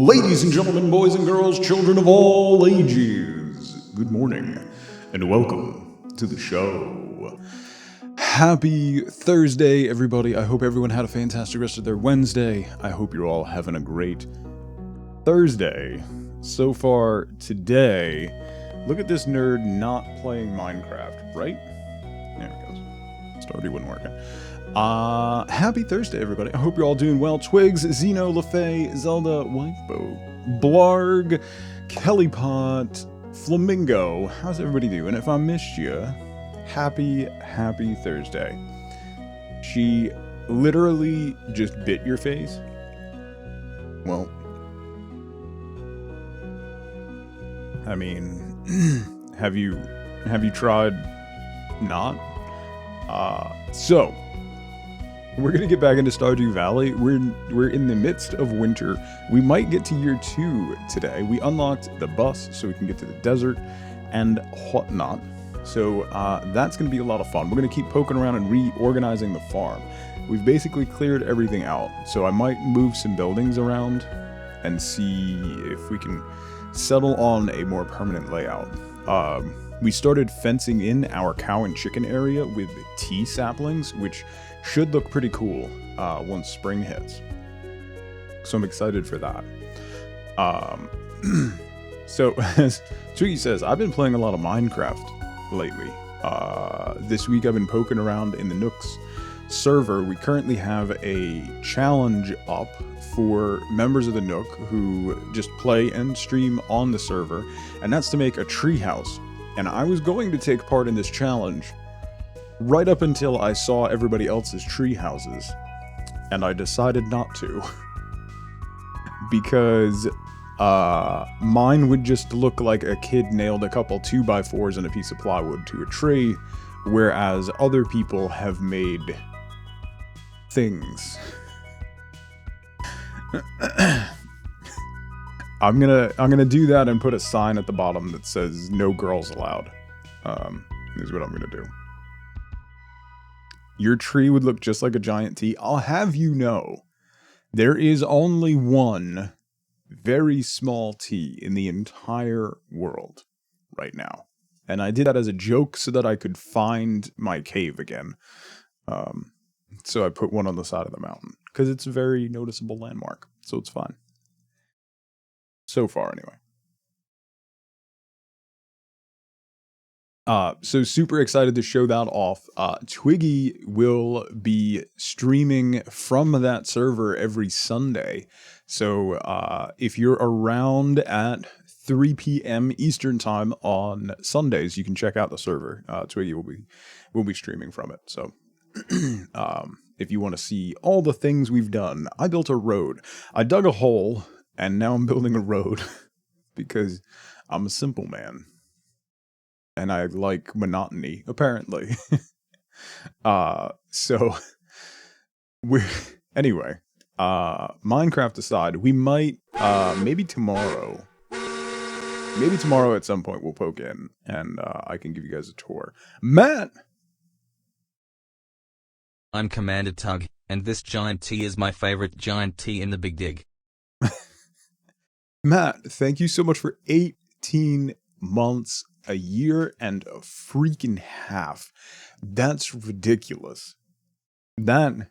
Ladies and gentlemen, boys and girls, children of all ages, good morning and welcome to the show. Happy Thursday, everybody. I hope everyone had a fantastic rest of their Wednesday. I hope you're all having a great Thursday. So far today, look at this nerd not playing Minecraft, right? There it goes. Stardew wasn't working. Happy Thursday, everybody. I hope you're all doing well. Twigs, Zeno, LaFay, Zelda, Wifebo, Blarg, Kellypot, Flamingo. How's everybody doing? If I missed you, happy Thursday. She literally just bit your face. Well, I mean, have you tried not? So we're gonna get back into Stardew Valley. We're in the midst of winter. We might get to year 2 today. We unlocked the bus so we can get to the desert and whatnot. So that's gonna be a lot of fun. We're gonna keep poking around and reorganizing the farm. We've basically cleared everything out. So I might move some buildings around and see if we can settle on a more permanent layout. We started fencing in our cow and chicken area with tea saplings, which should look pretty cool once spring hits. So I'm excited for that. So as Twiggy says, I've been playing a lot of Minecraft lately. This week I've been poking around in the Nooks server. We currently have a challenge up for members of the Nook who just play and stream on the server, and that's to make a treehouse. And I was going to take part in this challenge right up until I saw everybody else's tree houses, and I decided not to. Because mine would just look like a kid nailed a couple 2x4s and a piece of plywood to a tree, whereas other people have made things. I'm gonna do that and put a sign at the bottom that says "No girls allowed." Is what I'm gonna do. Your tree would look just like a giant T. I'll have you know, there is only one very small T in the entire world right now. And I did that as a joke so that I could find my cave again. So I put one on the side of the mountain, because it's a very noticeable landmark, so it's fine. So far, anyway. So super excited to show that off. Twiggy will be streaming from that server every Sunday. So if you're around at 3 p.m. Eastern time on Sundays, you can check out the server. Twiggy will be streaming from it. So if you want to see all the things we've done, I built a road. I dug a hole, and now I'm building a road because I'm a simple man. And I like monotony, apparently. So anyway, Minecraft aside, we might, maybe tomorrow at some point we'll poke in and, I can give you guys a tour. Matt! I'm Commander Tug, and this giant T is my favorite giant T in the Big Dig. Matt, thank you so much for 18 months, a year and a freaking half. That's ridiculous. That's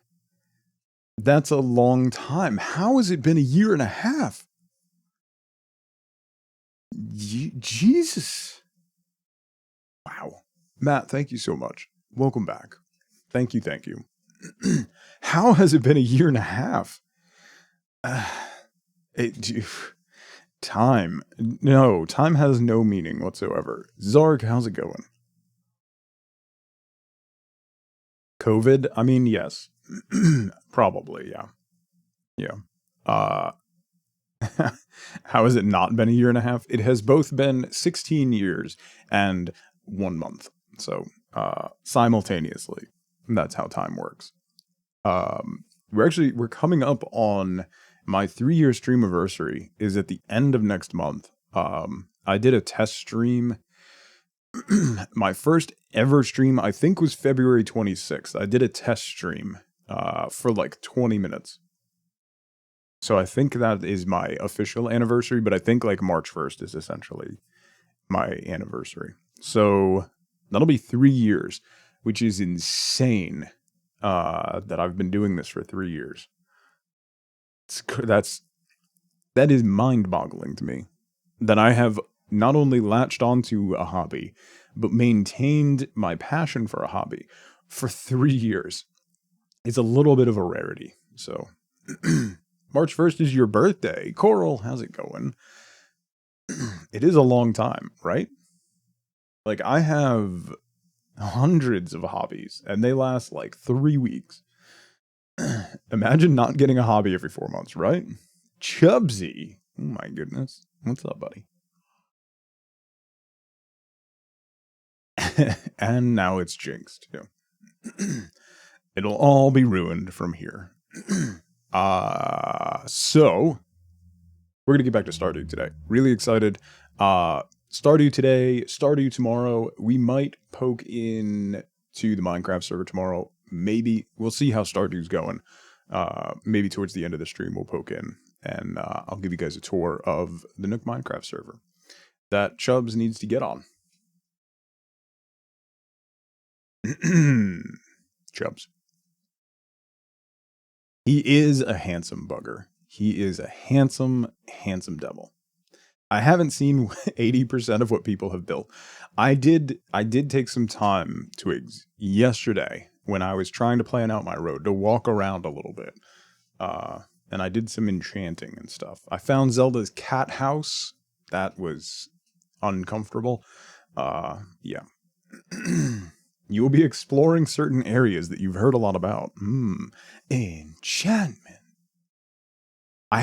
a long time. How has it been a year and a half? Jesus. Wow. Matt, thank you so much. Welcome back. Thank you. How has it been a year and a half? Time has no meaning whatsoever. Zarg, how's it going? COVID? I mean, yes. Probably, yeah. How has it not been a year and a half? It has both been 16 years and 1 month. So, simultaneously. That's how time works. We're coming up on my 3-year streamiversary is at the end of next month. I did a test stream. My first ever stream, I think, was February 26th. I did a test stream for like 20 minutes. So I think that is my official anniversary, but I think like March 1st is essentially my anniversary. So that'll be 3 years, which is insane. That I've been doing this for 3 years. That is mind-boggling to me. That I have not only latched onto a hobby, but maintained my passion for a hobby for 3 years. It's a little bit of a rarity. So March 1st is your birthday. Coral, how's it going? It is a long time, right? Like, I have hundreds of hobbies, and they last like 3 weeks. Imagine not getting a hobby every 4 months, right? Chubsy. Oh my goodness. What's up, buddy? And now it's jinxed, too. It'll all be ruined from here. So we're gonna get back to Stardew today. Really excited. Stardew today, Stardew tomorrow. We might poke in to the Minecraft server tomorrow. Maybe we'll see how Stardew's going. Maybe towards the end of the stream we'll poke in and I'll give you guys a tour of the Nook Minecraft server that Chubbs needs to get on. Chubbs. He is a handsome bugger. He is a handsome, handsome devil. I haven't seen 80% of what people have built. I did take some time, Twigs, yesterday when I was trying to plan out my road to walk around a little bit. And I did some enchanting and stuff. I found Zelda's cat house. That was uncomfortable. Yeah. You will be exploring certain areas that you've heard a lot about. Enchantment. I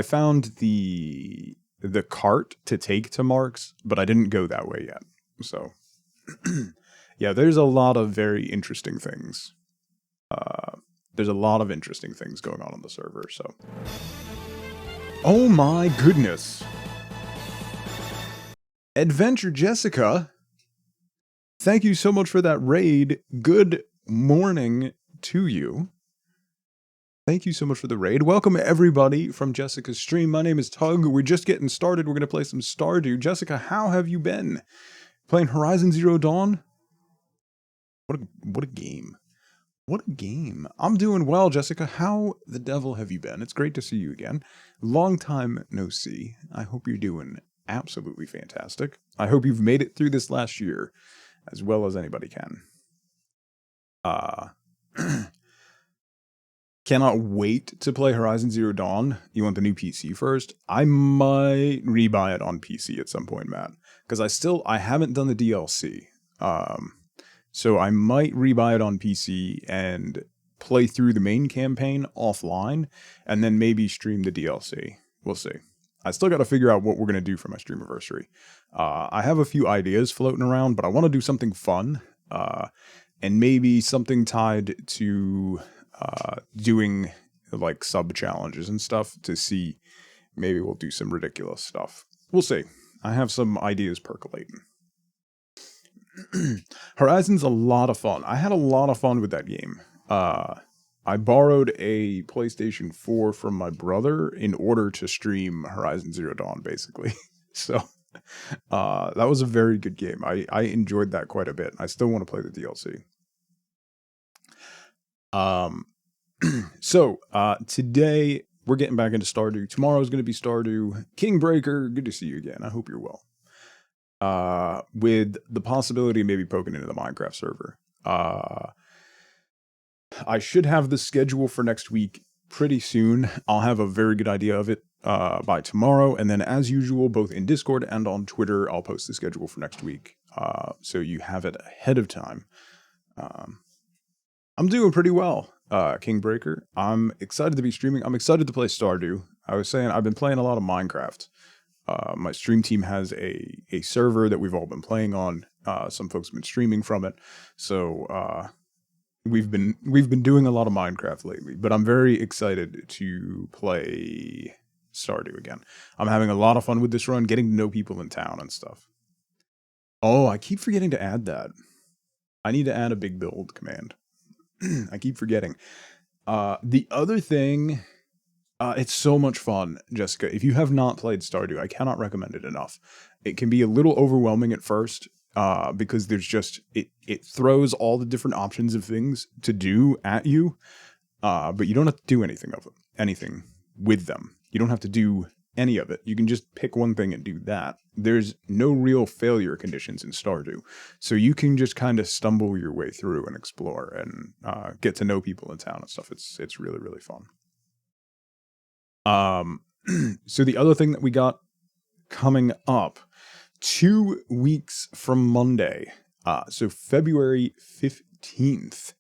found the cart to take to Mark's, but I didn't go that way yet. So, yeah, there's a lot of very interesting things. There's a lot of interesting things going on the server, so. Oh my goodness. Adventure Jessica, thank you so much for that raid. Good morning to you. Thank you so much for the raid. Welcome everybody from Jessica's stream. My name is Tug. We're just getting started. We're going to play some Stardew. Jessica, how have you been? Playing Horizon Zero Dawn? What a game. What a game. I'm doing well, Jessica. How the devil have you been? It's great to see you again. Long time no see. I hope you're doing absolutely fantastic. I hope you've made it through this last year as well as anybody can. Cannot wait to play Horizon Zero Dawn. You want the new PC first? I might rebuy it on PC at some point, Matt. Because I haven't done the DLC. So I might rebuy it on PC and play through the main campaign offline, and then maybe stream the DLC. We'll see. I still got to figure out what we're going to do for my streamiversary. I have a few ideas floating around, but I want to do something fun, and maybe something tied to doing like sub challenges and stuff to see. Maybe we'll do some ridiculous stuff. We'll see. I have some ideas percolating. Horizon's a lot of fun. I had a lot of fun with that game. I borrowed a PlayStation 4 from my brother in order to stream Horizon Zero Dawn, basically. So that was a very good game. I enjoyed that quite a bit. I still want to play the DLC. So today we're getting back into Stardew. Tomorrow's going to be Stardew. Kingbreaker, good to see you again. I hope you're well. With the possibility of maybe poking into the Minecraft server. I should have the schedule for next week pretty soon. I'll have a very good idea of it by tomorrow. And then as usual, both in Discord and on Twitter, I'll post the schedule for next week. So you have it ahead of time. I'm doing pretty well, Kingbreaker. I'm excited to be streaming. I'm excited to play Stardew. I was saying I've been playing a lot of Minecraft. My stream team has a server that we've all been playing on. Some folks have been streaming from it. So we've been doing a lot of Minecraft lately, but I'm very excited to play Stardew again. I'm having a lot of fun with this run, getting to know people in town and stuff. Oh, I keep forgetting to add that. I need to add a big build command. I keep forgetting. The other thing It's so much fun, Jessica. If you have not played Stardew, I cannot recommend it enough. It can be a little overwhelming at first, because there's just it throws all the different options of things to do at you, but you don't have to do anything with them. You don't have to do any of it. You can just pick one thing and do that. There's no real failure conditions in Stardew, so you can just kind of stumble your way through and explore and get to know people in town and stuff. It's really really fun. So the other thing that we got coming up 2 weeks from Monday, so February 15th,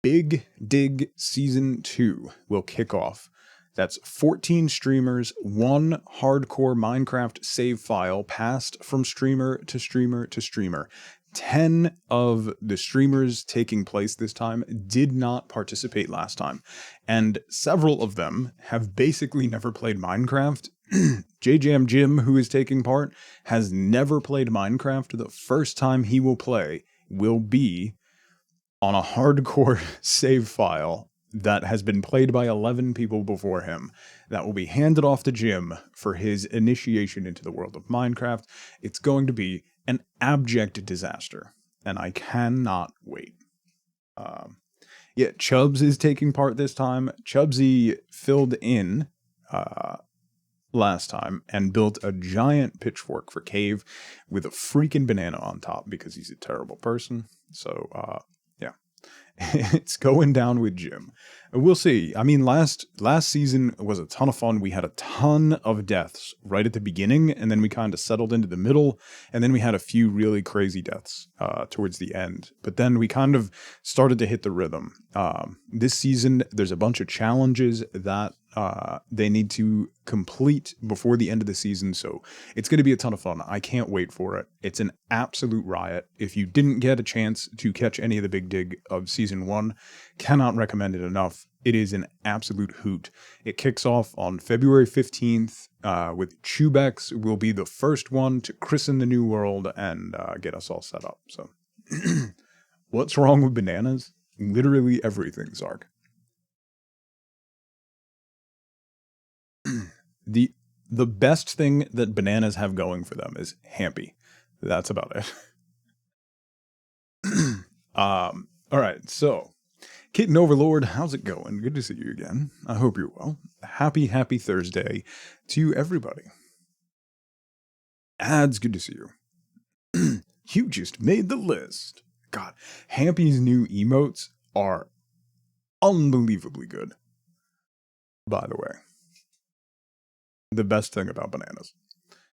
Big Dig Season 2 will kick off. That's 14 streamers, one hardcore Minecraft save file passed from streamer to streamer to streamer. 10 of the streamers taking place this time did not participate last time, and several of them have basically never played Minecraft. JJM Jim, who is taking part, has never played Minecraft. The first time he will play will be on a hardcore save file that has been played by 11 people before him, that will be handed off to Jim for his initiation into the world of Minecraft. It's going to be an abject disaster, and I cannot wait. Yeah, Chubbs is taking part this time. Chubbsy filled in last time and built a giant pitchfork for Cave with a freaking banana on top because he's a terrible person. So, yeah. It's going down with Jim. We'll see. I mean, last season was a ton of fun. We had a ton of deaths right at the beginning, and then we kind of settled into the middle, and then we had a few really crazy deaths towards the end. But then we kind of started to hit the rhythm. This season, there's a bunch of challenges that they need to complete before the end of the season, so it's going to be a ton of fun. I can't wait for it. It's an absolute riot. If you didn't get a chance to catch any of the Big Dig of Season 1, cannot recommend it enough. It is an absolute hoot. It kicks off on February 15th, with Chubex will be the first one to christen the new world and get us all set up. So, what's wrong with bananas? Literally everything, Zark. The best thing that bananas have going for them is Hampy. That's about it. All right, so Kitten Overlord, how's it going? Good to see you again. I hope you're well. Happy Thursday to everybody. Ads, good to see you. You just made the list. God, Hampy's new emotes are unbelievably good. By the way, the best thing about bananas.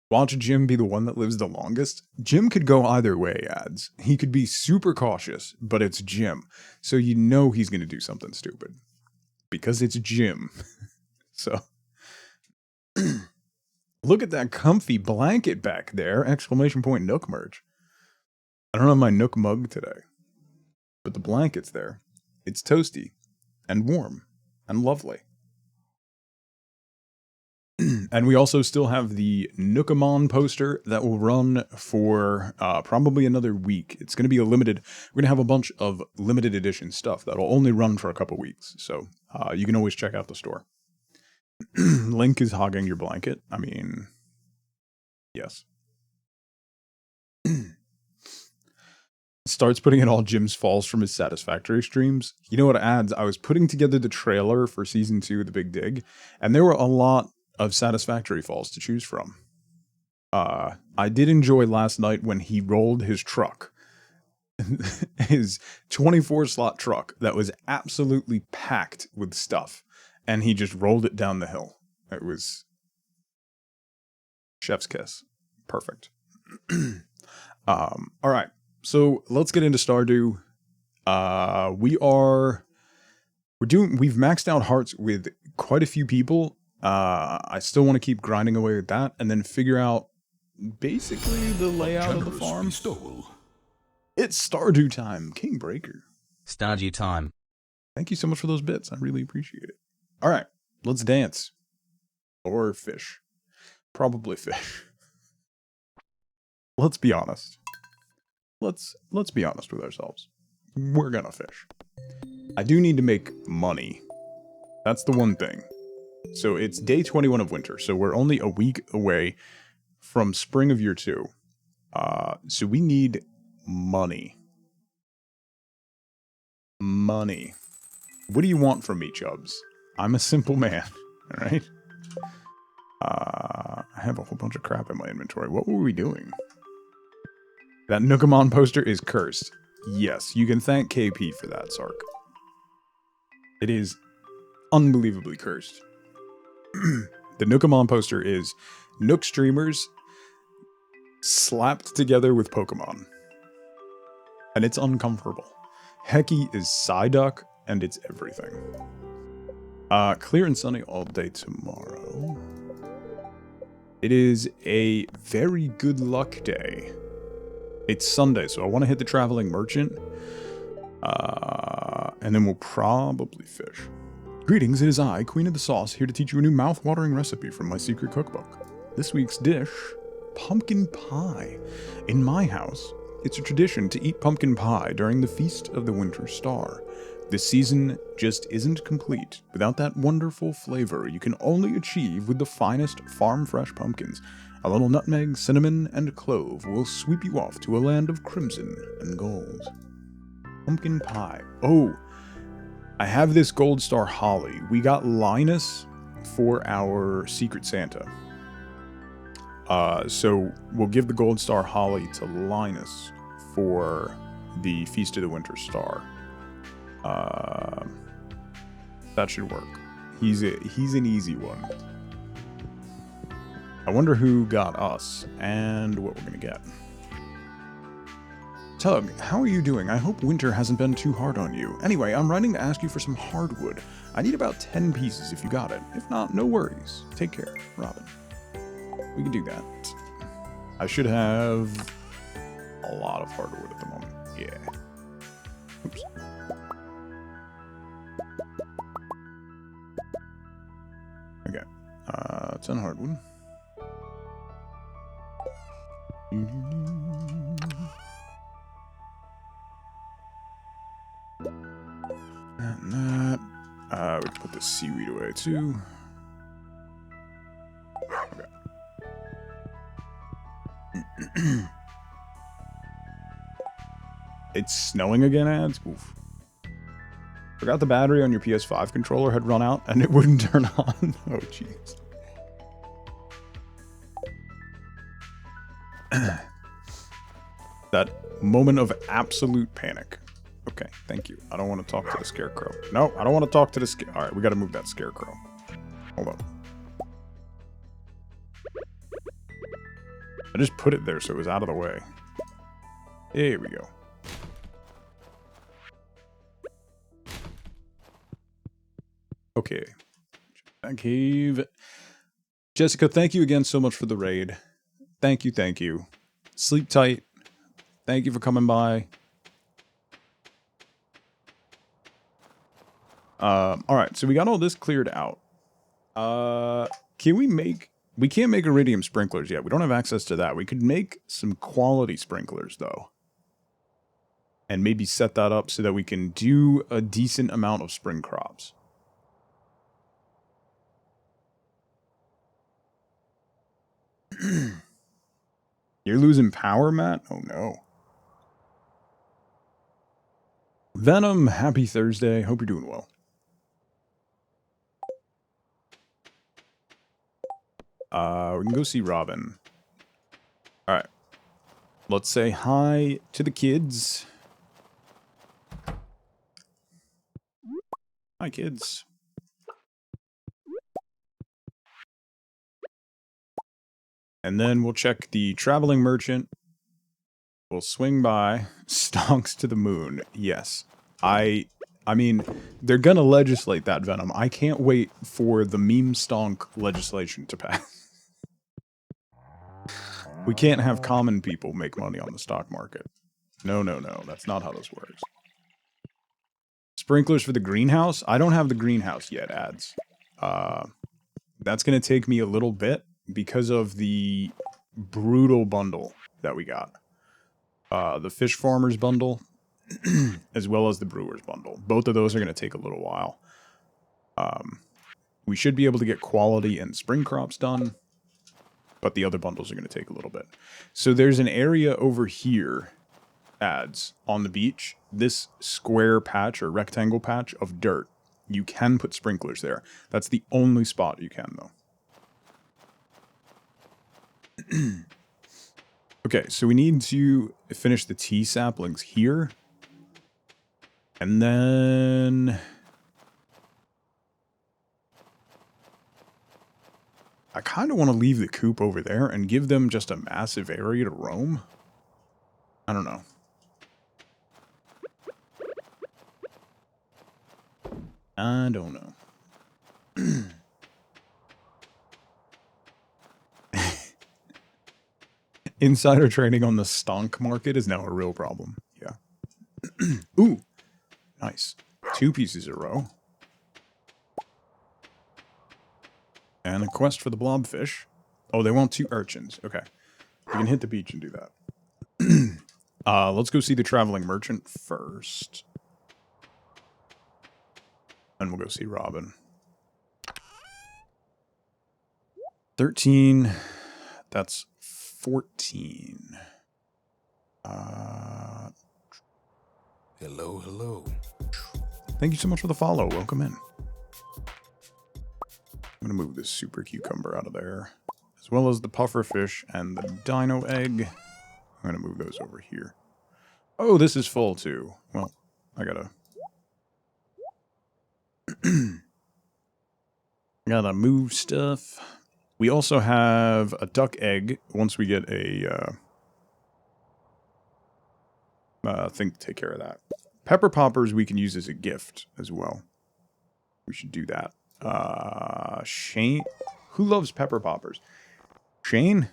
Watch Jim be the one that lives the longest. Jim could go either way, ads. He could be super cautious, but it's Jim. So you know he's going to do something stupid. Because it's Jim. So. Look at that comfy blanket back there! Exclamation point Nook merch. I don't have my Nook mug today. But the blanket's there. It's toasty. And warm. And lovely. And we also still have the Nookamon poster that will run for probably another week. It's going to be a limited. We're going to have a bunch of limited edition stuff that'll only run for a couple weeks. So you can always check out the store. Link is hogging your blanket. I mean, yes. Starts putting in all Jim's falls from his Satisfactory streams. You know what, ads? I was putting together the trailer for Season 2 of The Big Dig, and there were a lot of Satisfactory falls to choose from. I did enjoy last night when he rolled his truck. His 24-slot truck that was absolutely packed with stuff, and he just rolled it down the hill. It was chef's kiss. Perfect. All right, so let's get into Stardew. We've maxed out hearts with quite a few people. I still want to keep grinding away with that and then figure out basically the layout of the farm. It's Stardew time, King Breaker. Stardew time. Thank you so much for those bits. I really appreciate it. All right, let's dance. Or fish. Probably fish. Let's be honest. Let's be honest with ourselves. We're gonna fish. I do need to make money. That's the one thing. So it's day 21 of winter. So we're only a week away from spring of year 2. So we need money. Money. What do you want from me, Chubbs? I'm a simple man, alright? I have a whole bunch of crap in my inventory. What were we doing? That Nookamon poster is cursed. Yes, you can thank KP for that, Sark. It is unbelievably cursed. The Nookamon poster is Nook streamers slapped together with Pokemon. And it's uncomfortable. Heki is Psyduck, and it's everything. Clear and sunny all day tomorrow. It is a very good luck day. It's Sunday, so I want to hit the Traveling Merchant. And then we'll probably fish. Greetings, it is I, Queen of the Sauce, here to teach you a new mouth-watering recipe from my secret cookbook. This week's dish, pumpkin pie. In my house, it's a tradition to eat pumpkin pie during the Feast of the Winter Star. This season just isn't complete without that wonderful flavor you can only achieve with the finest farm-fresh pumpkins. A little nutmeg, cinnamon, and clove will sweep you off to a land of crimson and gold. Pumpkin pie. Oh, I have this Gold Star Holly. We got Linus for our Secret Santa. So we'll give the Gold Star Holly to Linus for the Feast of the Winter Star. That should work. He's an easy one. I wonder who got us and what we're gonna get. Tug, how are you doing? I hope winter hasn't been too hard on you. Anyway, I'm writing to ask you for some hardwood. I need about 10 pieces if you got it. If not, no worries. Take care, Robin. We can do that. I should have a lot of hardwood at the moment. Yeah. Oops. Okay. 10 hardwood. And that. We can put the seaweed away too. Okay. It's snowing again, ads? Oof. Forgot the battery on your PS5 controller had run out and it wouldn't turn on. Oh, jeez. That moment of absolute panic. Okay, thank you. I don't want to talk to the scarecrow. No, I don't want to talk to the scarecrow. Alright, we gotta move that scarecrow. Hold on. I just put it there so it was out of the way. There we go. Okay. That cave. Jessica, thank you again so much for the raid. Thank you, thank you. Sleep tight. Thank you for coming by. Alright, so we got all this cleared out. Can we make... We can't make iridium sprinklers yet. We don't have access to that. We could make some quality sprinklers, though. And maybe set that up so that we can do a decent amount of spring crops. You're losing power, Matt? Oh, no. Venom, happy Thursday. Hope you're doing well. We can go see Robin. Alright. Let's say hi to the kids. Hi, kids. And then we'll check the Traveling Merchant. We'll swing by. Stonks to the moon. Yes. I mean, they're gonna legislate that, Venom. I can't wait for the meme stonk legislation to pass. We can't have common people make money on the stock market. No, no, no. That's not how this works. Sprinklers for the greenhouse? I don't have the greenhouse yet, ads. That's gonna take me a little bit because of the brutal bundle that we got. The Fish Farmers bundle, as well as the Brewers bundle. Both of those are gonna take a little while. We should be able to get quality and spring crops done, but the other bundles are going to take a little bit. So there's an area over here, ads, on the beach, this square patch or rectangle patch of dirt. You can put sprinklers there. That's the only spot you can, though. Okay, so we need to finish the tea saplings here. And then I kind of want to leave the coop over there and give them just a massive area to roam. I don't know. I don't know. Insider trading on the stonk market is now a real problem. Yeah. Ooh. Nice. 2 pieces a row. And a quest for the blobfish. Oh, they want 2 urchins. Okay. We can hit the beach and do that. Let's go see the traveling merchant first. And we'll go see Robin. 13. That's 14. Hello, hello. Thank you so much for the follow. Welcome in. I'm going to move this super cucumber out of there, as well as the puffer fish and the dino egg. I'm going to move those over here. Oh, this is full too. Well, I gotta... gotta move stuff. We also have a duck egg once we get a thing to take care of that. Pepper poppers we can use as a gift as well. We should do that. Shane? Who loves pepper poppers? Shane?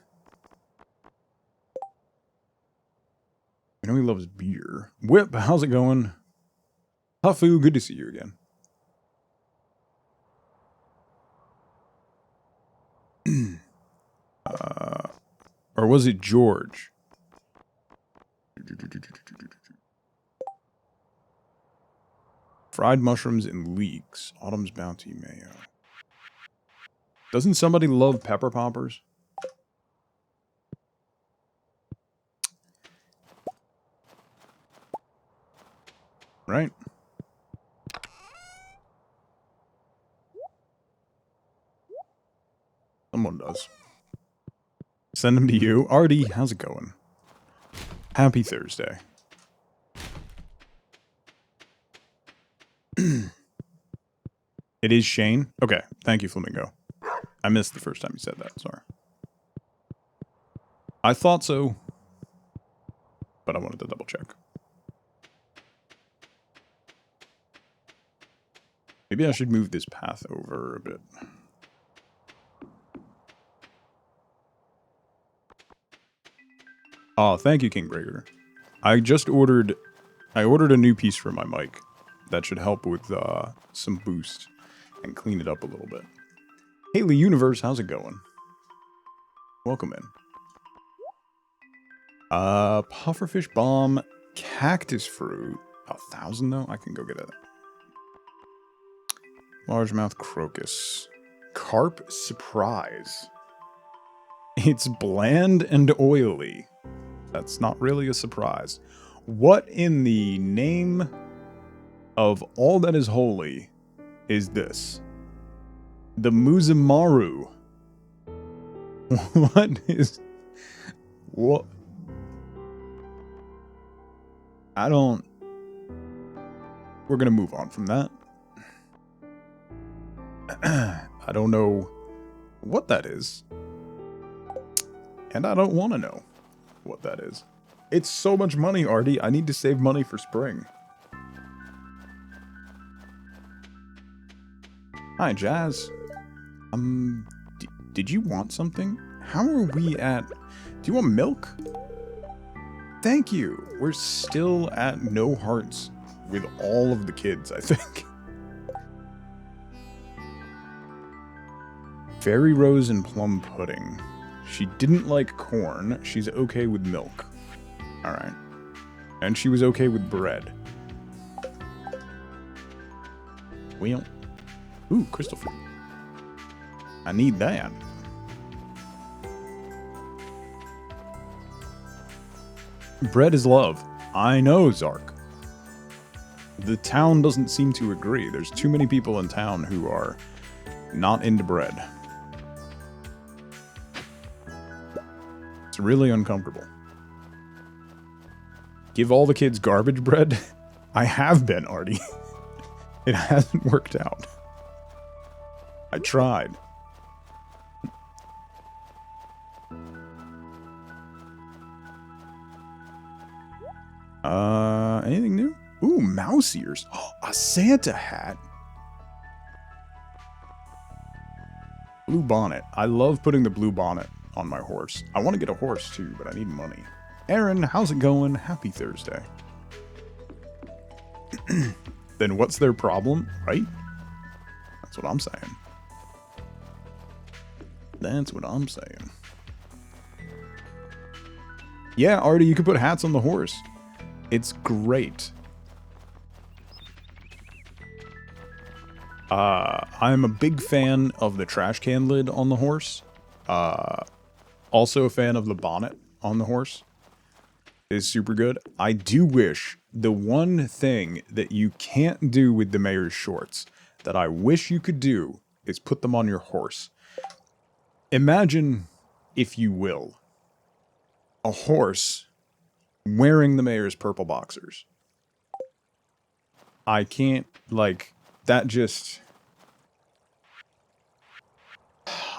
I know he loves beer. Whip, how's it going? Hufu, good to see you again. Or was it George? Fried mushrooms and leeks. Autumn's Bounty mayo. Doesn't somebody love pepper poppers? Right? Someone does. Send them to you. Artie, how's it going? Happy Thursday. It is Shane? Okay, thank you, Flamingo. I missed the first time you said that, sorry. I thought so, but I wanted to double check. Maybe I should move this path over a bit. Oh, thank you, Kingbreaker. I ordered a new piece for my mic that should help with some boost and clean it up a little bit. Haley Universe, how's it going? Welcome in. Pufferfish bomb, cactus fruit. 1,000 though? I can go get it. Largemouth crocus. Carp surprise. It's bland and oily. That's not really a surprise. What in the name of all that is holy is this? The Muzumaru. What is... What? I don't... We're gonna move on from that. I don't know what that is. And I don't want to know what that is. It's so much money, Artie. I need to save money for spring. Hi, Jazz. Did you want something? How are we at... Do you want milk? Thank you. We're still at no hearts with all of the kids, I think. Fairy Rose and Plum Pudding. She didn't like corn. She's okay with milk. Alright. And she was okay with bread. Well. Ooh, crystal fruit. I need that. Bread is love. I know, Zark. The town doesn't seem to agree. There's too many people in town who are not into bread. It's really uncomfortable. Give all the kids garbage bread? I have been, Artie. It hasn't worked out. I tried. Anything new? Ooh, mouse ears. Oh, a Santa hat. Blue bonnet. I love putting the blue bonnet on my horse. I want to get a horse too, but I need money. Aaron, how's it going? Happy Thursday. Then what's their problem, right? That's what I'm saying. That's what I'm saying. Yeah, Artie, you could put hats on the horse. It's great. I'm a big fan of the trash can lid on the horse. Also a fan of the bonnet on the horse. It's super good. I do wish the one thing that you can't do with the mayor's shorts that I wish you could do is put them on your horse. Imagine, if you will, a horse wearing the mayor's purple boxers. I can't, like, that just...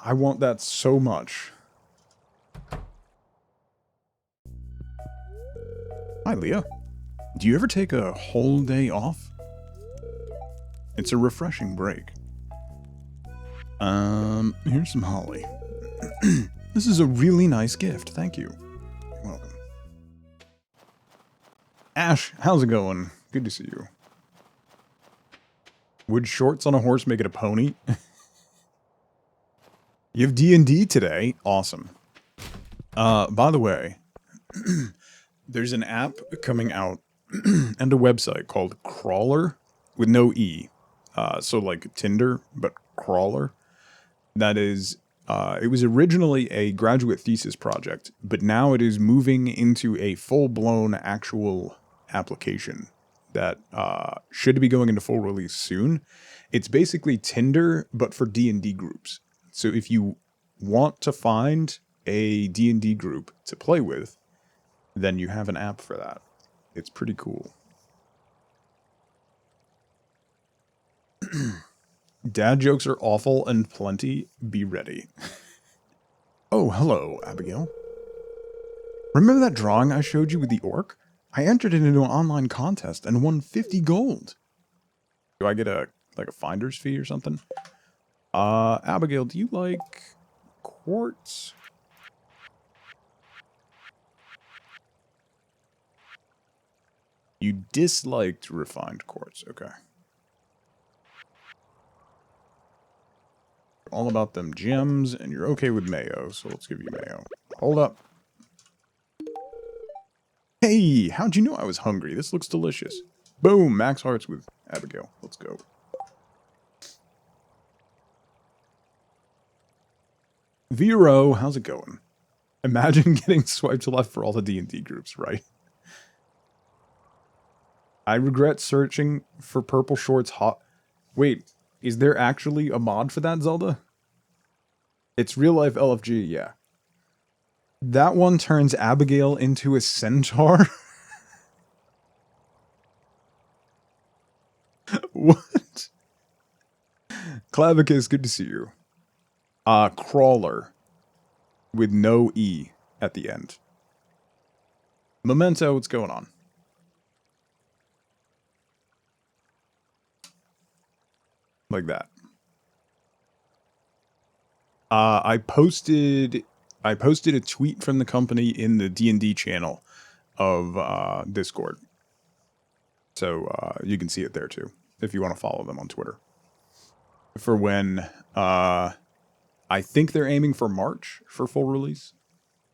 I want that so much. Hi, Leah. Do you ever take a whole day off? It's a refreshing break. Here's some holly. This is a really nice gift, thank you. You're welcome. Ash, how's it going? Good to see you. Would shorts on a horse make it a pony? You have D&D today? Awesome. By the way, there's an app coming out and a website called Crawler with no E. So like Tinder, but Crawler. That is, it was originally a graduate thesis project, but now it is moving into a full-blown actual application that should be going into full release soon. It's basically Tinder, but for D&D groups. So if you want to find a D&D group to play with, then you have an app for that. It's pretty cool. Dad jokes are awful and plenty. Be ready. Oh, hello, Abigail. Remember that drawing I showed you with the orc? I entered it into an online contest and won 50 gold. Do I get a finder's fee or something? Abigail, do you like quartz? You disliked refined quartz, okay. You're all about them gems, and you're okay with mayo, so let's give you mayo. Hold up. Hey, how'd you know I was hungry? This looks delicious. Boom, max hearts with Abigail. Let's go. Vero, how's it going? Imagine getting swiped left for all the D&D groups, right? I regret searching for purple shorts hot... Wait, is there actually a mod for that, Zelda? It's real life LFG, yeah. That one turns Abigail into a centaur? What? Clavicus, good to see you. Crawler. With no E at the end. Memento, what's going on? Like that. I posted a tweet from the company in the D&D channel of Discord. So you can see it there too, if you want to follow them on Twitter. For when I think they're aiming for March for full release.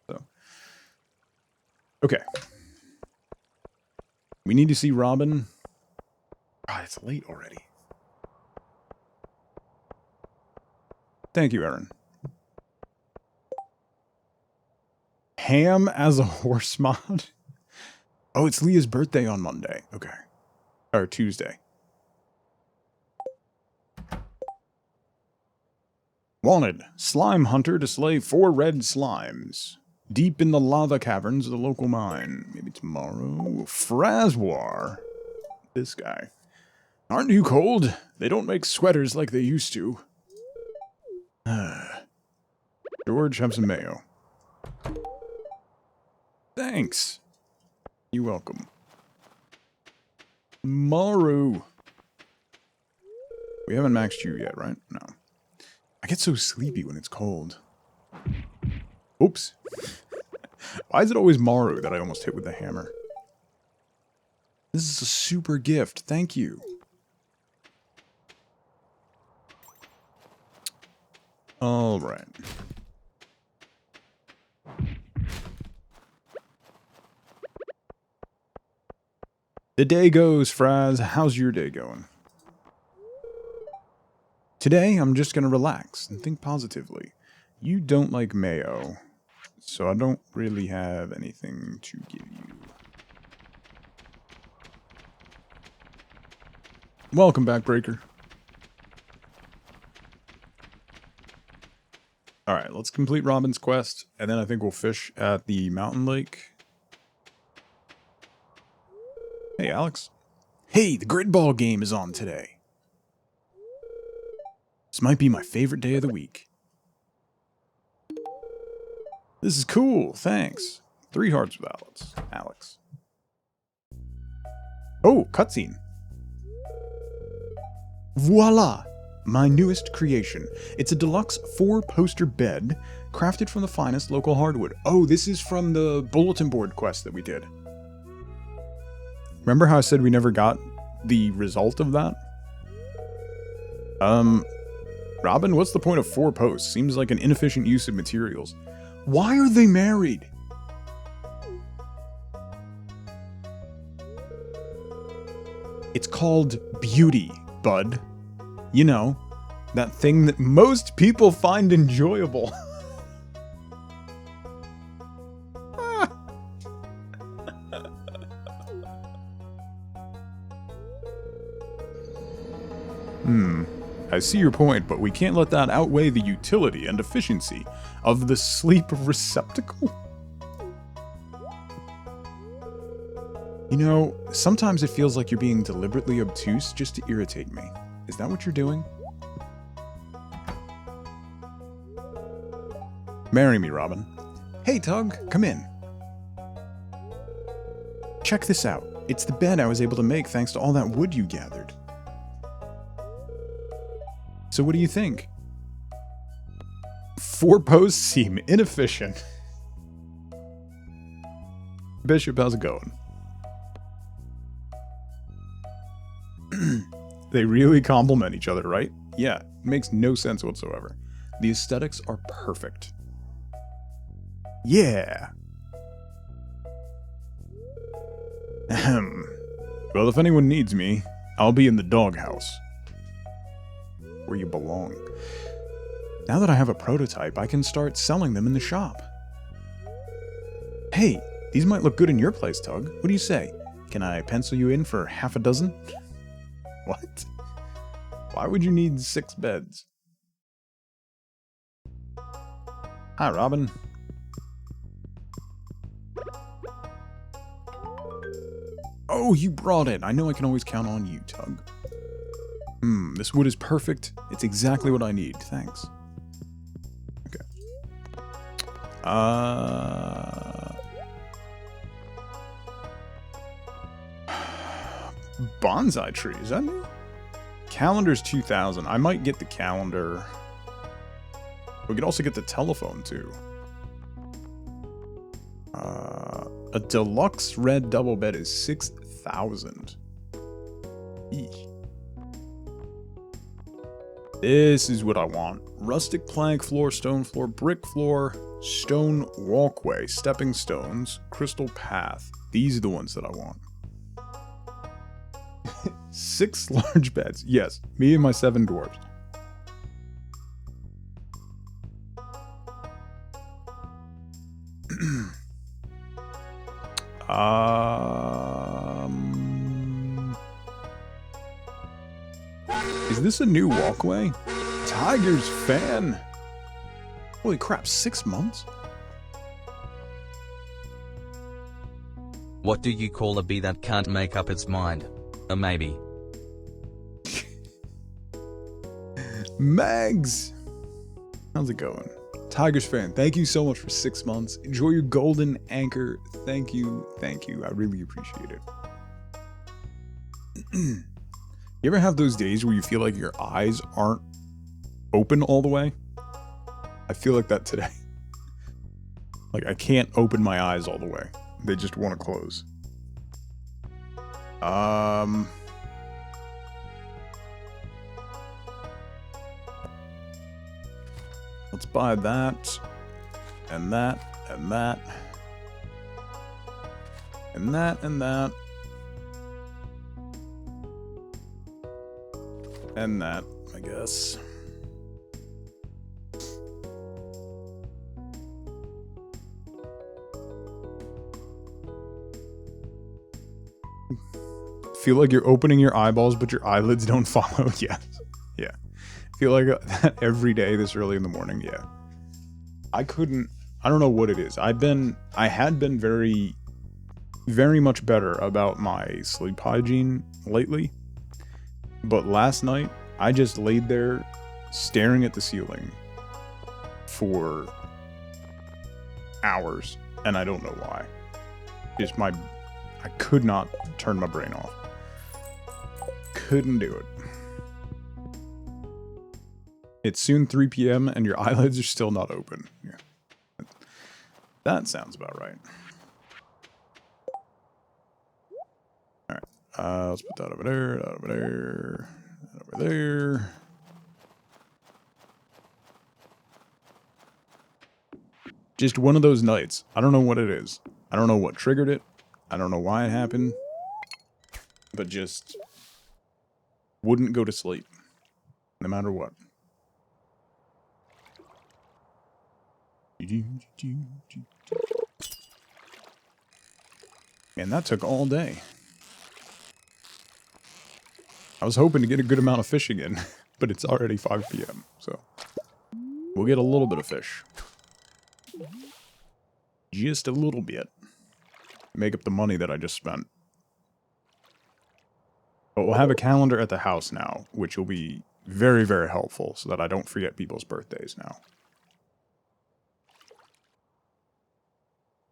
So okay. We need to see Robin. God, it's late already. Thank you, Aaron. Ham as a horse mod? Oh, it's Leah's birthday on Monday. Okay. Or Tuesday. Wanted. Slime hunter to slay 4 red slimes. Deep in the lava caverns of the local mine. Maybe tomorrow. Frazwar. This guy. Aren't you cold? They don't make sweaters like they used to. George, have some mayo. Thanks. You're welcome. Maru. We haven't maxed you yet, right? No. I get so sleepy when it's cold. Oops. Why is it always Maru that I almost hit with the hammer? This is a super gift. Thank you. Alright. The day goes, Fraz. How's your day going? Today, I'm just gonna relax and think positively. You don't like mayo, so I don't really have anything to give you. Welcome back, Breaker. Alright, let's complete Robin's quest, and then I think we'll fish at the mountain lake. Hey, Alex. Hey, the grid ball game is on today. This might be my favorite day of the week. This is cool, thanks. 3 hearts with Alex. Oh, cutscene. Voila! My newest creation. It's a deluxe 4-poster bed, crafted from the finest local hardwood. Oh, this is from the bulletin board quest that we did. Remember how I said we never got the result of that? Robin, what's the point of 4 posts? Seems like an inefficient use of materials. Why are they married? It's called beauty, bud. You know, that thing that most people find enjoyable. I see your point, but we can't let that outweigh the utility and efficiency of the sleep receptacle. You know, sometimes it feels like you're being deliberately obtuse just to irritate me. Is that what you're doing? Marry me, Robin. Hey, Tug, come in. Check this out. It's the bed I was able to make thanks to all that wood you gathered. So what do you think? 4 posts seem inefficient. Bishop, how's it going? They really complement each other, right? Yeah, it makes no sense whatsoever. The aesthetics are perfect. Yeah! Ahem. Well, if anyone needs me, I'll be in the doghouse. Where you belong. Now that I have a prototype, I can start selling them in the shop. Hey, these might look good in your place, Tug. What do you say? Can I pencil you in for half a dozen? What? Why would you need 6 beds? Hi, Robin. Oh, you brought it. I know I can always count on you, Tug. This wood is perfect. It's exactly what I need. Thanks. Okay. Bonsai tree, is that new? Calendar's 2000. I might get the calendar. We could also get the telephone, too. A deluxe red double bed is 6,000. Eesh. This is what I want. Rustic plank floor, stone floor, brick floor, stone walkway, stepping stones, crystal path. These are the ones that I want. 6 large beds. Yes, me and my 7 dwarves. Is this a new walkway? Tiger's fan? Holy crap, 6 months? What do you call a bee that can't make up its mind? A maybe. Mags! How's it going? Tiger's fan, thank you so much for 6 months. Enjoy your golden anchor. Thank you, thank you. I really appreciate it. You ever have those days where you feel like your eyes aren't open all the way? I feel like that today. Like I can't open my eyes all the way. They just want to close. Let's buy that, and that, and that, and that, and that, and that, I guess. Feel like you're opening your eyeballs, but your eyelids don't follow. Yes. Yeah. Feel like that every day this early in the morning. Yeah. I don't know what it is. I had been very, very much better about my sleep hygiene lately. But last night, I just laid there staring at the ceiling for hours. And I don't know why. I could not turn my brain off. Couldn't do it. It's soon 3 p.m. and your eyelids are still not open. Yeah. That sounds about right. Alright. Let's put that over there, that over there, that over there. Just one of those nights. I don't know what it is. I don't know what triggered it. I don't know why it happened. But just wouldn't go to sleep. No matter what. And that took all day. I was hoping to get a good amount of fishing in, but it's already 5 p.m., so we'll get a little bit of fish. Just a little bit. Make up the money that I just spent. But we'll have a calendar at the house now, which will be very, very helpful so that I don't forget people's birthdays now.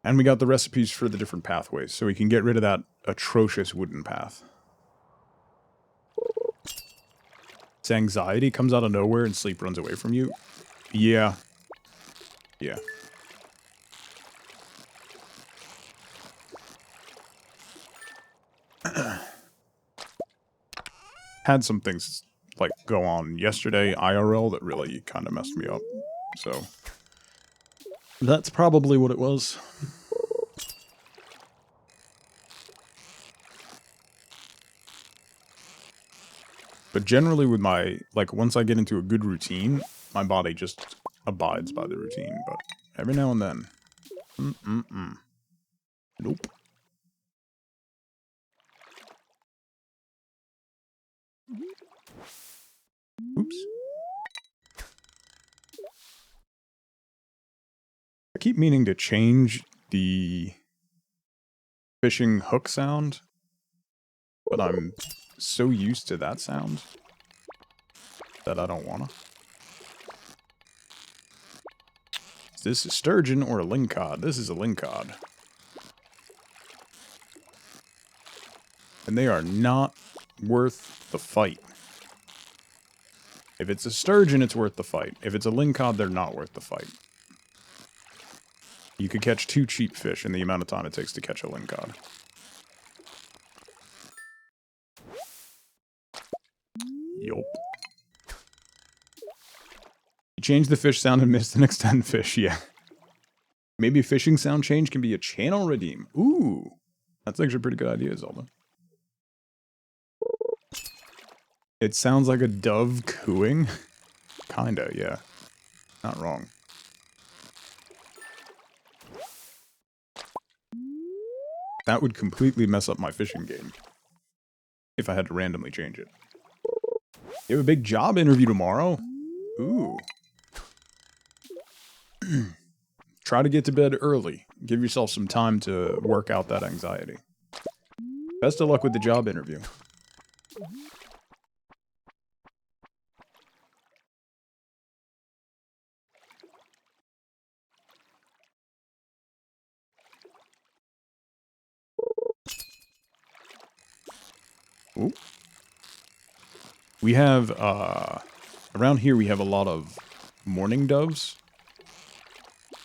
And we got the recipes for the different pathways, so we can get rid of that atrocious wooden path. It's anxiety comes out of nowhere and sleep runs away from you. Yeah. Yeah. Had some things like go on yesterday IRL that really kind of messed me up. So that's probably what it was. But generally with my, like, once I get into a good routine, my body just abides by the routine. But every now and then. Nope. Oops. I keep meaning to change the fishing hook sound, but I'm so used to that sound that I don't wanna. Is this a sturgeon or a lingcod? This is a lingcod. And they are not worth the fight. If it's a sturgeon, it's worth the fight. If it's a lingcod, they're not worth the fight. You could catch 2 cheap fish in the amount of time it takes to catch a lingcod. Yup. You change the fish sound and miss the next 10 fish, yeah. Maybe a fishing sound change can be a channel redeem. Ooh. That's actually a pretty good idea, Zelda. It sounds like a dove cooing. Kinda, yeah. Not wrong. That would completely mess up my fishing game. If I had to randomly change it. You have a big job interview tomorrow? Ooh. Try to get to bed early. Give yourself some time to work out that anxiety. Best of luck with the job interview. Ooh. We have, around here we have a lot of mourning doves.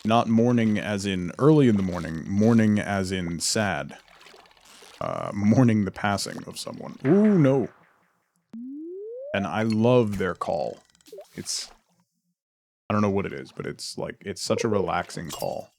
Not mourning as in early in the morning, mourning as in sad. Mourning the passing of someone. Ooh, no. And I love their call. It's, I don't know what it is, but it's like, it's such a relaxing call.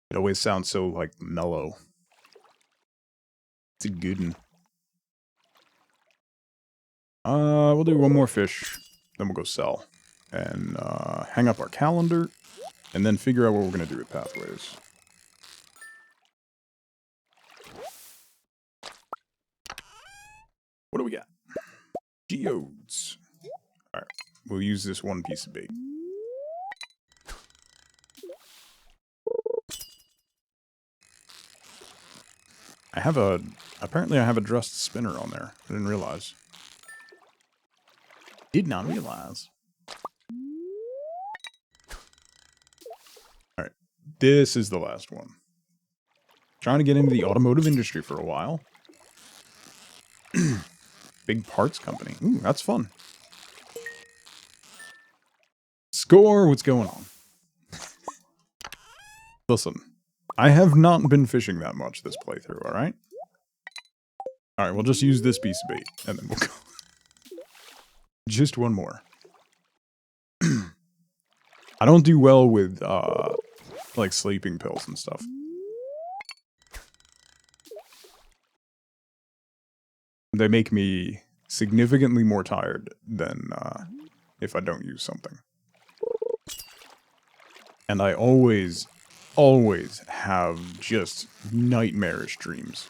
It always sounds so, like, mellow. It's a good one. We'll do one more fish, then we'll go sell. And, hang up our calendar, and then figure out what we're gonna do with pathways. What do we got? Geodes. Alright, we'll use this one piece of bait. Apparently I have a dressed spinner on there. I didn't realize. Did not realize. Alright, this is the last one. Trying to get into the automotive industry for a while. Big parts company. Ooh, that's fun. Score, what's going on? Listen, I have not been fishing that much this playthrough, alright? Alright, we'll just use this piece of bait, and then we'll go. Just one more. I don't do well with, like, sleeping pills and stuff. They make me significantly more tired than, if I don't use something. And I always have just nightmarish dreams.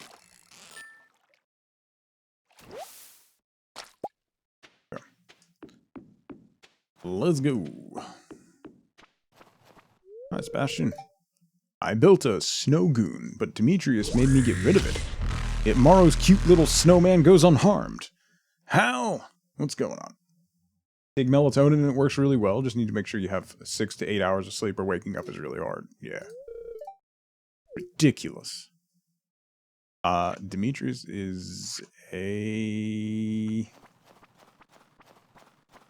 Okay. Let's go. Hi, Sebastian. I built a snow goon, but Demetrius made me get rid of it. Yet Morrow's cute little snowman goes unharmed. How? What's going on? Take melatonin and it works really well. Just need to make sure you have 6 to 8 hours of sleep or waking up is really hard. Yeah. Ridiculous. Demetrius is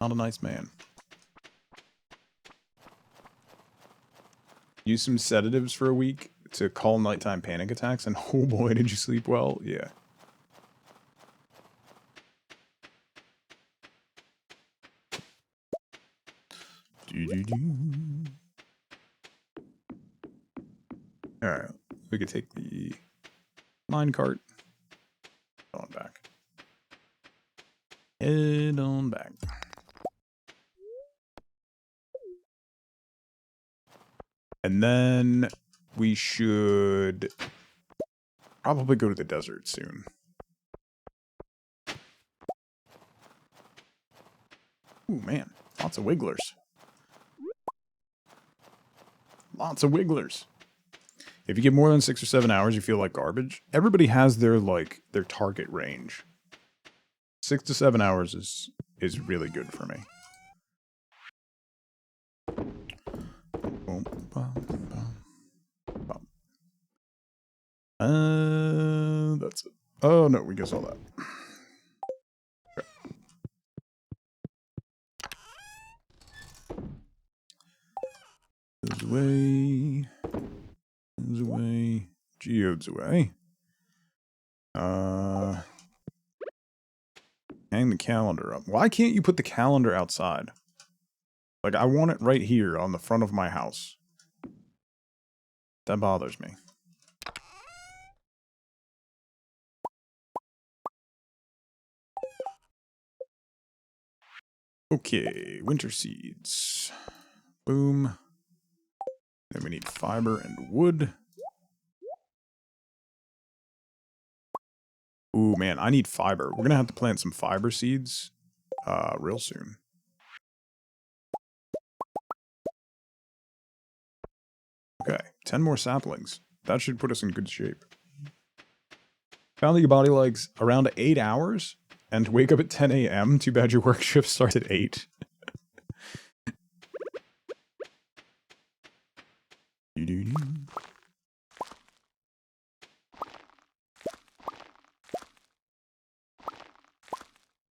not a nice man. Use some sedatives for a week to call nighttime panic attacks, and oh boy, did you sleep well? Yeah. Alright, we could take the minecart. On back. Head on back. And then we should probably go to the desert soon. Ooh, man. Lots of wigglers. Lots of wigglers. If you get more than 6 or 7 hours, you feel like garbage. Everybody has their, like, their target range. 6 to 7 hours is really good for me. That's it. Oh, no, we guess all that. Okay. Goes away. Goes away. Geodes away. Hang the calendar up. Why can't you put the calendar outside? Like, I want it right here on the front of my house. That bothers me. Okay, winter seeds. Boom. Then we need fiber and wood. Ooh, man, I need fiber. We're gonna have to plant some fiber seeds real soon. Okay, 10 more saplings. That should put us in good shape. Found that your body likes around 8 hours and to wake up at 10 a.m. Too bad your work shift starts at 8.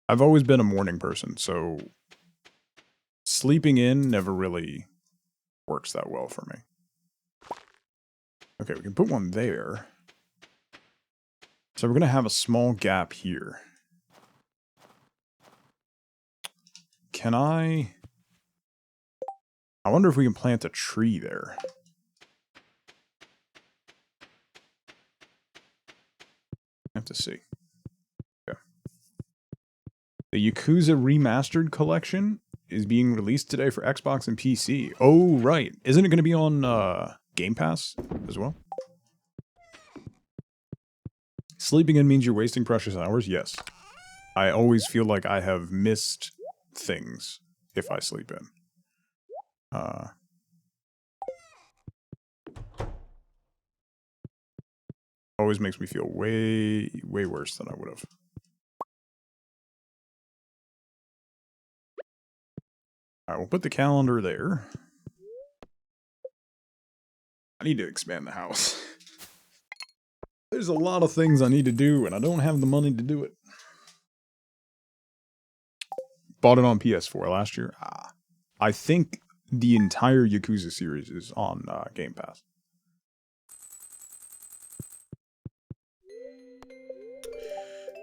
I've always been a morning person, so sleeping in never really works that well for me. Okay, we can put one there. So we're going to have a small gap here. Can I wonder if we can plant a tree there. I have to see. Okay. The Yakuza Remastered Collection is being released today for Xbox and PC. Oh, right. Isn't it going to be on Game Pass as well? Sleeping in means you're wasting precious hours? Yes. I always feel like I have missed things if I sleep in. Always makes me feel way, way worse than I would have. Alright, we'll put the calendar there. I need to expand the house. There's a lot of things I need to do, and I don't have the money to do it. Bought it on PS4 last year. I think the entire Yakuza series is on Game Pass.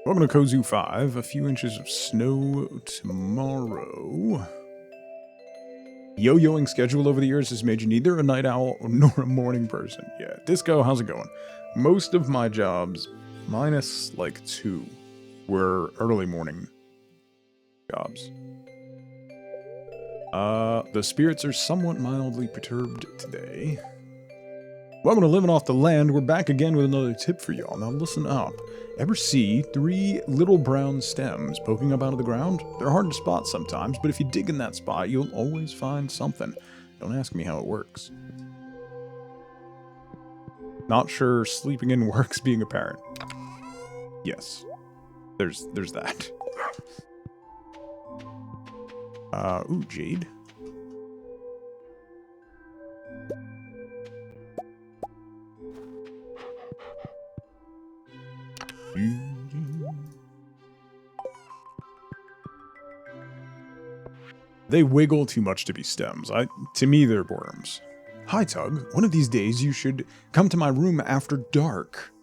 Welcome to Kozu 5. A few inches of snow tomorrow. Yo-yoing schedule over the years has made you neither a night owl nor a morning person. Yeah, Disco, how's it going? Most of my jobs, minus like 2, were early morning jobs. The spirits are somewhat mildly perturbed today. Welcome to Living Off the Land. We're back again with another tip for y'all. Now listen up. Ever see 3 little brown stems poking up out of the ground? They're hard to spot sometimes, but if you dig in that spot, you'll always find something. Don't ask me how it works. Not sure sleeping in works being a parent. Yes. There's that. Ooh, jade. They wiggle too much to be stems. To me, they're worms. Hi, Tug. One of these days you should come to my room after dark.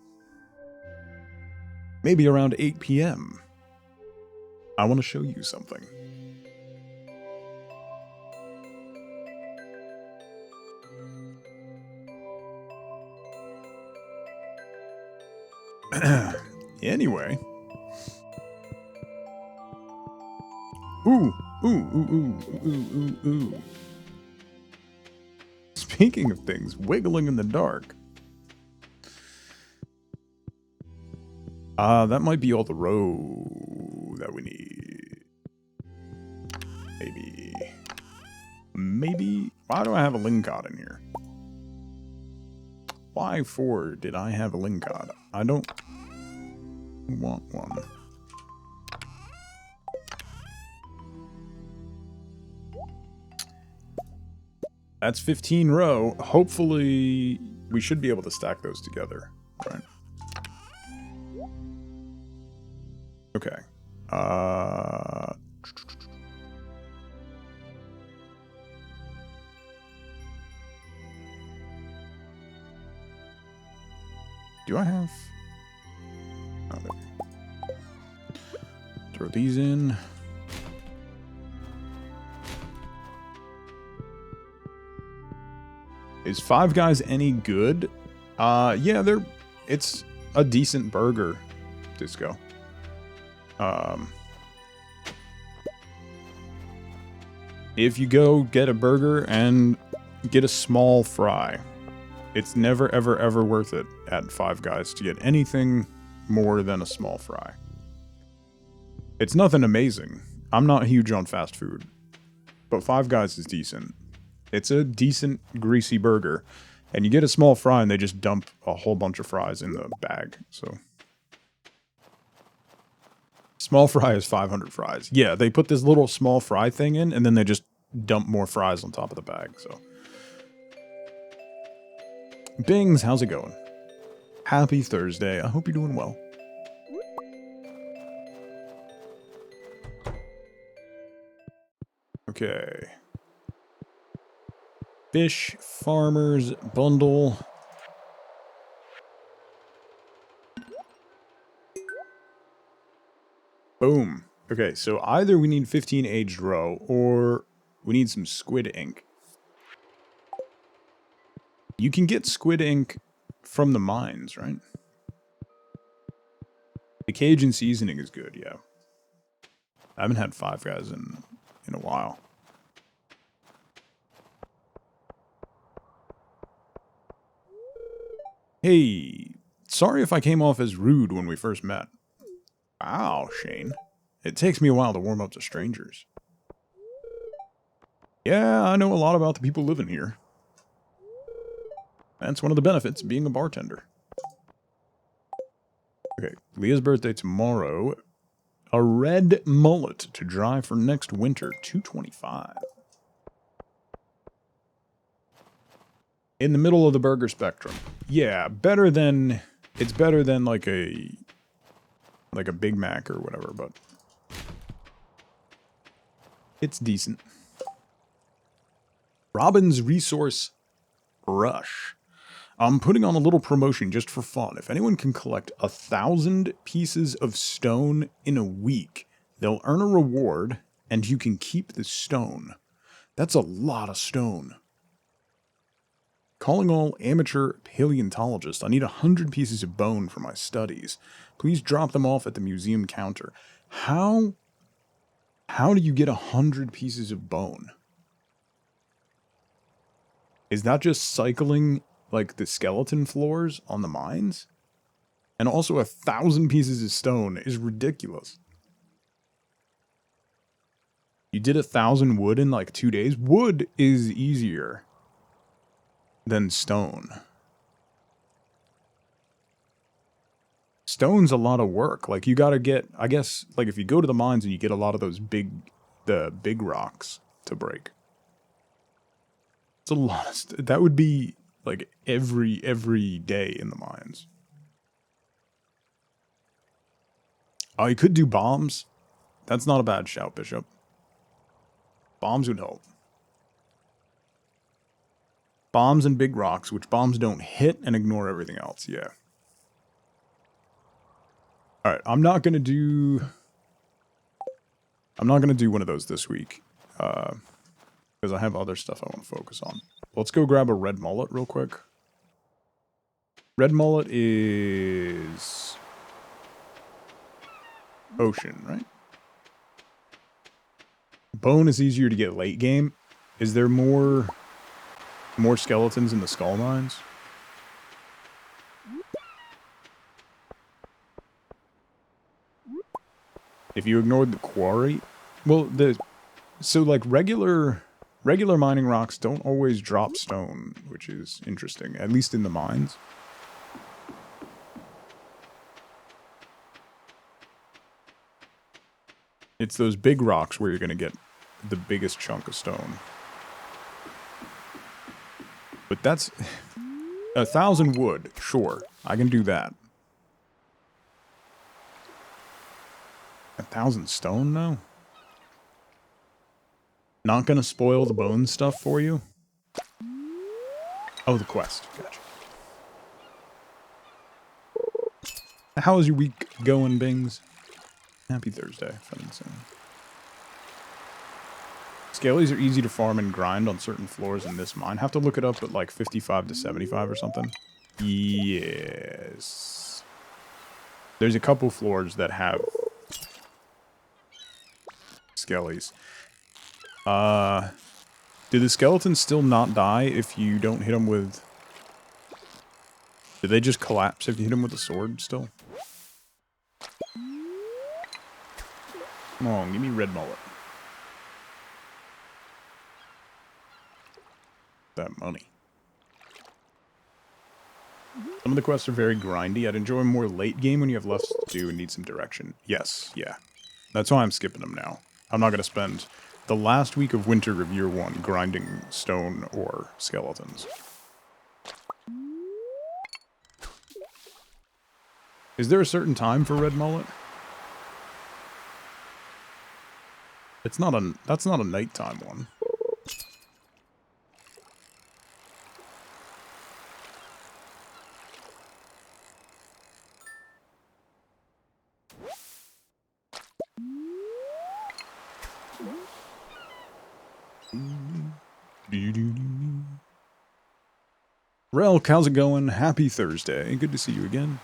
Maybe around 8 p.m. I want to show you something. Anyway. Ooh. Speaking of things wiggling in the dark. That might be all the row that we need. Maybe. Why do I have a Lingcod in here? Why for did I have a Lingcod? I don't want one. That's 15 row. Hopefully, we should be able to stack those together, right? Okay. Do I have... Oh, there. Throw these in. Is Five Guys any good? Yeah, it's a decent burger, Disco. if you go get a burger and get a small fry, it's never, ever, ever worth it at Five Guys to get anything more than a small fry. It's nothing amazing. I'm not huge on fast food, but Five Guys is decent. It's a decent, greasy burger, and you get a small fry and they just dump a whole bunch of fries in the bag, so... Small fry is 500 fries. Yeah, they put this little small fry thing in, and then they just dump more fries on top of the bag, so... Bings, how's it going? Happy Thursday. I hope you're doing well. Okay. Fish Farmers Bundle. Boom. Okay, so either we need 15 aged roe, or we need some squid ink. You can get squid ink from the mines, right? The Cajun seasoning is good, yeah. I haven't had Five Guys in a while. Hey, sorry if I came off as rude when we first met. Wow, Shane. It takes me a while to warm up to strangers. Yeah, I know a lot about the people living here. That's one of the benefits of being a bartender. Okay, Leah's birthday tomorrow. A red mullet to dry for next winter, $2.25. In the middle of the burger spectrum. Yeah, better than... It's better than like a Big Mac or whatever, but... It's decent. Robin's Resource Rush. I'm putting on a little promotion just for fun. If anyone can collect 1,000 pieces of stone in a week, they'll earn a reward, and you can keep the stone. That's a lot of stone. Calling all amateur paleontologists. I need 100 pieces of bone for my studies. Please drop them off at the museum counter. How do you get 100 pieces of bone? Is that just cycling, like, the skeleton floors on the mines? And also 1,000 pieces of stone is ridiculous. You did 1,000 wood in, like, 2 days? Wood is easier than stone. Stone's a lot of work. Like, you gotta get, I guess, like, if you go to the mines and you get a lot of those the big rocks to break. It's a lot of that would be, like, every day in the mines. Oh, you could do bombs. That's not a bad shout, Bishop. Bombs would help. Bombs and big rocks, which bombs don't hit and ignore everything else, yeah. Alright, I'm not gonna do one of those this week. Because I have other stuff I want to focus on. Let's go grab a red mullet real quick. Red mullet is... ocean, right? Bone is easier to get late game. Is there more skeletons in the skull mines? If you ignored the quarry... Well, so, like, regular mining rocks don't always drop stone, which is interesting, at least in the mines. It's those big rocks where you're going to get the biggest chunk of stone. But that's... 1,000 wood, sure, I can do that. 1,000 stone, though? Not gonna spoil the bone stuff for you? Oh, the quest. Gotcha. How is your week going, Bings? Happy Thursday, if I'm insane. Scalies are easy to farm and grind on certain floors in this mine. Have to look it up at like 55 to 75 or something. Yes. There's a couple floors that have Skellies. Do the skeletons still not die if you don't hit them with... Do they just collapse if you hit them with a sword still? Come on, give me red mullet. That money. Some of the quests are very grindy. I'd enjoy more late game when you have less to do and need some direction. Yes, yeah. That's why I'm skipping them now. I'm not going to spend the last week of winter of year 1 grinding stone or skeletons. Is there a certain time for red mullet? It's not a... That's not a nighttime one. Relk, how's it going? Happy Thursday. Good to see you again.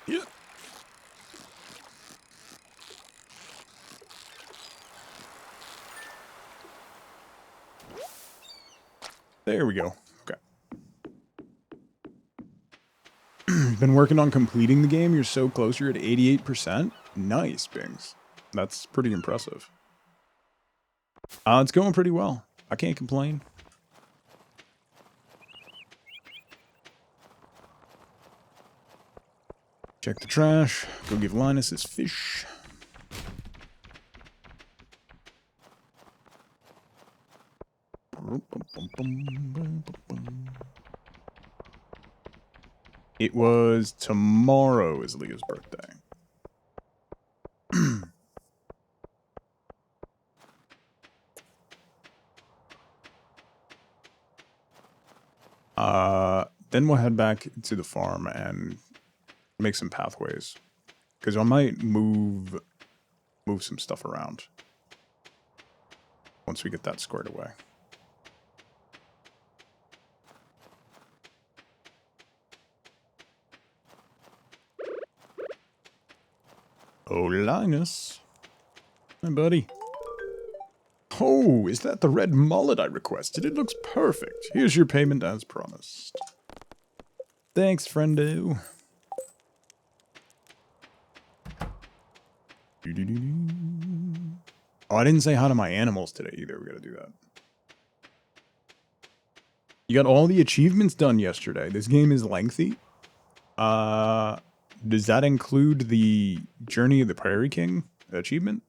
Yeah. There we go. Okay. Been working on completing the game. You're so close. You're at 88%. Nice, Bings. That's pretty impressive. It's going pretty well. I can't complain. Check the trash. Go give Linus his fish. It was tomorrow is Leah's birthday. Then we'll head back to the farm and make some pathways. Because I might move some stuff around. Once we get that squared away. Oh, Linus. Hi, buddy. Oh, is that the red mullet I requested? It looks perfect. Here's your payment as promised. Thanks, friendo. Oh, I didn't say hi to my animals today either. We gotta do that. You got all the achievements done yesterday. This game is lengthy. Does that include the Journey of the Prairie King achievement?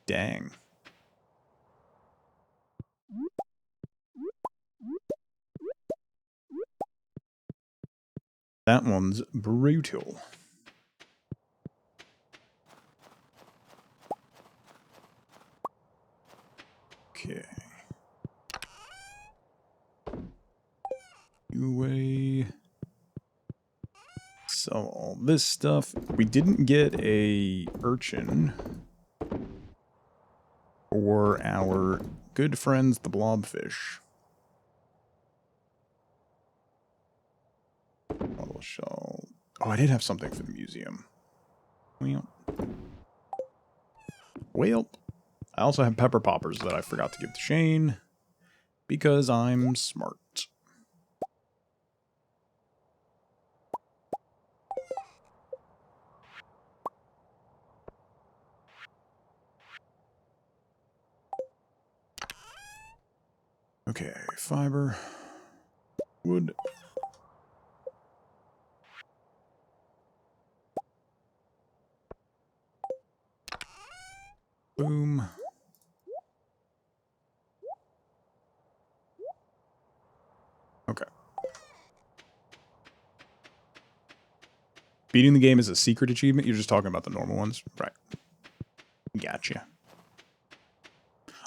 Dang. That one's brutal. Okay. Away. Sell all this stuff. We didn't get a urchin for our good friends, the blobfish. Bottle shell. Oh, I did have something for the museum. Well, I also have pepper poppers that I forgot to give to Shane because I'm smart. Okay, fiber, wood. Boom. Okay. Beating the game is a secret achievement? You're just talking about the normal ones? Right. Gotcha.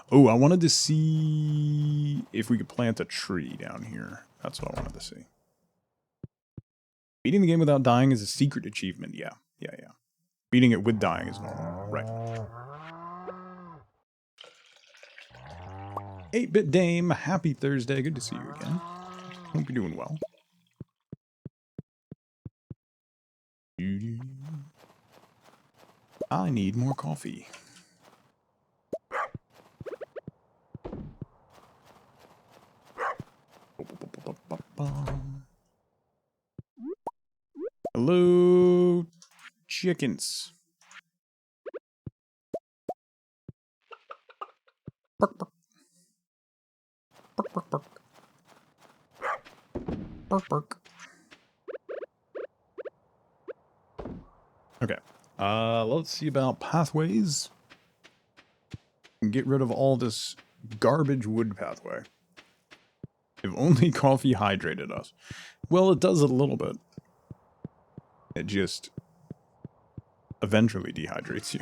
Oh, I wanted to see if we could plant a tree down here. That's what I wanted to see. Beating the game without dying is a secret achievement. Yeah. Beating it with dying is normal. Right. 8-Bit Dame, happy Thursday. Good to see you again. Hope you're doing well. I need more coffee. Hello, chickens. Bark, bark. Bark, bark, bark. Bark, bark. Okay. Let's see about pathways. Get rid of all this garbage wood pathway. If only coffee hydrated us. Well, it does a little bit. It just eventually dehydrates you.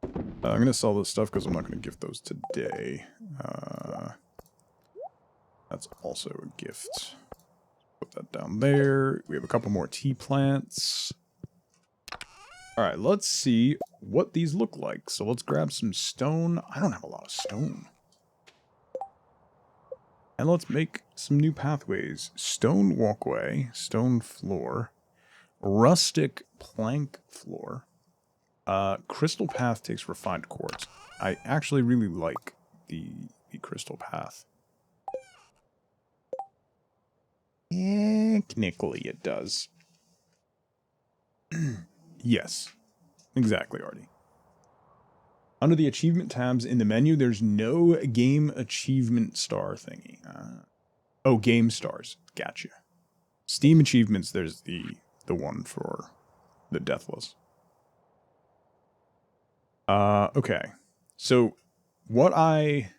I'm going to sell this stuff because I'm not going to gift those today. That's also a gift. Put that down there. We have a couple more tea plants. Alright, let's see what these look like. So let's grab some stone. I don't have a lot of stone. And let's make some new pathways. Stone walkway, stone floor, rustic plank floor. Crystal path takes refined quartz. I actually really like the crystal path. Technically it does. Yes. Exactly, Artie. Under the achievement tabs in the menu, there's no game achievement star thingy. Oh, game stars. Gotcha. Steam achievements, there's the one for the Deathless. Okay. So what I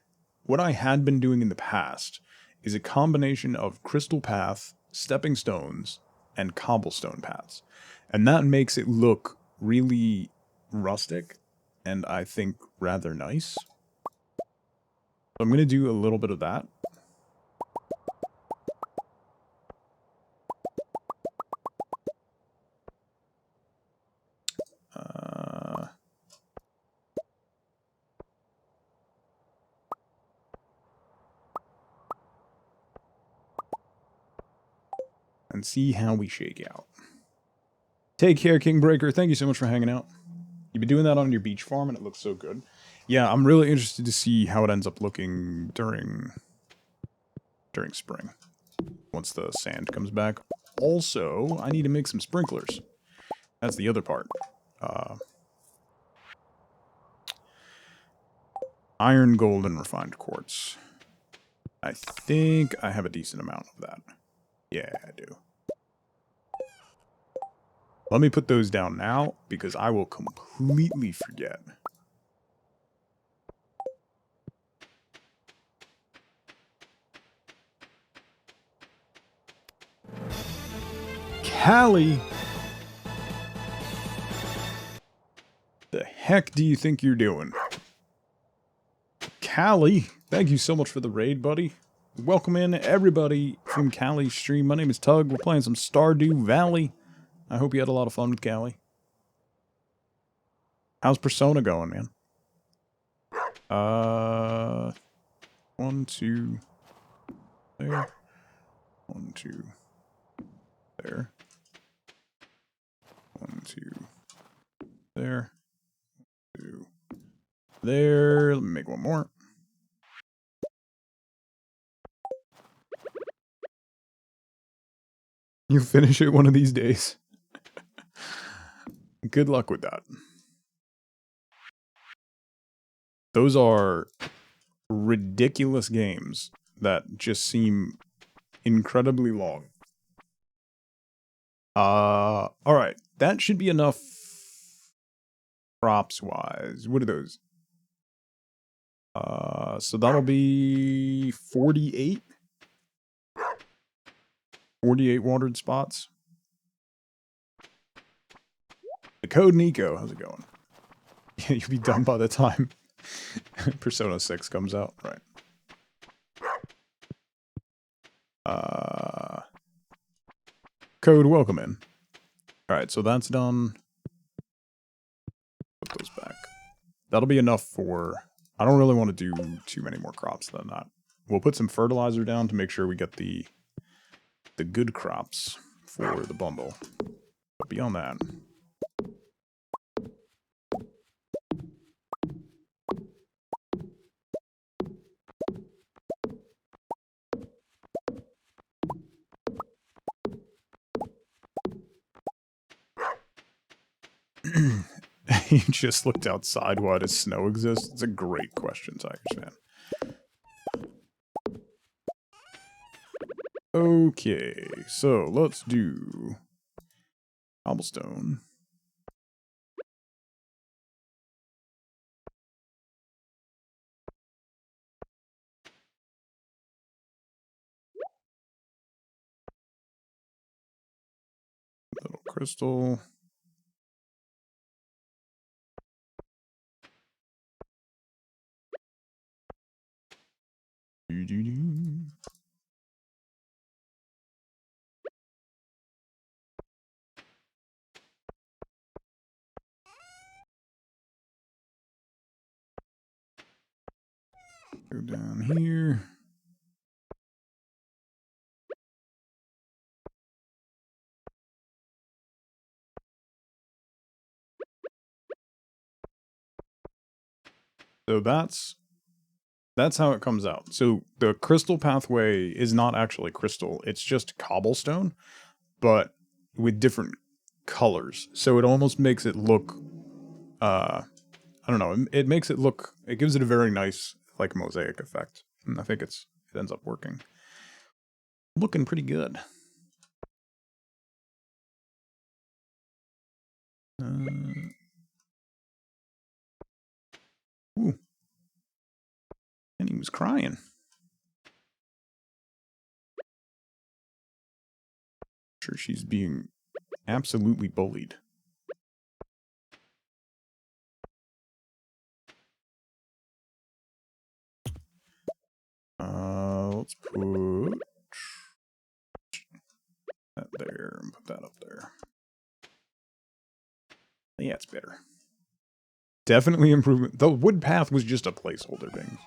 had been doing in the past is a combination of crystal path, stepping stones, and cobblestone paths. And that makes it look really rustic and I think rather nice. So I'm going to do a little bit of that. And see how we shake out. Take care, Kingbreaker. Thank you so much for hanging out. You've been doing that on your beach farm, and it looks so good. Yeah, I'm really interested to see how it ends up looking during spring, once the sand comes back. Also, I need to make some sprinklers. That's the other part. Iron, gold, and refined quartz. I think I have a decent amount of that. Yeah, I do. Let me put those down now, because I will completely forget. Callie! The heck do you think you're doing? Callie, thank you so much for the raid, buddy. Welcome in, everybody from Callie's stream. My name is Tug. We're playing some Stardew Valley. I hope you had a lot of fun with Callie. How's Persona going, man? 1, 2, there. 1, 2, there. 1, 2, there. 2, there. Let me make one more. You finish it one of these days. Good luck with that. Those are ridiculous games that just seem incredibly long. Alright. That should be enough crops-wise. What are those? So that'll be 48? 48 watered spots. The code Nico, how's it going? You'll be done by the time Persona 6 comes out, right? Code, welcome in. Alright, so that's done. Put those back. That'll be enough for... I don't really want to do too many more crops than that. We'll put some fertilizer down to make sure we get the good crops for the bundle. beyond that. You just looked outside. Why does snow exist? It's a great question, Tigers fan. Okay, so let's do cobblestone. Little crystal. Go down here. So that's how it comes out. So the crystal pathway is not actually crystal. It's just cobblestone, but with different colors. So it almost makes it look, I don't know. It makes it look, it gives it a very nice, like, mosaic effect. And I think it ends up working. Looking pretty good. Ooh. And he was crying. Sure, she's being absolutely bullied. Let's put that there and put that up there. Yeah, it's better. Definitely improvement. The wood path was just a placeholder, Bing.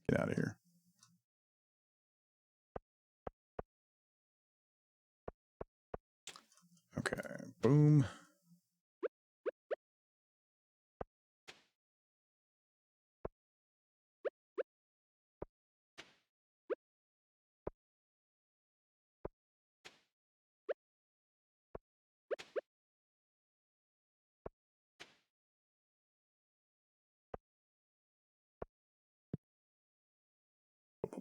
Get out of here. Okay, boom.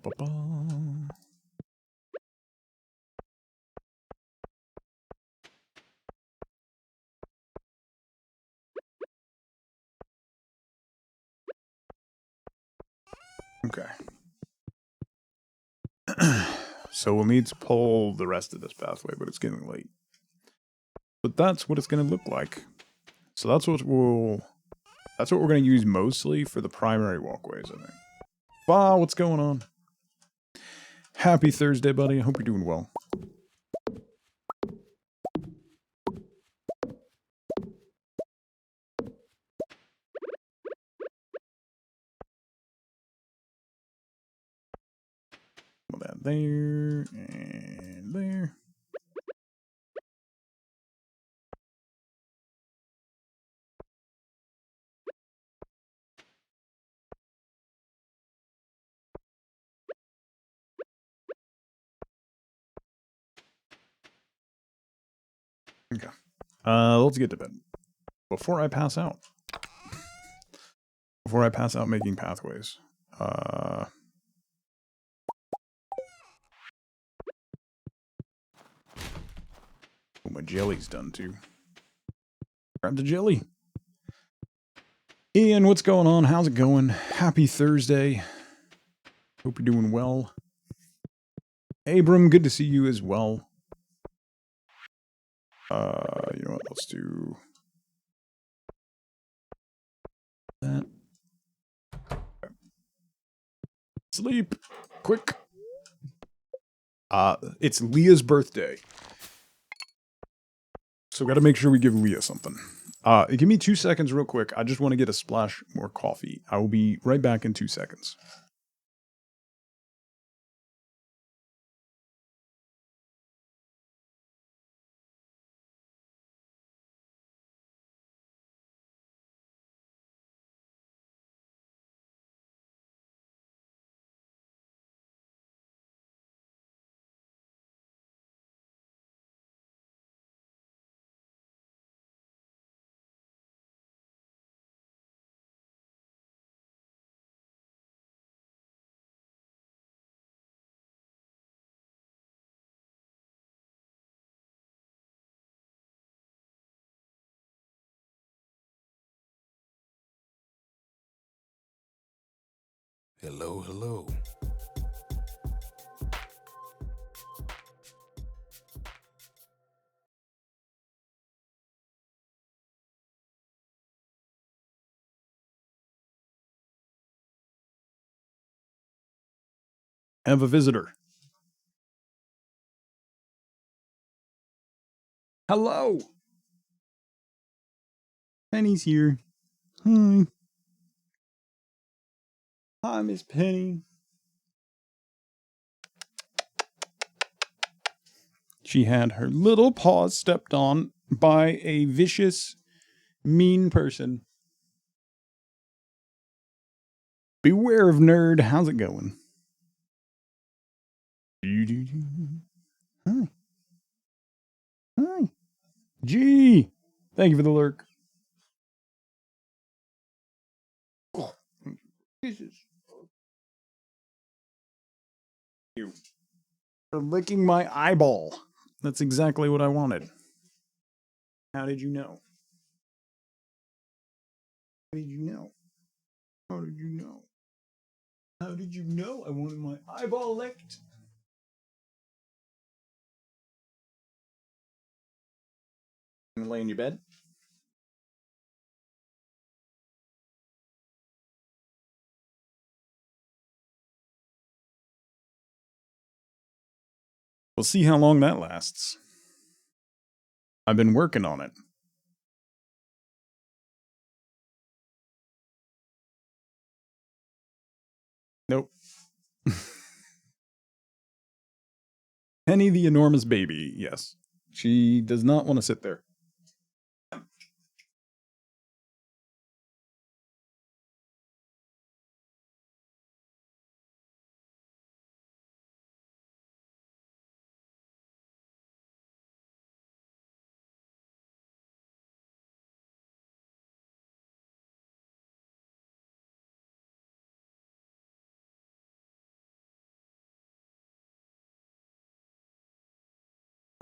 Ba-ba-ba. Okay. So we'll need to pull the rest of this pathway, but it's getting late. But that's what it's going to look like. So that's what we're going to use mostly for the primary walkways, I think. Wow, what's going on? Happy Thursday, buddy. I hope you're doing well. Put that there and there. Okay. Let's get to bed. Before I pass out. Before I pass out making pathways. Oh, my jelly's done too. Grab the jelly. Ian, what's going on? How's it going? Happy Thursday. Hope you're doing well. Abram, good to see you as well. You know what? Let's do that. Sleep. Quick. It's Leah's birthday. So gotta make sure we give Leah something. Give me 2 seconds real quick. I just want to get a splash more coffee. I will be right back in 2 seconds. Hello, hello. I have a visitor. Hello. Penny's here. Hi. Hi, Miss Penny. She had her little paws stepped on by a vicious, mean person. Beware of nerd. How's it going? Hi. Hi. Gee. Thank you for the lurk. Oh, Jesus. You for licking my eyeball. That's exactly what I wanted. How did you know? How did you know? How did you know? How did you know I wanted my eyeball licked? You gonna lay in your bed? We'll see how long that lasts. I've been working on it. Nope. Penny the enormous baby, yes. She does not want to sit there.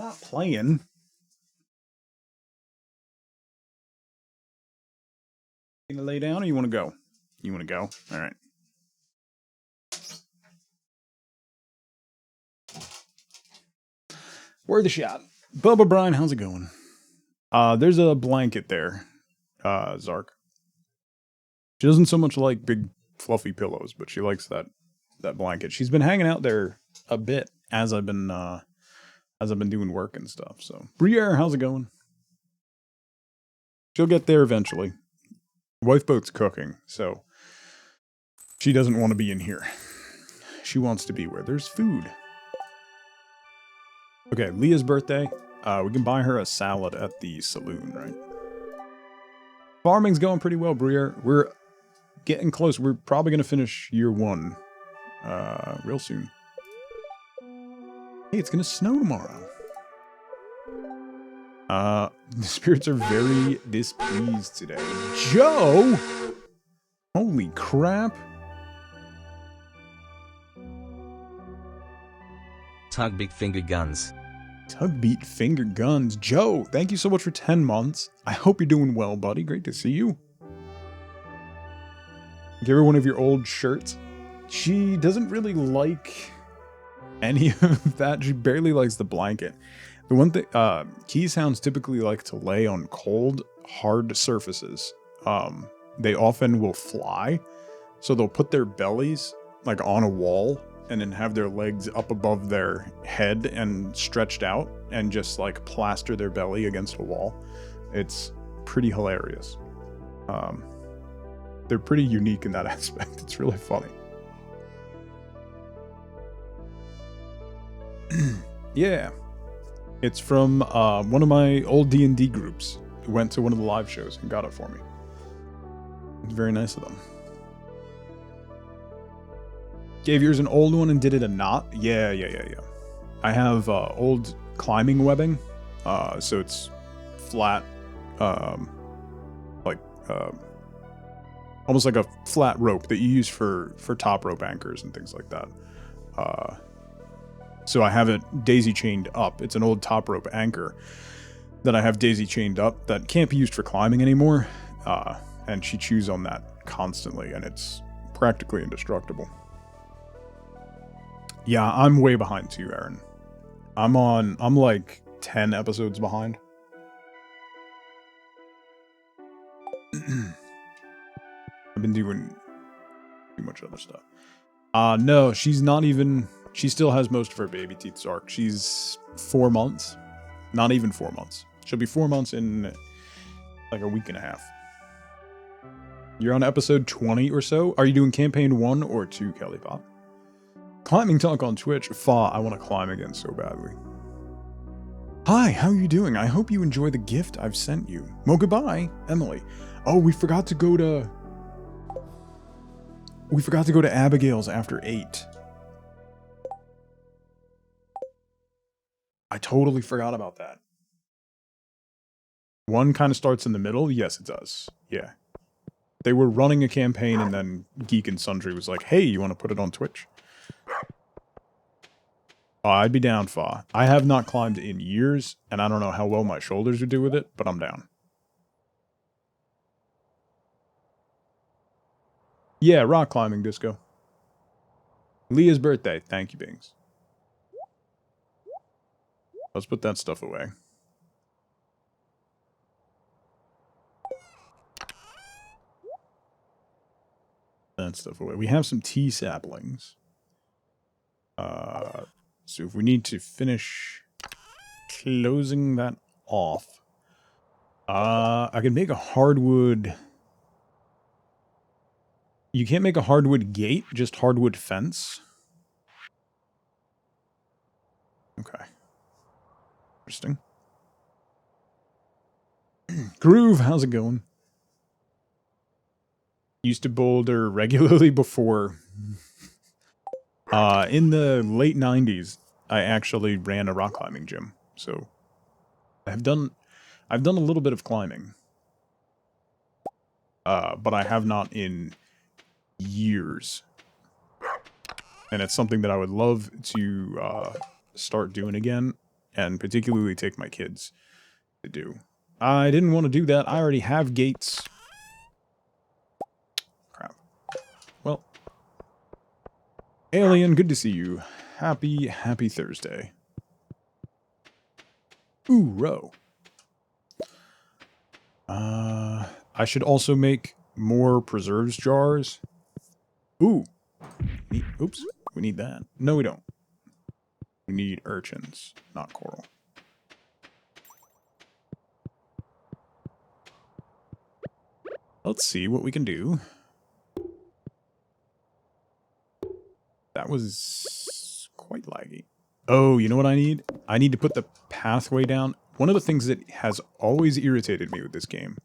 Not playing. You gonna lay down or you want to go? You want to go? All right. Worth a shot. Bubba Brian, how's it going? There's a blanket there, Zark. She doesn't so much like big fluffy pillows, but she likes that blanket. She's been hanging out there a bit as I've been doing work and stuff. So Briere, how's it going? She'll get there eventually. Wife boat's cooking, so she doesn't want to be in here. She wants to be where there's food. Okay, Leah's birthday. We can buy her a salad at the saloon, right? Farming's going pretty well, Briere. We're getting close. We're probably going to finish year 1 real soon. Hey, it's going to snow tomorrow. The spirits are very displeased today. Joe! Holy crap. Tug big finger guns. Tugbeat finger guns. Joe, thank you so much for 10 months. I hope you're doing well, buddy. Great to see you. Give her one of your old shirts. She doesn't really like any of that. She barely likes the blanket. The one thing, Keyhounds typically like to lay on cold, hard surfaces. They often will fly, so they'll put their bellies like on a wall and then have their legs up above their head and stretched out and just like plaster their belly against a wall. It's pretty hilarious. They're pretty unique in that aspect. It's really funny. Yeah. It's from one of my old D&D groups who went to one of the live shows and got it for me. It's very nice of them. Gave yours an old one and did it a knot? Yeah. I have old climbing webbing, so it's flat, like almost like a flat rope that you use for top rope anchors and things like that. So I have it daisy chained up. It's an old top rope anchor that I have daisy chained up that can't be used for climbing anymore. And she chews on that constantly, and it's practically indestructible. Yeah, I'm way behind too, Aaron. I'm like 10 episodes behind. I've been doing too much other stuff. No, she's not even... She still has most of her baby teeth, Zark. She's 4 months. Not even 4 months. She'll be 4 months in like a week and a half. You're on episode 20 or so? Are you doing campaign 1 or 2, Kelly Pop? Climbing Talk on Twitch. Fa, I want to climb again so badly. Hi, how are you doing? I hope you enjoy the gift I've sent you. Well, goodbye, Emily. Oh, we forgot to go to Abigail's after 8. I totally forgot about that. One kind of starts in the middle? Yes, it does. Yeah. They were running a campaign and then Geek and Sundry was like, hey, you want to put it on Twitch? I'd be down, Fa. I have not climbed in years, and I don't know how well my shoulders would do with it, but I'm down. Yeah, rock climbing, Disco. Leah's birthday. Thank you, Bings. Let's put that stuff away. That stuff away. We have some tea saplings. So if we need to finish closing that off, I can make a hardwood... You can't make a hardwood gate, just hardwood fence. Okay. Interesting. Groove, how's it going? Used to boulder regularly before. In the late 90s, I actually ran a rock climbing gym. So I've done a little bit of climbing. But I have not in years. And it's something that I would love to start doing again, and particularly take my kids to do. I didn't want to do that. I already have gates. Crap. Well, Alien, good to see you. Happy Thursday. Ooh, row. I should also make more preserves jars. Ooh. Oops. We need that. No, we don't. We need urchins, not coral. Let's see what we can do. That was quite laggy. Oh, you know what I need? I need to put the pathway down. One of the things that has always irritated me with this game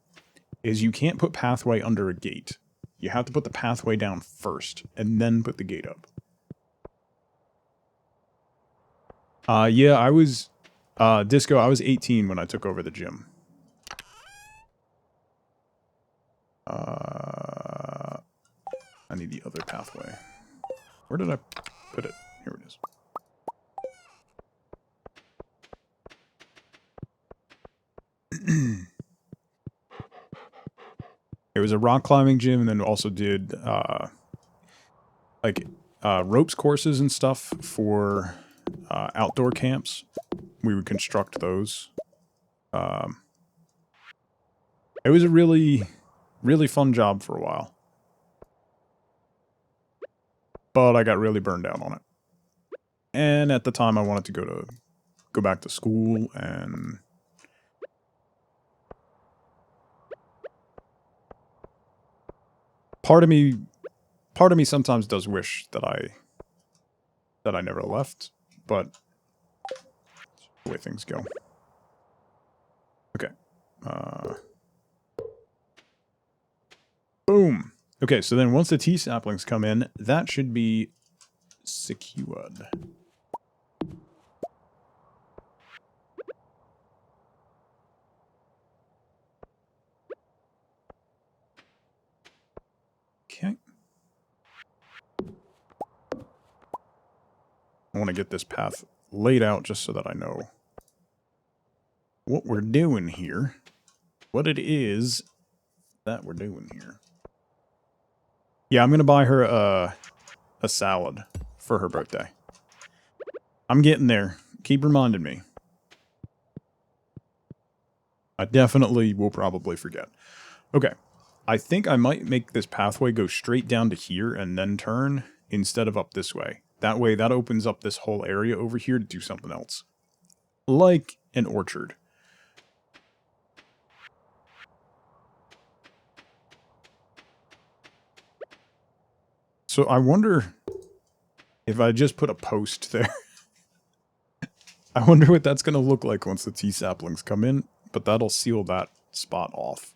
is you can't put pathway under a gate. You have to put the pathway down first, and then put the gate up. Yeah, I was... Disco, I was 18 when I took over the gym. I need the other pathway. Where did I put it? Here it is. It was a rock climbing gym, and then also did ropes courses and stuff for outdoor camps. We would construct those. It was a really, really fun job for a while. But I got really burned out on it. And at the time I wanted to go back to school, and part of me sometimes does wish that I never left, but the way things go. Okay. Boom. Okay, so then once the tea saplings come in, that should be secured. Okay. I want to get this path laid out just so that I know what we're doing here. What it is that we're doing here. Yeah, I'm gonna buy her a salad for her birthday. I'm getting there. Keep reminding me. I definitely will probably forget. Okay. I think I might make this pathway go straight down to here and then turn instead of up this way. That way, that opens up this whole area over here to do something else. Like an orchard. So I wonder if I just put a post there. I wonder what that's going to look like once the tea saplings come in, but that'll seal that spot off.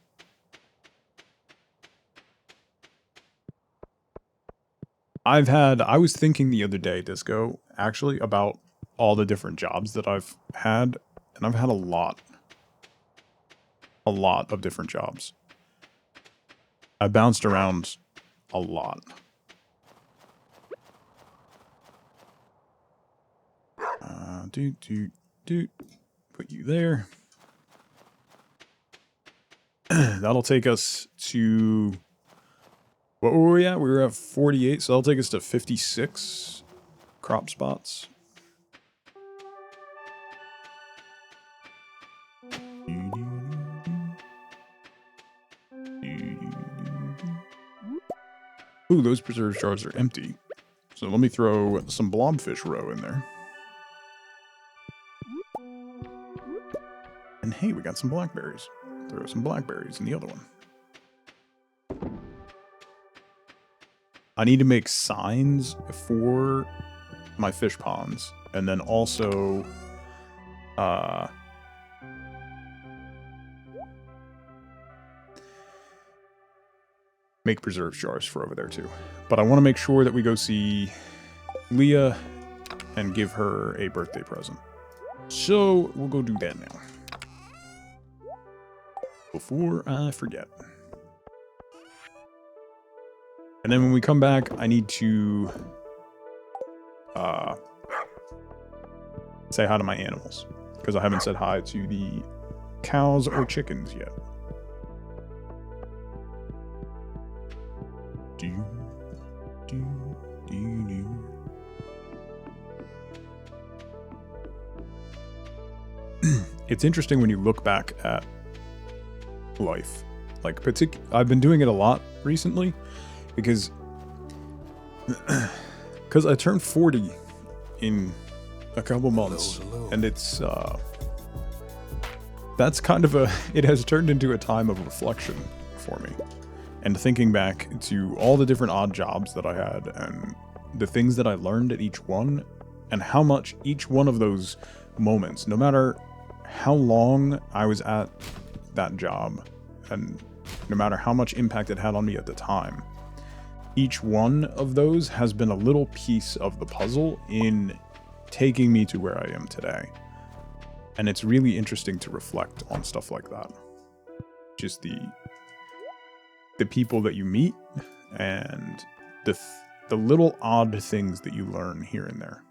I was thinking the other day, Disco, actually, about all the different jobs that I've had, and I've had a lot of different jobs. I bounced around a lot. Put you there. That'll take us to... What were we at? We were at 48, so that'll take us to 56 crop spots. Ooh, those preserve jars are empty. So let me throw some blobfish roe in there. And hey, we got some blackberries. Throw some blackberries in the other one. I need to make signs for my fish ponds. And then also... make preserve jars for over there too. But I want to make sure that we go see Leah and give her a birthday present. So we'll go do that now. Before I forget. And then when we come back, I need to say hi to my animals. Because I haven't said hi to the cows or chickens yet. It's interesting when you look back at life. Like, I've been doing it a lot recently because I turned 40 in a couple months. Hello. And it's that's kind of it has turned into a time of reflection for me. And thinking back to all the different odd jobs that I had and the things that I learned at each one and how much each one of those moments, no matter how long I was at that job and no matter how much impact it had on me at the time, each one of those has been a little piece of the puzzle in taking me to where I am today. And it's really interesting to reflect on stuff like that. Just the people that you meet and the little odd things that you learn here and there.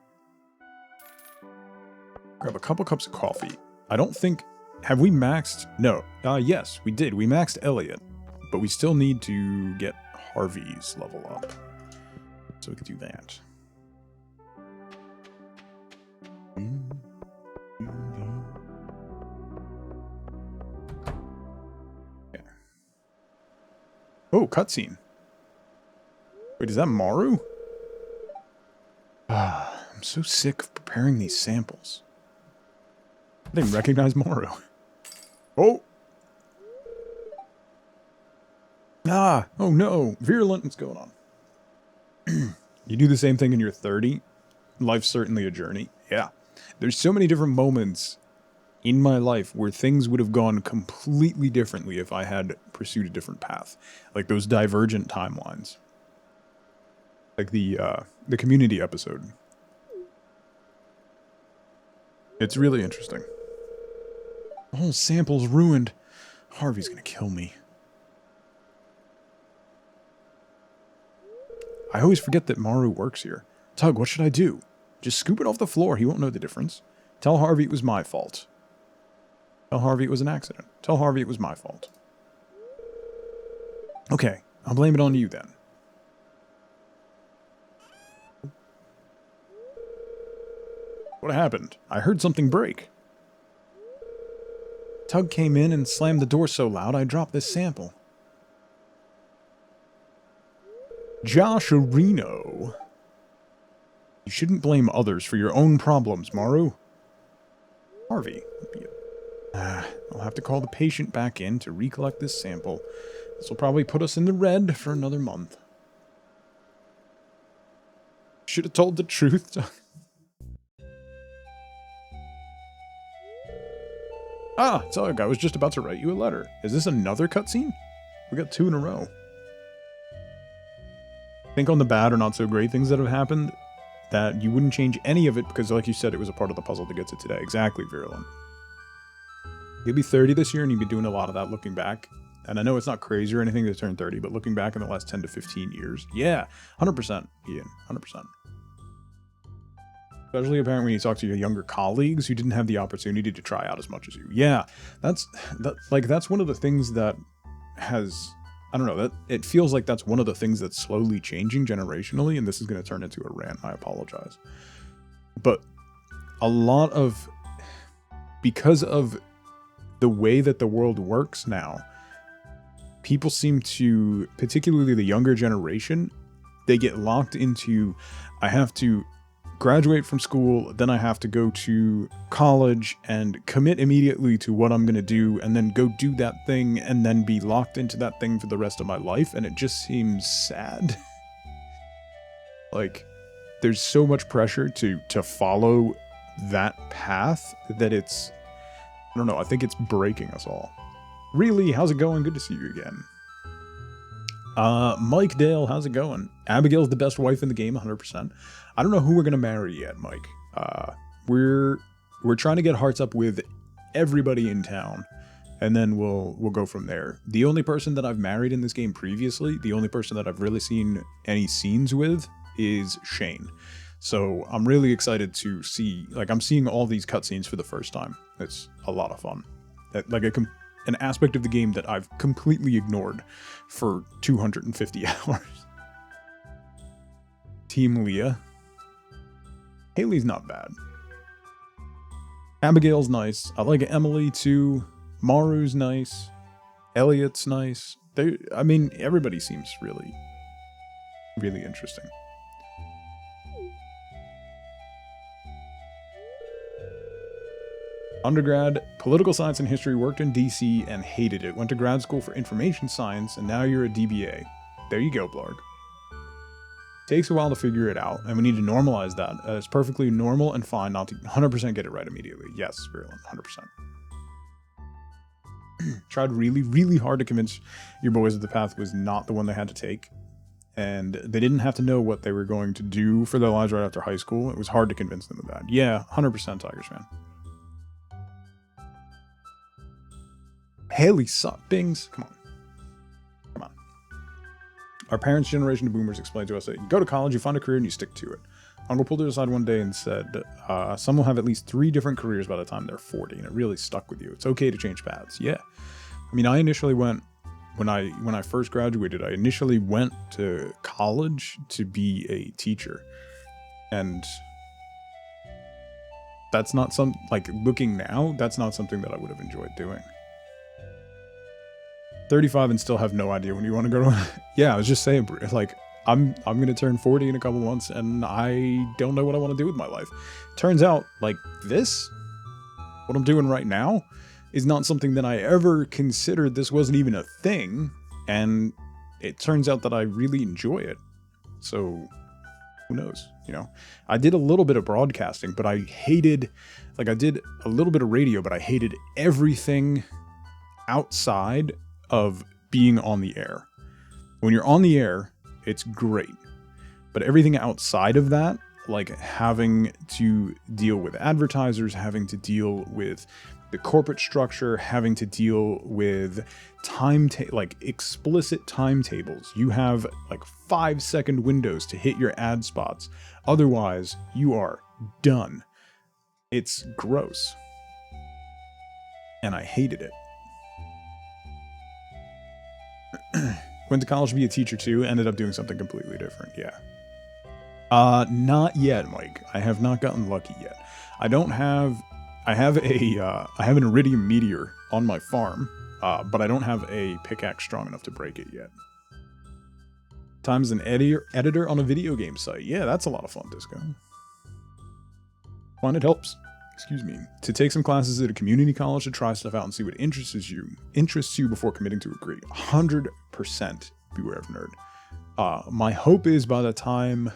Grab a couple cups of coffee. I don't think... Have we maxed? No. Yes, we did. We maxed Elliot. But we still need to get Harvey's level up. So we could do that. Okay. Oh, cutscene. Wait, is that Maru? I'm so sick of preparing these samples. I didn't recognize Maru. Oh! Oh no! Virulent, what's going on? You do the same thing when you're 30? Life's certainly a journey. Yeah. There's so many different moments in my life where things would have gone completely differently if I had pursued a different path. Like those divergent timelines. Like the community episode. It's really interesting. The whole sample's ruined. Harvey's gonna kill me. I always forget that Maru works here. Tug, what should I do? Just scoop it off the floor. He won't know the difference. Tell Harvey it was my fault. Tell Harvey it was an accident. Tell Harvey it was my fault. Okay, I'll blame it on you then. What happened? I heard something break. Tug came in and slammed the door so loud I dropped this sample. Josh Areno. You shouldn't blame others for your own problems, Maru. Harvey. I'll have to call the patient back in to recollect this sample. This will probably put us in the red for another month. Should have told the truth. Tug, I was just about to write you a letter. Is this another cutscene? We got 2 in a row. Think on the bad or not so great things that have happened, that you wouldn't change any of it because, like you said, it was a part of the puzzle to get to today. Exactly, Virulent. You'll be 30 this year and you'll be doing a lot of that looking back. And I know it's not crazy or anything to turn 30, but looking back in the last 10 to 15 years, yeah, 100%, Ian, 100%. Especially apparent when you talk to your younger colleagues who didn't have the opportunity to try out as much as you. Yeah, that's one of the things that has, I don't know, that it feels like that's one of the things that's slowly changing generationally, and this is going to turn into a rant, I apologize. But a lot of, because of the way that the world works now, people seem to, particularly the younger generation, they get locked into, I have to graduate from school, then I have to go to college and commit immediately to what I'm going to do, and then go do that thing, and then be locked into that thing for the rest of my life, and it just seems sad. Like, there's so much pressure to follow that path that it's, I don't know, I think it's breaking us all. Really, how's it going? Good to see you again. Mike Dale, how's it going? Abigail's the best wife in the game, 100%. I don't know who we're gonna marry yet, Mike. We're trying to get hearts up with everybody in town, and then we'll go from there. The only person that I've married in this game previously, the only person that I've really seen any scenes with, is Shane. So I'm really excited to see, like, I'm seeing all these cutscenes for the first time. It's a lot of fun. Like an aspect of the game that I've completely ignored for 250 hours. Team Leah. Haley's not bad. Abigail's nice. I like Emily too. Maru's nice. Elliot's nice. I mean, everybody seems really, really interesting. Undergrad, political science and history, worked in DC and hated it. Went to grad school for information science, and now you're a DBA. There you go, Blarg. Takes a while to figure it out, and we need to normalize that. It's perfectly normal and fine not to 100% get it right immediately. Yes, Virulent, 100%. Tried really, really hard to convince your boys that the path was not the one they had to take, and they didn't have to know what they were going to do for their lives right after high school. It was hard to convince them of that. Yeah, 100% Tigers fan. Haley suck. Bings. Come on. Come on. Our parents' generation of boomers explained to us that you go to college, you find a career, and you stick to it. Uncle pulled her aside one day and said, some will have at least 3 different careers by the time they're 40, and it really stuck with you. It's okay to change paths. Yeah. I mean, I initially went, when I first graduated, I initially went to college to be a teacher. And that's not like, looking now, that's not something that I would have enjoyed doing. 35 and still have no idea when you want to go to. Yeah, I was just saying, like, I'm gonna turn 40 in a couple months, and I don't know what I want to do with my life. Turns out, like, this, what I'm doing right now, is not something that I ever considered. This wasn't even a thing, and it turns out that I really enjoy it. So, who knows, you know? I did a little bit of broadcasting, but I hated, like, I did a little bit of radio, but I hated everything outside of being on the air. When you're on the air, it's great. But everything outside of that, like having to deal with advertisers, having to deal with the corporate structure, having to deal with like explicit timetables. You have like 5-second windows to hit your ad spots. Otherwise, you are done. It's gross. And I hated it. Went to college to be a teacher too, ended up doing something completely different, yeah. Not yet, Mike. I have not gotten lucky yet. I don't have. I have an iridium meteor on my farm, but I don't have a pickaxe strong enough to break it yet. Times an editor on a video game site. Yeah, that's a lot of fun, Disco. Find it helps. Excuse me. To take some classes at a community college to try stuff out and see what interests you before committing to a degree. 100% beware of nerd. My hope is by the time,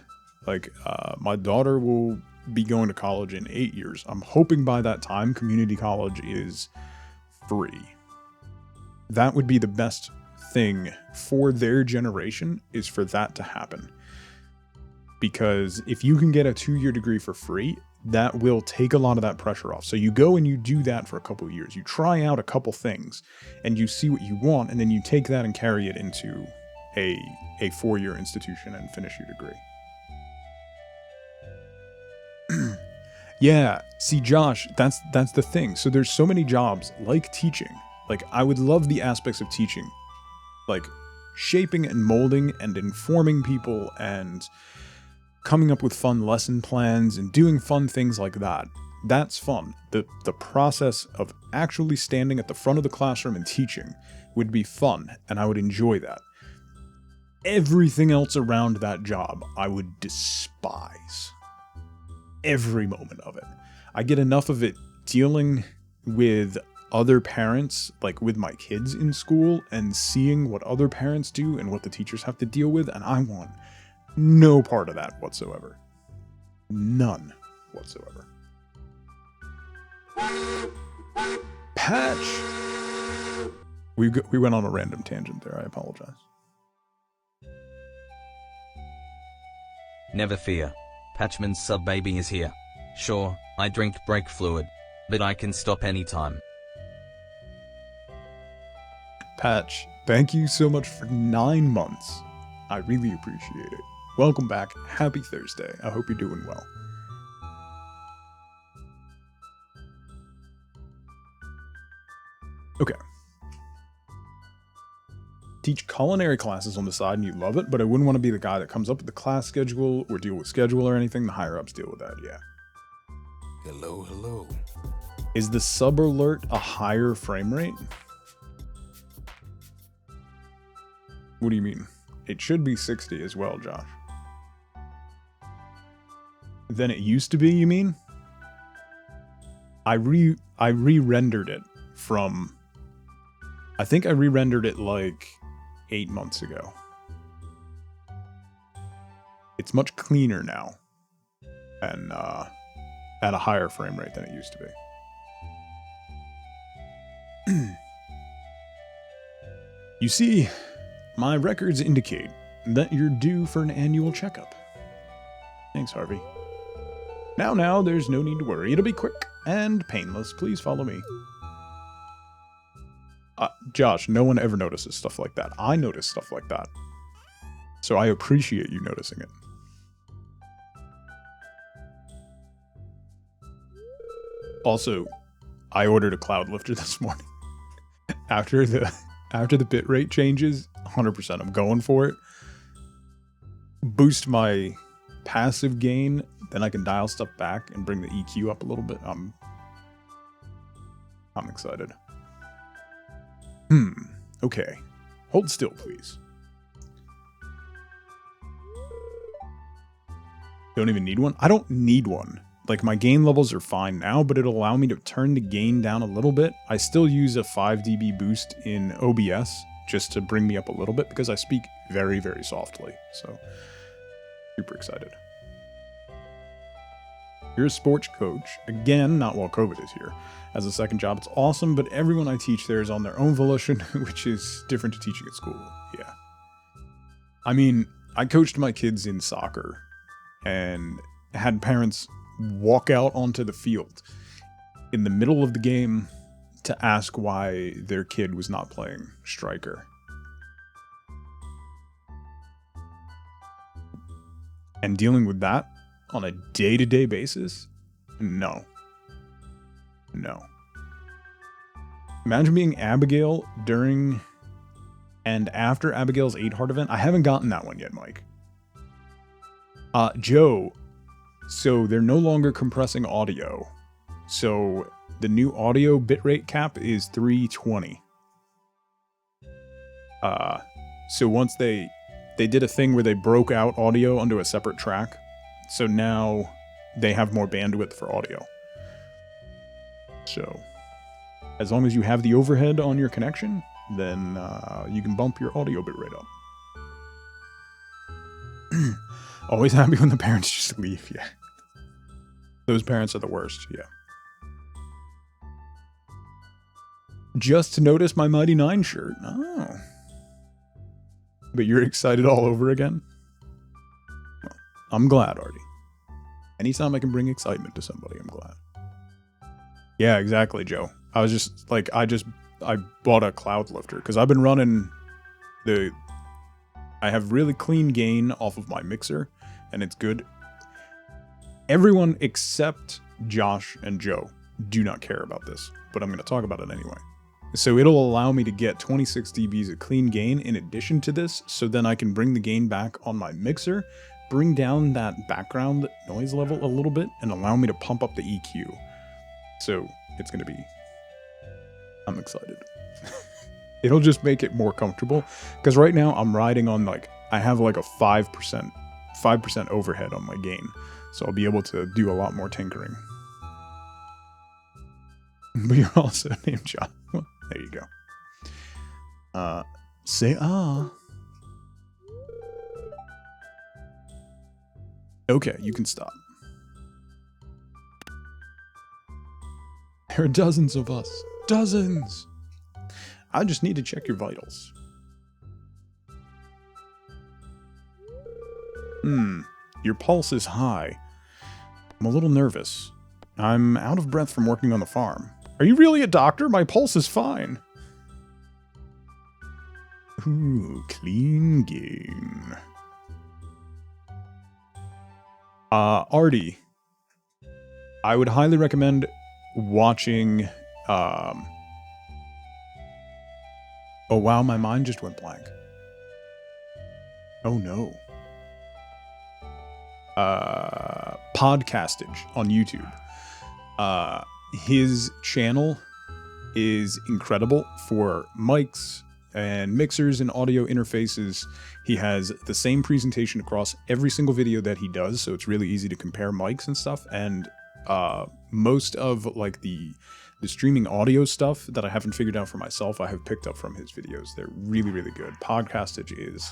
my daughter will be going to college in 8 years. I'm hoping by that time community college is free. That would be the best thing for their generation, is for that to happen. Because if you can get a 2-year degree for free, that will take a lot of that pressure off. So you go and you do that for a couple of years. You try out a couple things and you see what you want, and then you take that and carry it into a 4-year institution and finish your degree. Yeah, see, Josh, that's the thing. So there's so many jobs like teaching. Like, I would love the aspects of teaching, like shaping and molding and informing people and coming up with fun lesson plans and doing fun things like that. That's fun. The process of actually standing at the front of the classroom and teaching would be fun, and I would enjoy that. Everything else around that job, I would despise. Every moment of it. I get enough of it dealing with other parents, like with my kids in school, and seeing what other parents do and what the teachers have to deal with, and I want no part of that whatsoever. None whatsoever. Patch! We went on a random tangent there, I apologize. Never fear. Patchman's sub baby is here. Sure, I drink brake fluid, but I can stop anytime. Patch, thank you so much for 9 months. I really appreciate it. Welcome back. Happy Thursday. I hope you're doing well. Okay. Teach culinary classes on the side and you love it, but I wouldn't want to be the guy that comes up with the class schedule or deal with schedule or anything. The higher ups deal with that, yeah. Hello. Is the sub alert a higher frame rate? What do you mean? It should be 60 as well, Josh. Than it used to be, you mean? I re-rendered it from... I think I re-rendered it like 8 months ago. It's much cleaner now. And at a higher frame rate than it used to be. You see, my records indicate that you're due for an annual checkup. Thanks, Harvey. Now, there's no need to worry. It'll be quick and painless. Please follow me. Josh, no one ever notices stuff like that. I notice stuff like that. So I appreciate you noticing it. Also, I ordered a cloud lifter this morning. After the bitrate changes, 100% I'm going for it. Boost my passive gain, then I can dial stuff back and bring the EQ up a little bit. I'm excited. Okay. Hold still, please. Don't even need one? I don't need one. Like, my gain levels are fine now, but it'll allow me to turn the gain down a little bit. I still use a 5 dB boost in OBS just to bring me up a little bit because I speak very, very softly. So, super excited. You're a sports coach. Again, not while COVID is here. As a second job, it's awesome, but everyone I teach there is on their own volition, which is different to teaching at school. Yeah. I mean, I coached my kids in soccer and had parents walk out onto the field in the middle of the game to ask why their kid was not playing striker. And dealing with that on a day-to-day basis? No. Imagine being Abigail during and after Abigail's 8 Heart event. I haven't gotten that one yet, Mike. Joe, so they're no longer compressing audio. So the new audio bitrate cap is 320. So once they did a thing where they broke out audio onto a separate track. So now they have more bandwidth for audio. So as long as you have the overhead on your connection, then you can bump your audio bitrate up. Always happy when the parents just leave, yeah. Those parents are the worst, yeah. Just noticed my Mighty Nine shirt. Oh. But you're excited all over again? Well, I'm glad, Artie. Anytime I can bring excitement to somebody, I'm glad. Yeah, exactly, Joe. I was just, like, I bought a cloud lifter, because I've been running I have really clean gain off of my mixer, and it's good. Everyone except Josh and Joe do not care about this, but I'm going to talk about it anyway. So it'll allow me to get 26 dBs of clean gain in addition to this, so then I can bring the gain back on my mixer, bring down that background noise level a little bit, and allow me to pump up the EQ. So it's going to be... I'm excited. It'll just make it more comfortable, because right now I'm riding on, like, I have like a 5% overhead on my gain, so I'll be able to do a lot more tinkering. But you're also named John. Well, there you go. Say ah. Okay, you can stop. There are dozens of us. Dozens! I just need to check your vitals. Your pulse is high. I'm a little nervous. I'm out of breath from working on the farm. Are you really a doctor? My pulse is fine. Ooh, clean gain. Artie, I would highly recommend watching, oh wow, my mind just went blank. Oh no. Podcastage on YouTube. His channel is incredible for mics and mixers and audio interfaces. He has the same presentation across every single video that he does, so it's really easy to compare mics and stuff. And most of like the streaming audio stuff that I haven't figured out for myself, I have picked up from his videos. They're really, really good. Podcastage is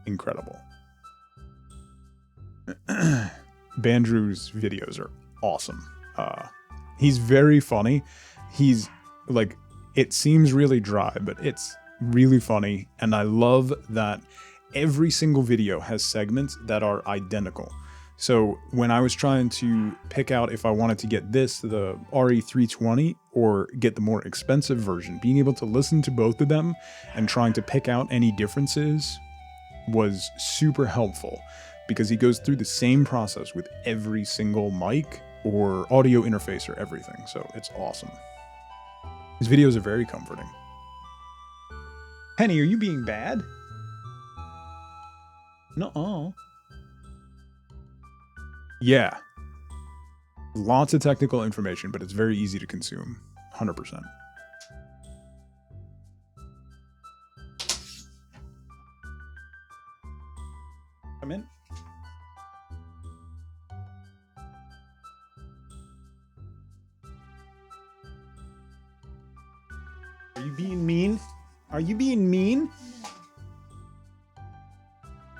incredible. Bandrew's videos are awesome. He's very funny. He's like, it seems really dry, but it's really funny. And I love that every single video has segments that are identical. So when I was trying to pick out if I wanted to get the RE320 or get the more expensive version, being able to listen to both of them and trying to pick out any differences was super helpful, because he goes through the same process with every single mic or audio interface or everything. So it's awesome. His videos are very comforting. Penny, are you being bad? Nuh-uh. Yeah. Lots of technical information, but it's very easy to consume. 100%. Come in. Are you being mean? Are you being mean?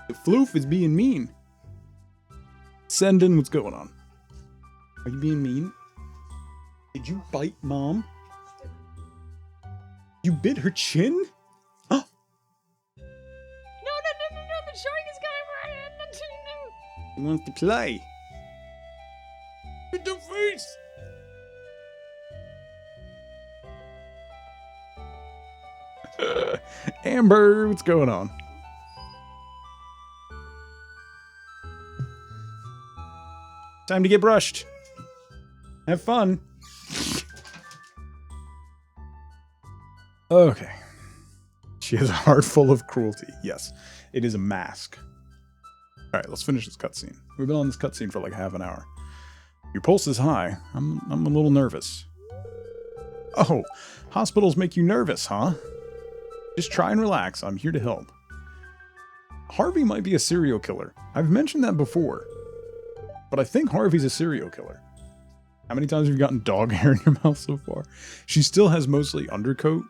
The floof is being mean. Send in what's going on. Are you being mean? Did you bite Mom? You bit her chin? Huh? No, the shark is coming right in. He wants to play. With the face! Amber, what's going on? Time to get brushed. Have fun. Okay. She has a heart full of cruelty. Yes, it is a mask. Alright, let's finish this cutscene. We've been on this cutscene for like half an hour. Your pulse is high. I'm a little nervous. Oh, hospitals make you nervous, huh? Just try and relax. I'm here to help. Harvey might be a serial killer. I've mentioned that before. But I think Harvey's a serial killer. How many times have you gotten dog hair in your mouth so far? She still has mostly undercoat.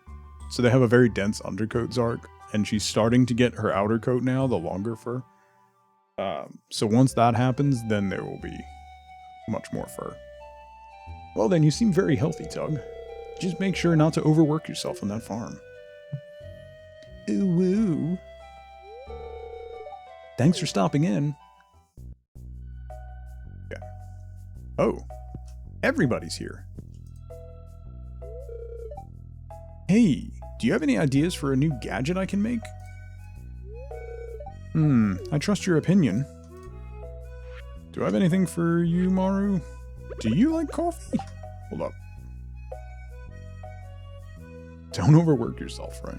So they have a very dense undercoat, Zark. And she's starting to get her outer coat now, the longer fur. So once that happens, then there will be much more fur. Well then, you seem very healthy, Tug. Just make sure not to overwork yourself on that farm. Ooh woo. Thanks for stopping in. Okay. Oh, everybody's here. Hey, do you have any ideas for a new gadget I can make? I trust your opinion. Do I have anything for you, Maru? Do you like coffee? Hold up. Don't overwork yourself, right?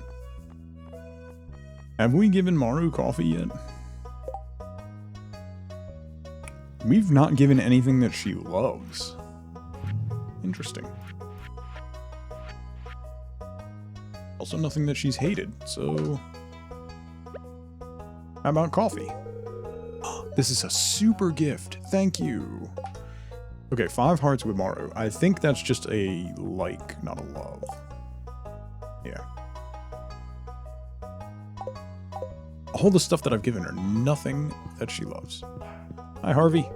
Have we given Maru coffee yet? We've not given anything that she loves. Interesting. Also nothing that she's hated, so... How about coffee? This is a super gift. Thank you. Okay, 5 hearts with Maru. I think that's just a like, not a love. Yeah. All the stuff that I've given her, nothing that she loves. Hi, Harvey.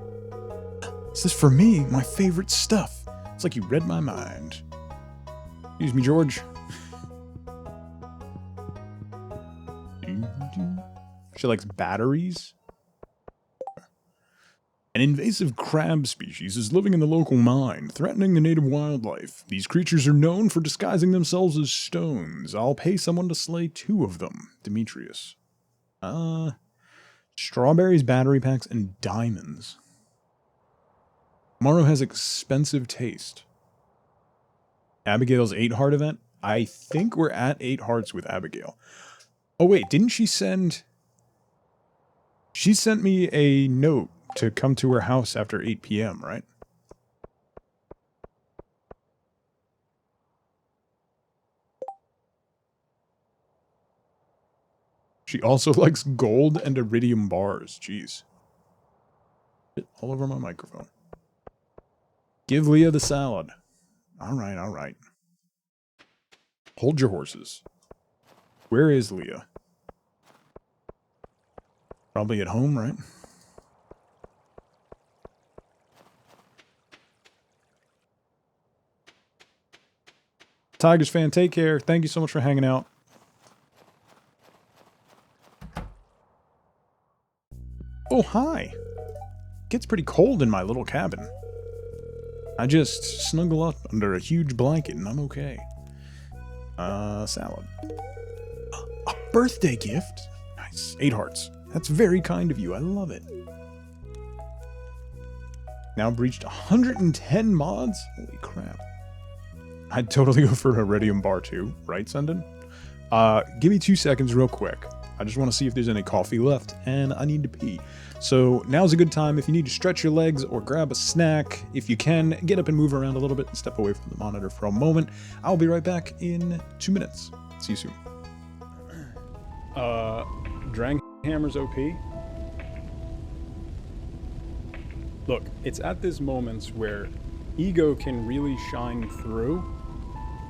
This is for me, my favorite stuff. It's like you read my mind. Excuse me, George. She likes batteries. An invasive crab species is living in the local mine, threatening the native wildlife. These creatures are known for disguising themselves as stones. I'll pay someone to slay 2 of them. Demetrius. Strawberries, battery packs, and diamonds. Maru has expensive taste. Abigail's 8-heart event? I think we're at 8 hearts with Abigail. Oh wait, didn't she send... She sent me a note to come to her house after 8 p.m., right? She also likes gold and iridium bars. Jeez. All over my microphone. Give Leah the salad. Alright, alright. Hold your horses. Where is Leah? Probably at home, right? Tigers fan, take care. Thank you so much for hanging out. Oh, hi. Gets pretty cold in my little cabin. I just snuggle up under a huge blanket and I'm okay. Salad. A birthday gift? Nice. 8 hearts. That's very kind of you. I love it. Now breached 110 mods? Holy crap. I'd totally go for a iridium bar too, right, Sendin? Give me 2 seconds real quick. I just want to see if there's any coffee left, and I need to pee. So now's a good time if you need to stretch your legs or grab a snack. If you can, get up and move around a little bit and step away from the monitor for a moment. I'll be right back in 2 minutes. See you soon. Dranghammer's OP? Look, it's at this moment where ego can really shine through,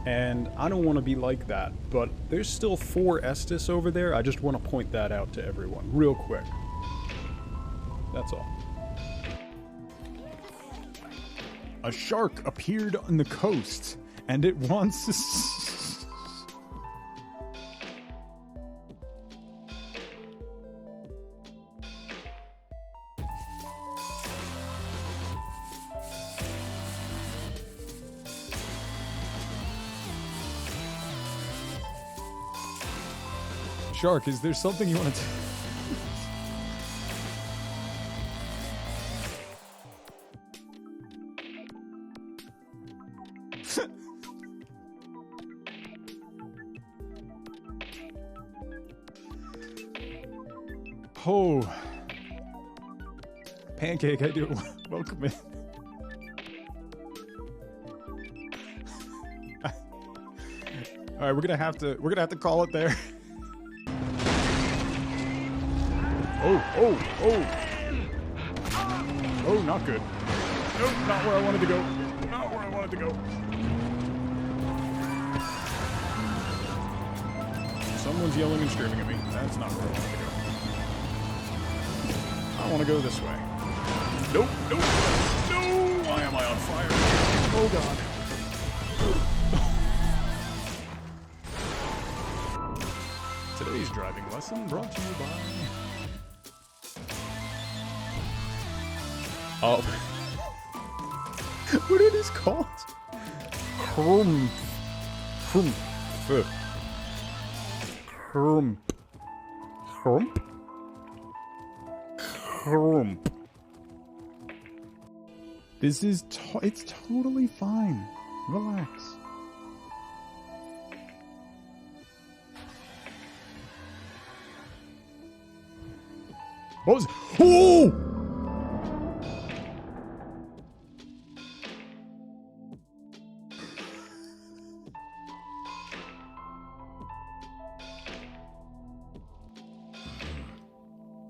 and I don't want to be like that, but there's still 4 Estus over there. I just want to point that out to everyone real quick. That's all. A shark appeared on the coast, and it wants to... Shark, is there something you want to... Oh. Pancake, I do. Welcome in. All right, we're gonna have to call it there. Oh, not good. Nope, not where I wanted to go. Not where I wanted to go. Someone's yelling and screaming at me. That's not where I wanted to go. I want to go this way. Nope. No! Why am I on fire? Oh, God. Today's driving lesson brought to you by... Oh. What it is called? Crump. This is it's totally fine. Relax. What was... Oh!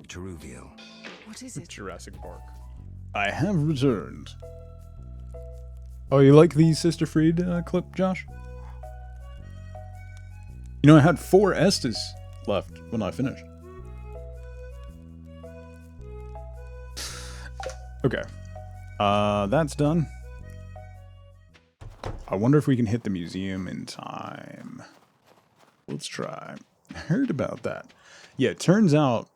Teruvio. What is it? Jurassic Park. I have returned. Oh, you like the Sister Freed clip, Josh? You know, I had 4 Estes left when I finished. Okay. That's done. I wonder if we can hit the museum in time. Let's try. I heard about that. Yeah, it turns out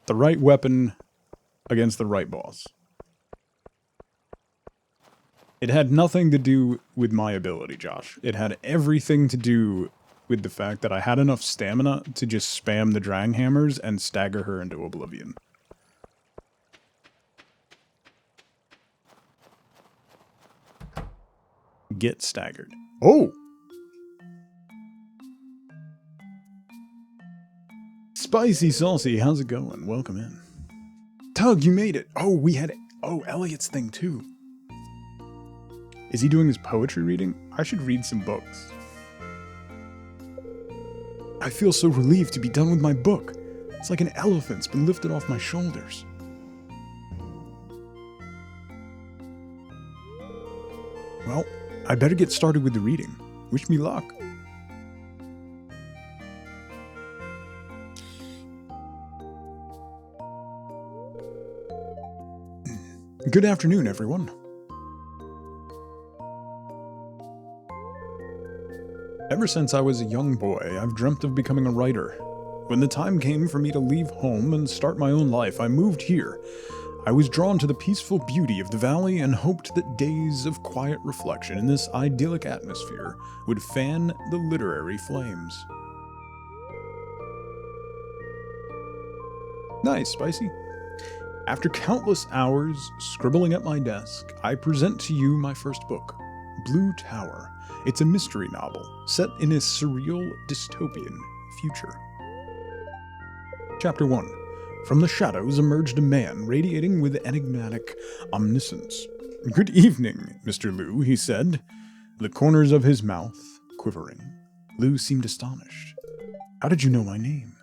the right weapon against the right boss. It had nothing to do with my ability, Josh. It had everything to do with the fact that I had enough stamina to just spam the Drang Hammers and stagger her into oblivion. Get staggered. Oh! Spicy Saucy, how's it going? Welcome in. Tug, you made it! Oh, we had... Oh, Elliot's thing too. Is he doing his poetry reading? I should read some books. I feel so relieved to be done with my book. It's like an elephant's been lifted off my shoulders. Well, I better get started with the reading. Wish me luck. Good afternoon, everyone. Ever since I was a young boy, I've dreamt of becoming a writer. When the time came for me to leave home and start my own life, I moved here. I was drawn to the peaceful beauty of the valley and hoped that days of quiet reflection in this idyllic atmosphere would fan the literary flames. Nice, Spicy. After countless hours scribbling at my desk, I present to you my first book, Blue Tower. It's a mystery novel set in a surreal dystopian future. Chapter 1. From the shadows emerged a man radiating with enigmatic omniscience. Good evening, Mr. Liu, he said, the corners of his mouth quivering. Liu seemed astonished. How did you know my name?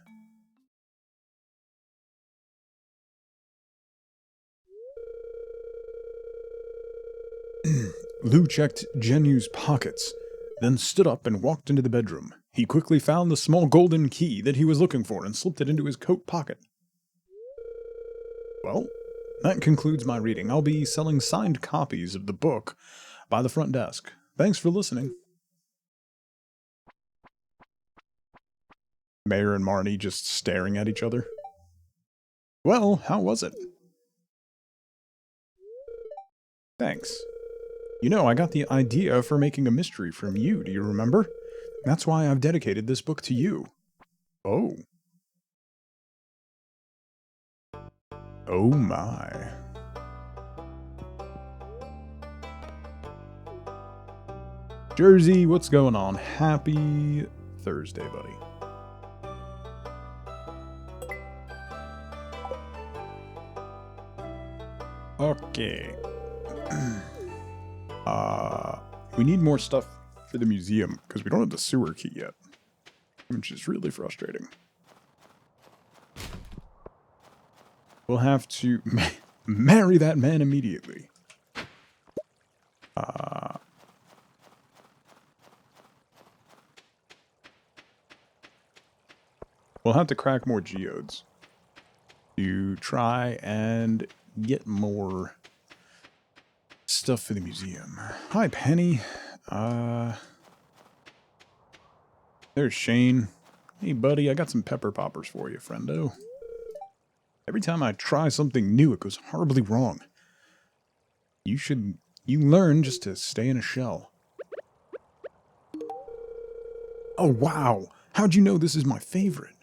Liu checked Genyu's pockets, then stood up and walked into the bedroom. He quickly found the small golden key that he was looking for and slipped it into his coat pocket. Well, that concludes my reading. I'll be selling signed copies of the book by the front desk. Thanks for listening. Mayor and Marnie just staring at each other. Well, how was it? Thanks. You know, I got the idea for making a mystery from you, do you remember? That's why I've dedicated this book to you. Oh. Oh my. Jersey, what's going on? Happy Thursday, buddy. Okay. We need more stuff for the museum because we don't have the sewer key yet, which is really frustrating. We'll have to marry that man immediately. We'll have to crack more geodes to try and get more stuff for the museum. Hi, Penny. There's Shane. Hey, buddy, I got some pepper poppers for you, friendo. Every time I try something new, it goes horribly wrong. You learn just to stay in a shell. Oh, wow. How'd you know this is my favorite?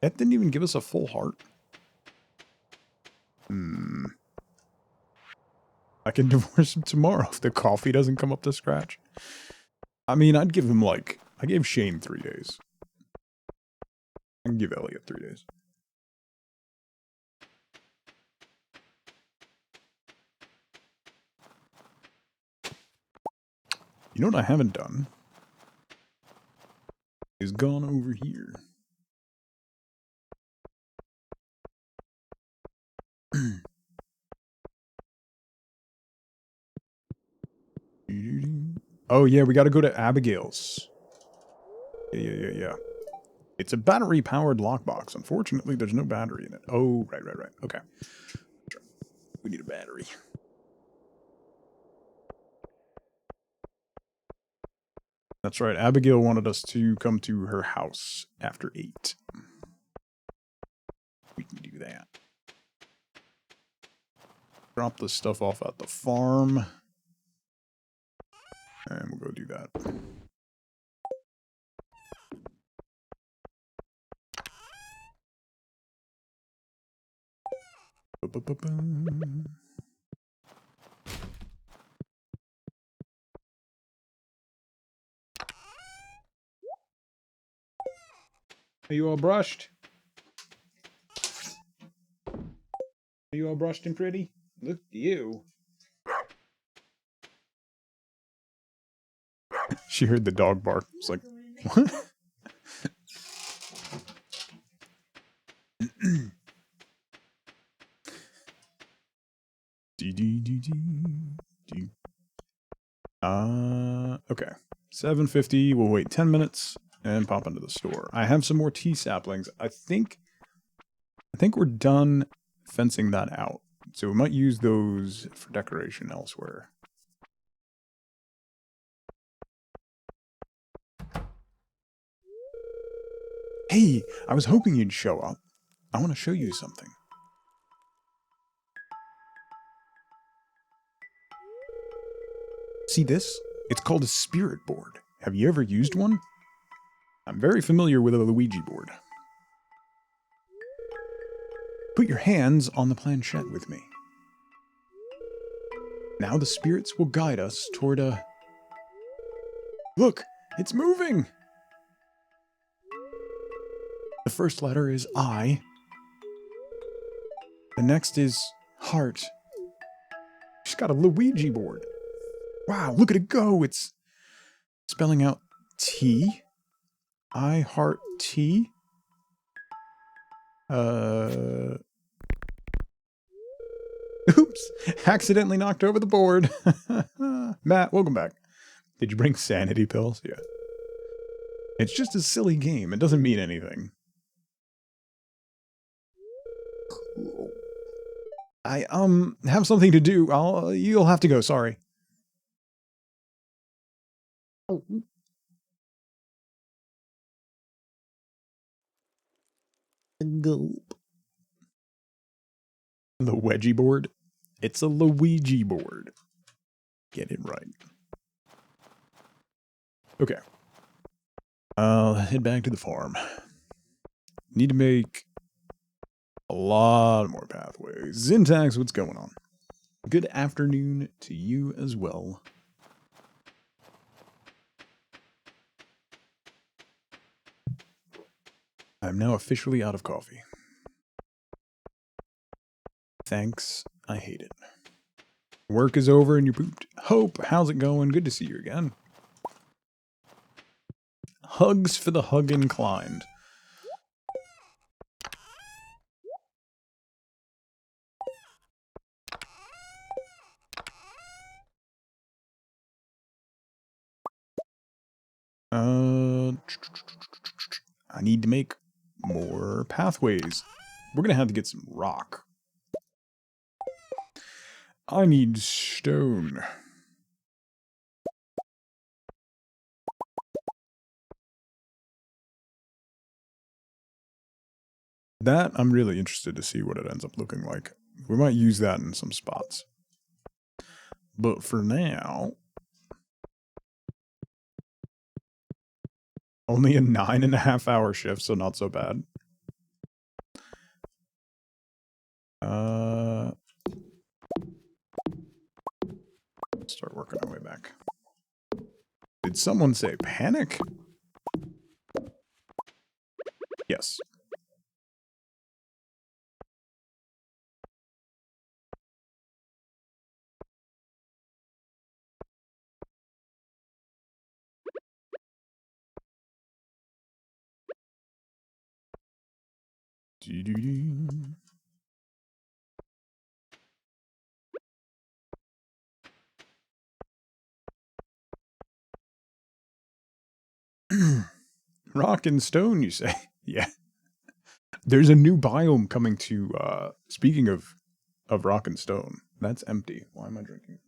That didn't even give us a full heart. I can divorce him tomorrow if the coffee doesn't come up to scratch. I mean, I'd give him like... I gave Shane 3 days. I can give Elliot 3 days. You know what I haven't done? Is gone over here. Oh yeah, we gotta go to Abigail's. Yeah. It's a battery-powered lockbox. Unfortunately, there's no battery in it. Oh, right. Okay. We need a battery. That's right. Abigail wanted us to come to her house after 8. We can do that. Drop the stuff off at the farm. And we'll go do that. Are you all brushed? Are you all brushed and pretty? Look at you. She heard the dog bark. It's like, what? Okay. 7:50. We'll wait 10 minutes and pop into the store. I have some more tea saplings. I think we're done fencing that out. So we might use those for decoration elsewhere. Hey, I was hoping you'd show up. I want to show you something. See this? It's called a spirit board. Have you ever used one? I'm very familiar with a Luigi board. Put your hands on the planchette with me. Now the spirits will guide us toward a... Look! It's moving! The first letter is I. The next is heart. She's got a Luigi board. Wow, look at it go! It's spelling out T. I heart T. Oops! Accidentally knocked over the board. Matt, welcome back. Did you bring sanity pills? Yeah. It's just a silly game. It doesn't mean anything. Cool. I, have something to do. You'll have to go, sorry. Gulp. The wedgie board? It's a Luigi board. Get it right. Okay. I'll head back to the farm. Need to make a lot more pathways. Syntax, what's going on? Good afternoon to you as well. I'm now officially out of coffee. Thanks I hate it. Work is over and you're pooped. Hope, how's it going? Good to see you again. Hugs for the hug inclined. I need to make more pathways. We're gonna have to get some rock. I need stone. That, I'm really interested to see what it ends up looking like. We might use that in some spots. But for now... Only a 9.5 hour shift, so not so bad. Start working our way back. Did someone say panic? Yes. Rock and stone, you say? Yeah. There's a new biome coming to, speaking of rock and stone. That's empty. Why am I drinking?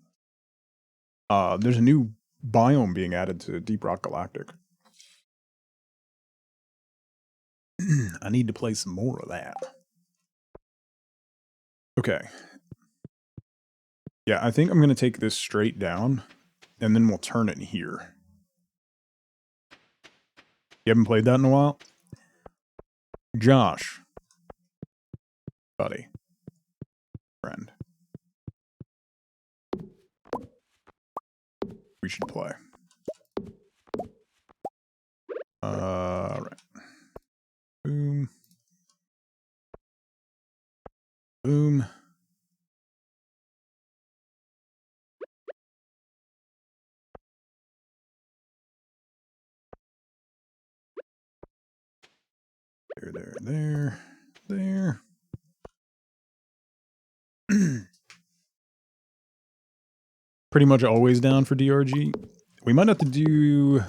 There's a new biome being added to Deep Rock Galactic. I need to play some more of that. Okay. Yeah, I think I'm going to take this straight down, and then we'll turn it here. You haven't played that in a while? Josh. Buddy. Friend. We should play. Right. Boom. Boom. There. Pretty much always down for DRG. We might have to do,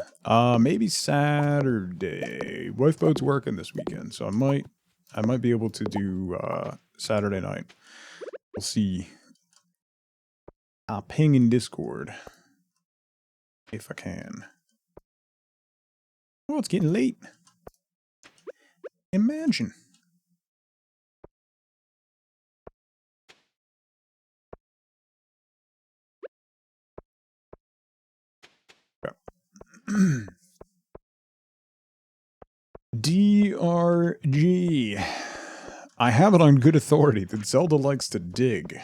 maybe Saturday. Wife boat's working this weekend, so I might be able to do, Saturday night. We'll see. I'll ping in Discord. If I can. Oh, it's getting late. Imagine. DRG. I have it on good authority that Zelda likes to dig.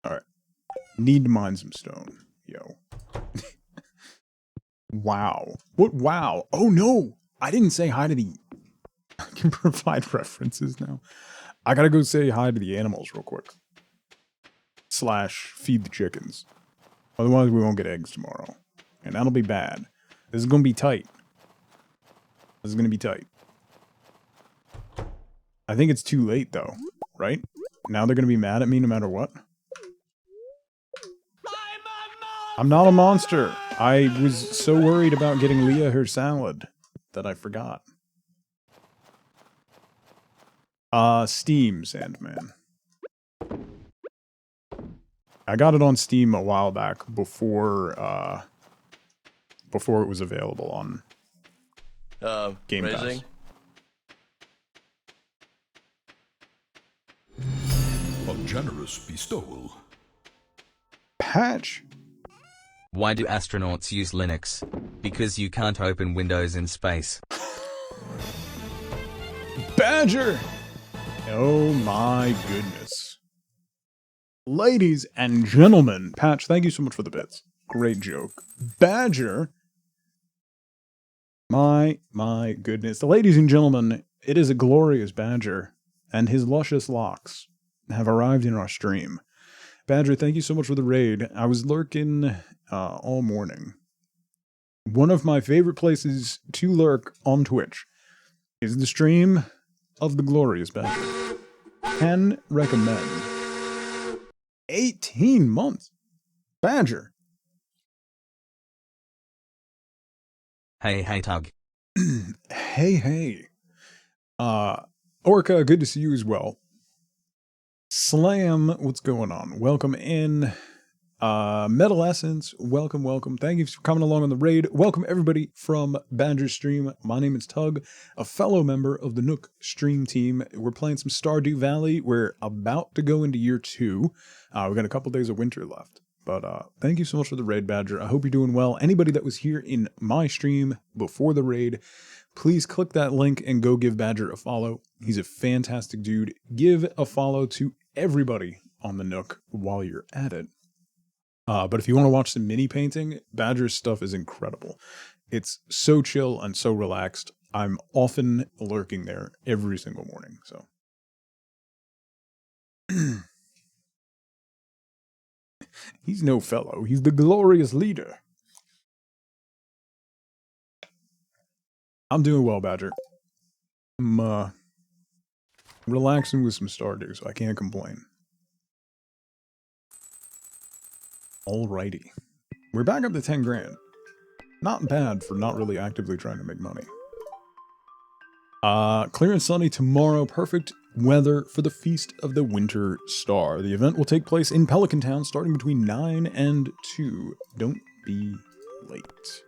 Alright. Need to mine some stone. Yo. Wow. What wow? Oh no! I didn't say hi to the... I can provide references now. I gotta go say hi to the animals real quick. / feed the chickens. Otherwise we won't get eggs tomorrow. And that'll be bad. This is gonna be tight. I think it's too late though, right? Now they're gonna be mad at me no matter what? I'm not a monster! I was so worried about getting Leah her salad that I forgot. Steam, Sandman. I got it on Steam a while back before it was available on Game Pass. A generous bestowal. Patch. Why do astronauts use Linux? Because you can't open Windows in space. Badger! Oh my goodness. Ladies and gentlemen, Patch, thank you so much for the bits. Great joke. Badger My goodness. Ladies and gentlemen, it is a glorious Badger, and his luscious locks have arrived in our stream. Badger, thank you so much for the raid. I was lurking all morning. One of my favorite places to lurk on Twitch is the stream of the glorious Badger. Can recommend. 18 months. Badger. Hey, Tug. Hey. Orca, good to see you as well. Slam, what's going on? Welcome in. Metal Essence, welcome. Thank you for coming along on the raid. Welcome everybody from Badger's stream. My name is Tug, a fellow member of the Nook stream team. We're playing some Stardew Valley. We're about to go into year 2. We've got a couple days of winter left. But thank you so much for the raid, Badger. I hope you're doing well. Anybody that was here in my stream before the raid, please click that link and go give Badger a follow. He's a fantastic dude. Give a follow to everybody on the Nook while you're at it. But if you want to watch some mini painting, Badger's stuff is incredible. It's so chill and so relaxed. I'm often lurking there every single morning. So, he's no fellow. He's the glorious leader. I'm doing well, Badger. I'm relaxing with some Stardew, so I can't complain. Alrighty. We're back up to 10 grand. Not bad for not really actively trying to make money. Clear and sunny tomorrow. Perfect weather for the Feast of the Winter Star. The event will take place in Pelican Town starting between 9 and 2. Don't be late.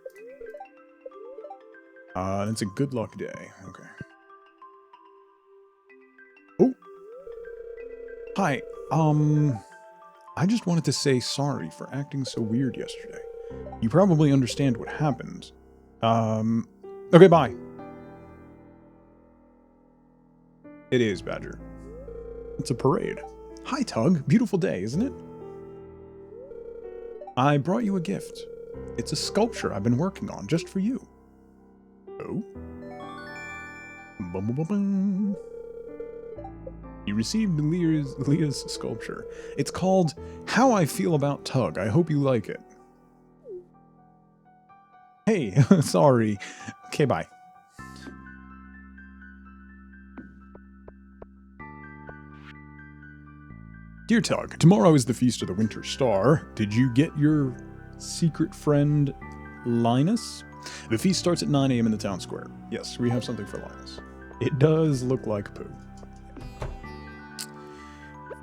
It's a good luck day. Okay. Oh. Hi. I just wanted to say sorry for acting so weird yesterday. You probably understand what happened. Okay, bye. It is, Badger. It's a parade. Hi, Tug. Beautiful day, isn't it? I brought you a gift. It's a sculpture I've been working on just for you. Oh? Bum, bum, bum, bum. You received Leah's sculpture. It's called How I Feel About Tug. I hope you like it. Hey, sorry. Okay, bye. Dear Tug, tomorrow is the Feast of the Winter Star. Did you get your secret friend Linus? The feast starts at 9 a.m. in the town square. Yes, we have something for Linus. It does look like poo.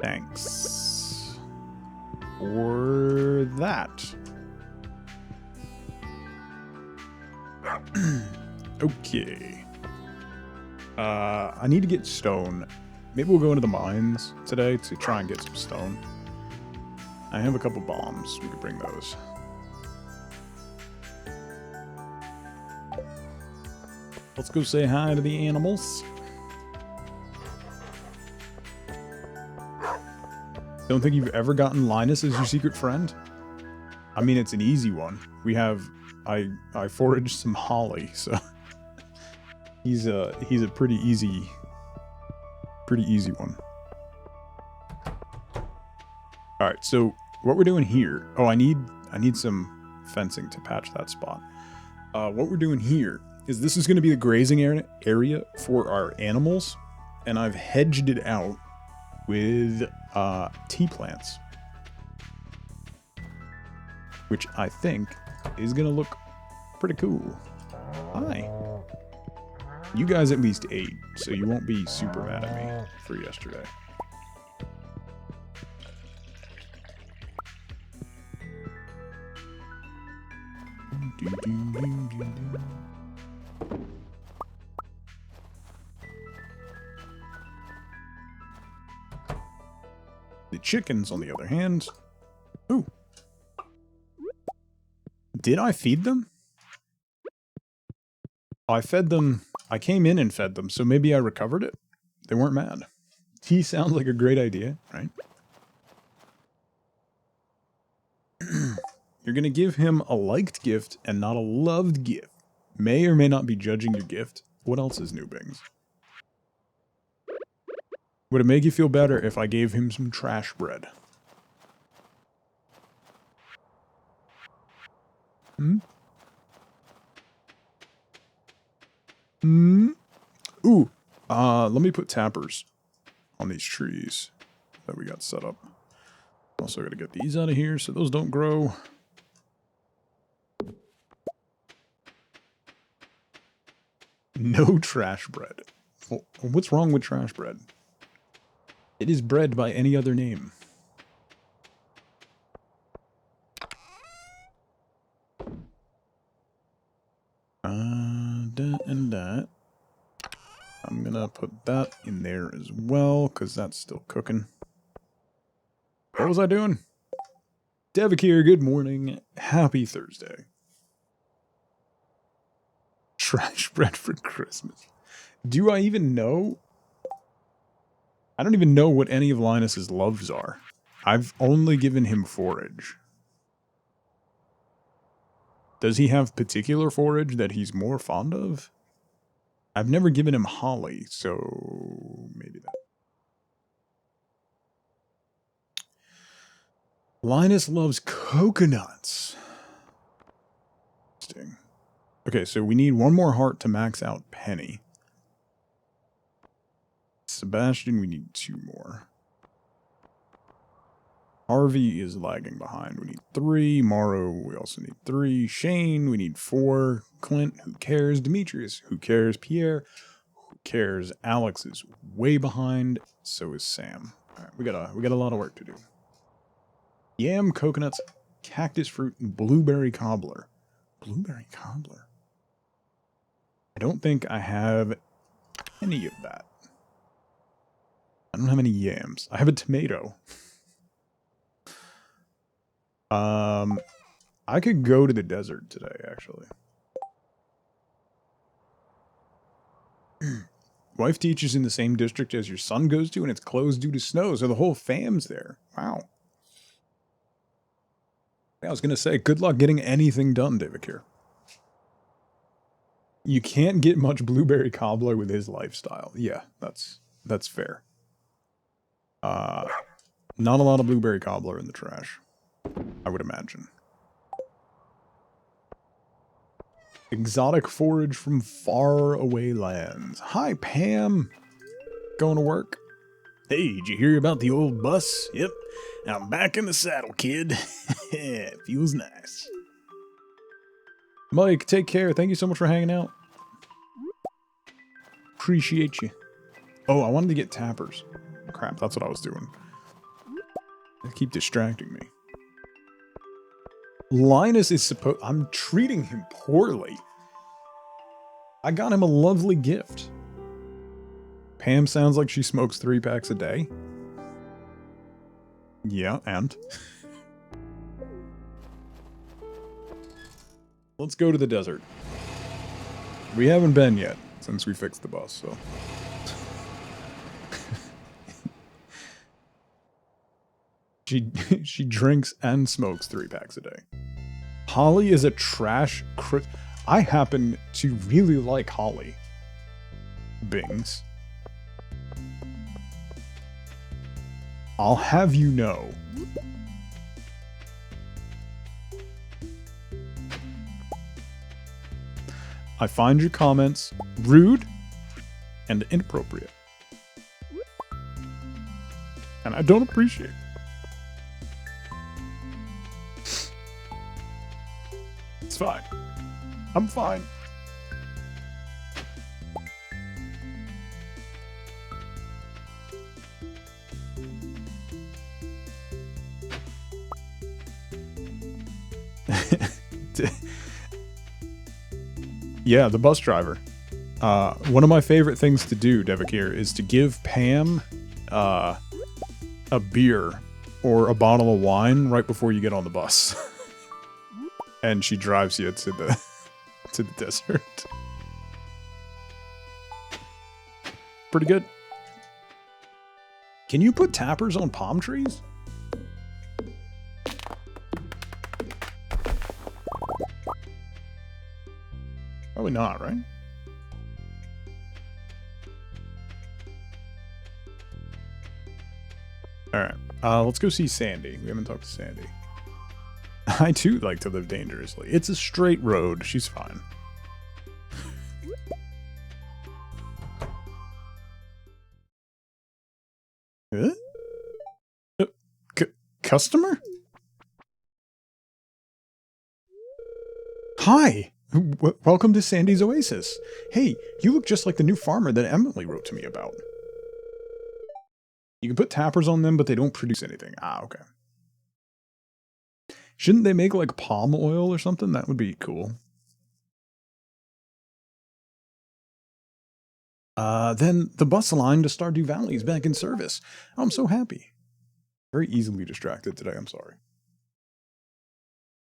Thanks for that. Okay. I need to get stone. Maybe we'll go into the mines today to try and get some stone. I have a couple bombs. We could bring those. Let's go say hi to the animals. Don't think you've ever gotten Linus as your secret friend? I mean, it's an easy one. We have... I foraged some holly, so... he's a pretty easy one. Alright, so what we're doing here... Oh, I need some fencing to patch that spot. What we're doing here is this is going to be the grazing area for our animals, and I've hedged it out with tea plants, which I think is gonna look pretty cool. Hi. You guys at least ate, so you won't be super mad at me for yesterday. The chickens, on the other hand... Ooh. Did I feed them? I fed them... I came in and fed them, so maybe I recovered it? They weren't mad. Tea sounds like a great idea, right? You're gonna give him a liked gift and not a loved gift. may or may not be judging your gift. What else is new, Bings? Would it make you feel better if I gave him some trash bread? Hmm? Hmm? Ooh. Let me put tappers on these trees that we got set up. Also gotta get these out of here so those don't grow. No trash bread. Well, what's wrong with trash bread? It is bread by any other name. That and that. I'm gonna put that in there as well, because that's still cooking. What was I doing? Devik here, good morning. Happy Thursday. Trash bread for Christmas. Do I even know? I don't even know what any of Linus's loves are. I've only given him forage. Does he have particular forage that he's more fond of? I've never given him holly, so maybe that. Linus loves coconuts. Interesting. Okay, so we need one more heart to max out Penny. Sebastian, we need 2 more. Harvey is lagging behind. We need 3. Morrow, we also need 3. Shane, we need 4. Clint, who cares? Demetrius, who cares? Pierre, who cares? Alex is way behind. So is Sam. All right, we got a lot of work to do. Yam, coconuts, cactus fruit, and blueberry cobbler. Blueberry cobbler. I don't think I have any of that. I don't have any yams. I have a tomato. I could go to the desert today, actually. Wife teaches in the same district as your son goes to, and it's closed due to snow, so the whole fam's there. Wow. Yeah, I was going to say, good luck getting anything done, Devik here. You can't get much blueberry cobbler with his lifestyle. Yeah, that's fair. Not a lot of blueberry cobbler in the trash, I would imagine. Exotic forage from far away lands. Hi, Pam. Going to work? Hey, did you hear about the old bus? Yep, I'm back in the saddle, kid. Feels nice. Mike, take care. Thank you so much for hanging out. Appreciate you. Oh, I wanted to get tappers. Crap, that's what I was doing. They keep distracting me. Linus is supposed... I'm treating him poorly. I got him a lovely gift. Pam sounds like she smokes 3 packs a day. Yeah, and? Let's go to the desert. We haven't been yet, since we fixed the bus, so... She drinks and smokes 3 packs a day. Holly is a trash I happen to really like Holly. Bings. I'll have you know. I find your comments rude and inappropriate. And I don't appreciate it. It's fine. I'm fine. Yeah, the bus driver. One of my favorite things to do, Devik here, is to give Pam a beer or a bottle of wine right before you get on the bus. And she drives you to the desert. Pretty good. Can you put tappers on palm trees? Probably not, right? Alright, let's go see Sandy. We haven't talked to Sandy. I too like to live dangerously. It's a straight road. She's fine. Huh? Customer? Hi! Welcome to Sandy's Oasis. Hey, you look just like the new farmer that Emily wrote to me about. You can put tappers on them, but they don't produce anything. Ah, okay. Shouldn't they make like palm oil or something? That would be cool. Then the bus line to Stardew Valley is back in service. I'm so happy. Very easily distracted today, I'm sorry.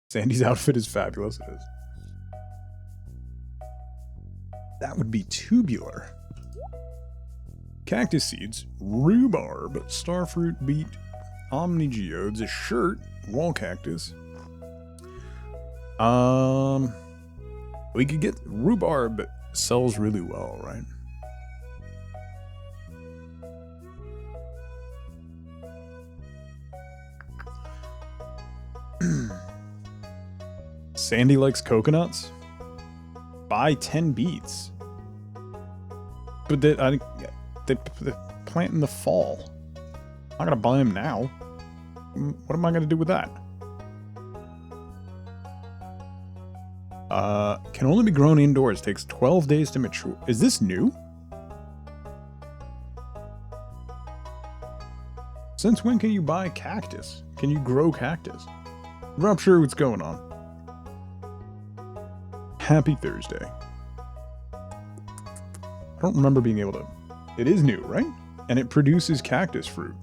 Sandy's outfit is fabulous, it is. That would be tubular. Cactus seeds, rhubarb, starfruit, beet, omnigeodes, a shirt, wall cactus. We could get rhubarb sells really well, right? Sandy likes coconuts. Buy 10 beets. But they plant in the fall. I'm not gonna buy them now. What am I gonna do with that? Can only be grown indoors. Takes 12 days to mature. Is this new? Since when can you buy cactus? Can you grow cactus? I'm not sure what's going on. Happy Thursday. I don't remember being able to... It is new, right? And it produces cactus fruit.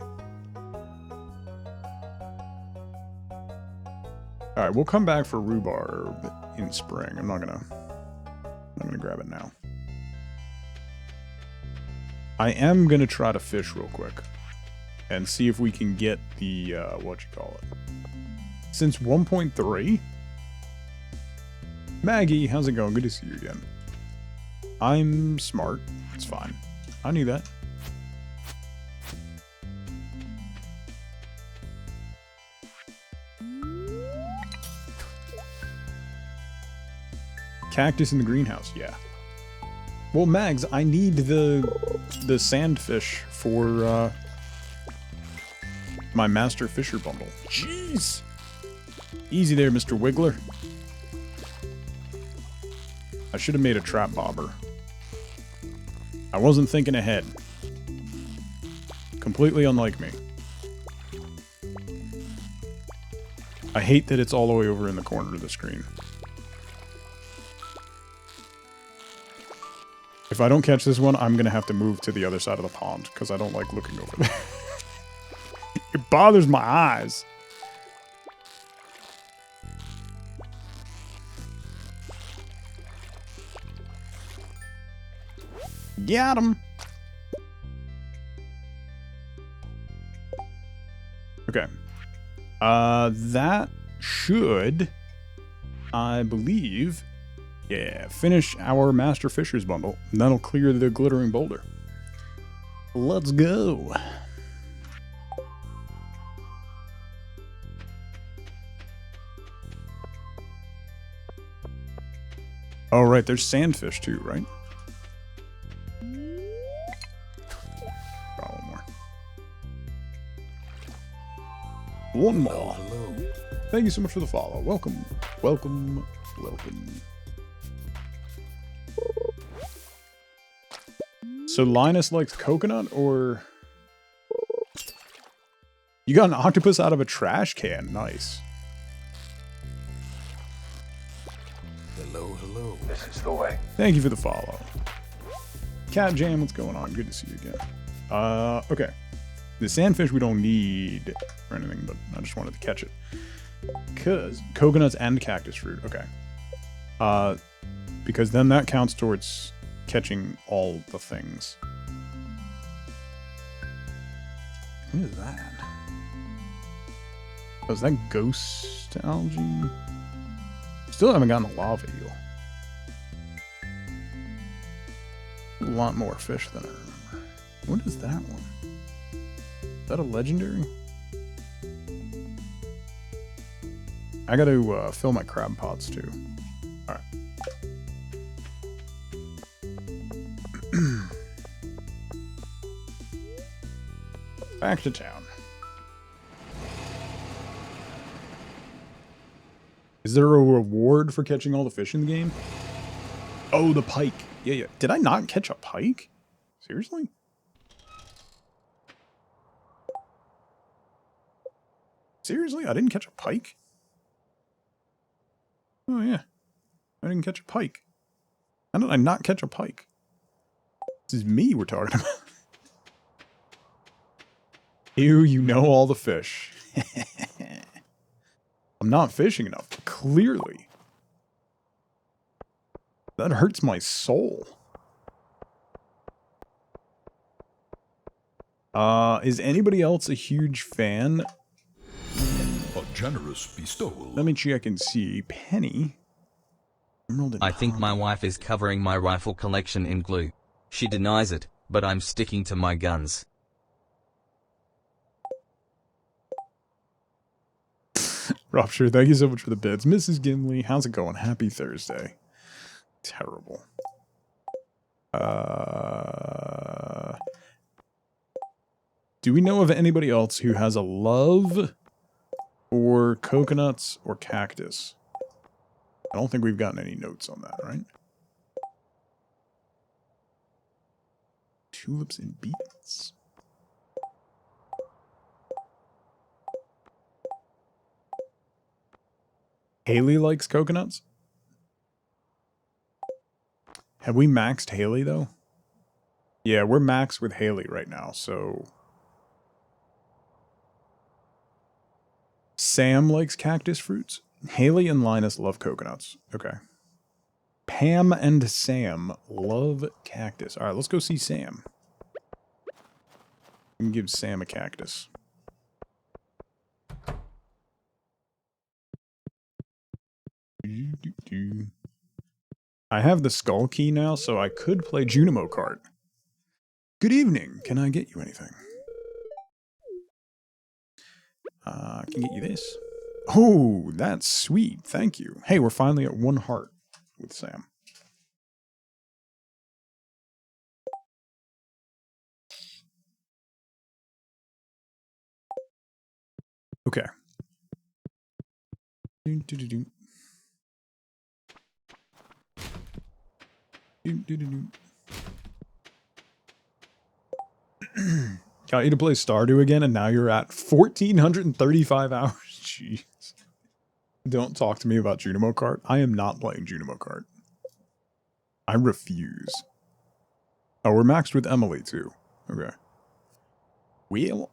Alright, we'll come back for rhubarb in spring. I'm not gonna grab it now. I am gonna try to fish real quick. And see if we can get the, Since 1.3? Maggie, how's it going? Good to see you again. I'm smart. It's fine. I knew that. Cactus in the greenhouse, yeah. Well, Mags, I need the sandfish for my Master Fisher bundle. Jeez! Easy there, Mr. Wiggler. I should have made a trap bobber. I wasn't thinking ahead. Completely unlike me. I hate that it's all the way over in the corner of the screen. If I don't catch this one, I'm gonna have to move to the other side of the pond, because I don't like looking over there. It bothers my eyes. Got him. Okay. That should, I believe, yeah, finish our Master Fisher's bundle. And that'll clear the glittering boulder. Let's go. Oh, right, there's sandfish too, right? Got one more. One more. Hello. Thank you so much for the follow. Welcome. Welcome. Welcome. So Linus likes coconut, or... You got an octopus out of a trash can. Nice. Hello, hello. This is the way. Thank you for the follow. Cat Jam, what's going on? Good to see you again. Okay. The sandfish we don't need or anything, but I just wanted to catch it. Because coconuts and cactus fruit. Okay. Because then that counts towards catching all the things. What is that? Oh, is that ghost algae? Still haven't gotten a lava eel. lot more fish than I remember. What is that one? Is that a legendary? I gotta fill my crab pots too. Alright. Back to town. Is there a reward for catching all the fish in the game? Oh, the pike. Yeah, yeah. Did I not catch a pike? Seriously? Seriously? I didn't catch a pike? Oh, yeah. I didn't catch a pike. How did I not catch a pike? This is me we're talking about. Ew, you know all the fish. I'm not fishing enough, clearly. That hurts my soul. Is anybody else a huge fan? A generous bestowal. Let me check and see. Penny. Emerald and I think my Pond. wife is covering my rifle collection in glue. She denies it, but I'm sticking to my guns. Rupture, thank you so much for the bits. Mrs. Gimli, how's it going? Happy Thursday. Terrible. Do we know of anybody else who has a love for coconuts or cactus? I don't think we've gotten any notes on that, right? Tulips and beets. Haley likes coconuts? Have we maxed Haley, though? Yeah, we're maxed with Haley right now, so... Sam likes cactus fruits. Haley and Linus love coconuts. Okay. Pam and Sam love cactus. Alright, let's go see Sam. We can give Sam a cactus. I have the skull key now, so I could play Junimo Kart. Good evening. Can I get you anything? I can get you this. Oh, that's sweet. Thank you. Hey, we're finally at 1 heart with Sam. Okay. Got you to play Stardew again, and now you're at 1,435 hours. Jeez. Don't talk to me about Junimo Kart. I am not playing Junimo Kart. I refuse. Oh, we're maxed with Emily, too. Okay. Well.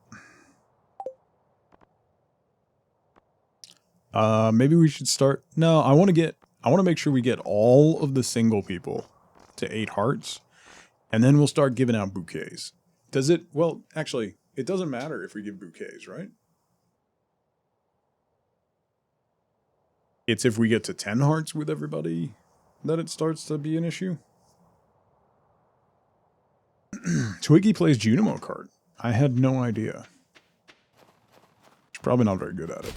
Maybe we should start... No, I want to make sure we get all of the single people to 8 hearts, and then we'll start giving out bouquets. Does it... Well, actually, it doesn't matter if we give bouquets, right? It's if we get to 10 hearts with everybody that it starts to be an issue. Twiggy plays Junimo Kart. I had no idea. She's probably not very good at it.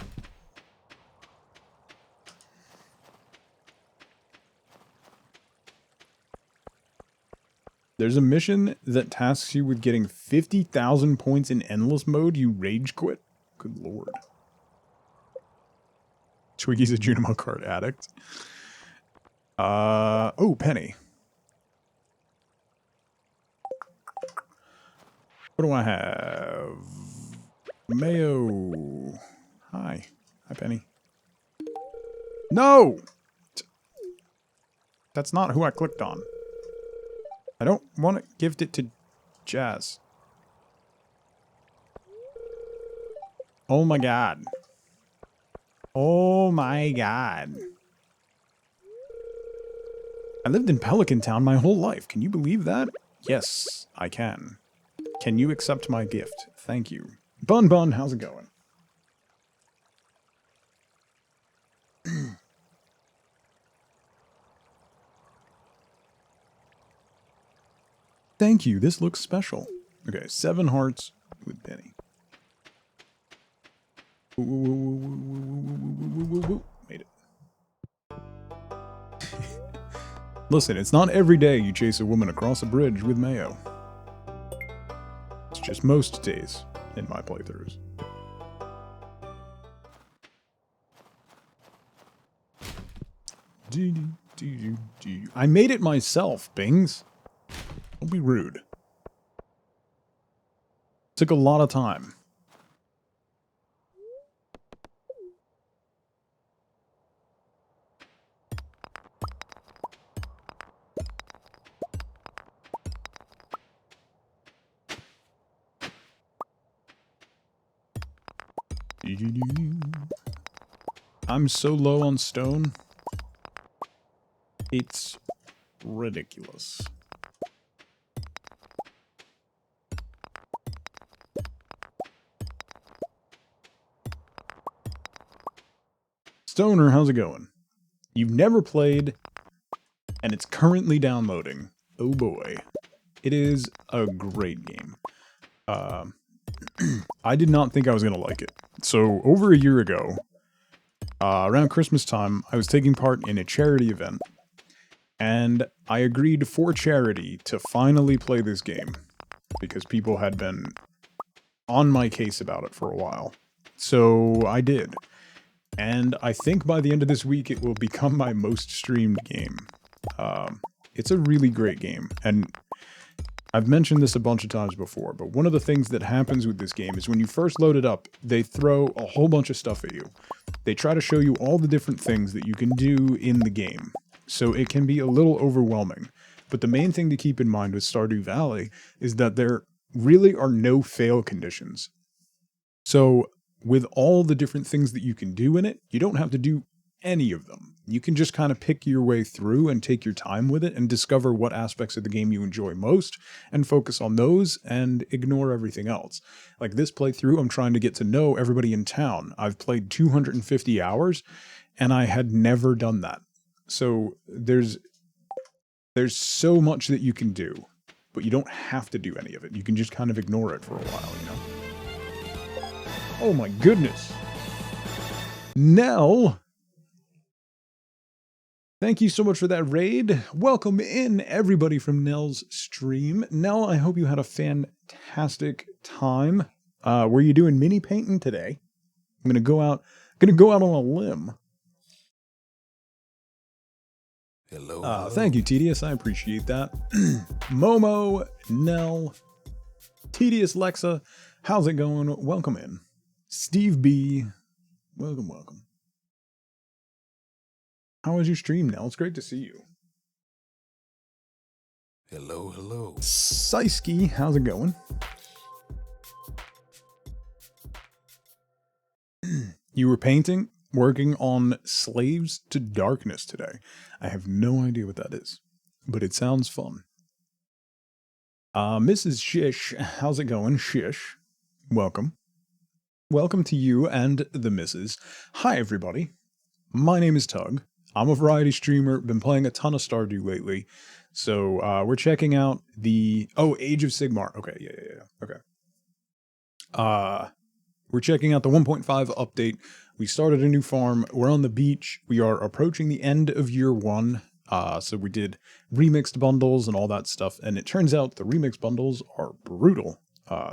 There's a mission that tasks you with getting 50,000 points in endless mode. You rage quit. Good lord. Twiggy's a Junimo Kart addict. Oh, Penny. What do I have? Mayo. Hi. Hi, Penny. No! That's not who I clicked on. I don't want to gift it to Jazz. Oh my god. Oh my god. I lived in Pelican Town my whole life. Can you believe that? Yes, I can. Can you accept my gift? Thank you. Bun Bun, how's it going? Thank you. This looks special. Okay, 7 hearts with Penny. Made it. Listen, it's not every day you chase a woman across a bridge with mayo. It's just most days in my playthroughs. I made it myself, Bings. Don't be rude. Took a lot of time. I'm so low on stone. It's ridiculous. Stoner, how's it going? You've never played, and it's currently downloading. Oh boy. It is a great game. I did not think I was going to like it. So, over a year ago, around Christmas time, I was taking part in a charity event, and I agreed for charity to finally play this game, because people had been on my case about it for a while. So, I did. And I think by the end of this week, it will become my most streamed game. It's a really great game, and I've mentioned this a bunch of times before, but one of the things that happens with this game is when you first load it up, they throw a whole bunch of stuff at you. They try to show you all the different things that you can do in the game, so it can be a little overwhelming. But the main thing to keep in mind with Stardew Valley is that there really are no fail conditions. So with all the different things that you can do in it, you don't have to do any of them. You can just kind of pick your way through and take your time with it and discover what aspects of the game you enjoy most and focus on those and ignore everything else. Like this playthrough, I'm trying to get to know everybody in town. I've played 250 hours and I had never done that. So there's so much that you can do, but you don't have to do any of it. You can just kind of ignore it for a while, you know? Oh my goodness. Nell! Thank you so much for that raid. Welcome in, everybody from Nell's stream. Nell, I hope you had a fantastic time. Were you doing mini painting today? I'm gonna go out on a limb. Hello. Thank you, Tedious. I appreciate that. Momo, Nell, Tedious Lexa, how's it going? Welcome in. Steve B, welcome. How was your stream, Nell? It's great to see you. Hello. Saiski, how's it going? You were painting, working on Slaves to Darkness today. I have no idea what that is, but it sounds fun. Mrs. Shish, how's it going? Shish, welcome. Welcome to you and the missus. Hi, everybody. My name is Tug. I'm a variety streamer, been playing a ton of Stardew lately. So, we're checking out the... Oh, Age of Sigmar. Okay, yeah. Okay. We're checking out the 1.5 update. We started a new farm. We're on the beach. We are approaching the end of year 1. So we did remixed bundles and all that stuff. And it turns out the remixed bundles are brutal.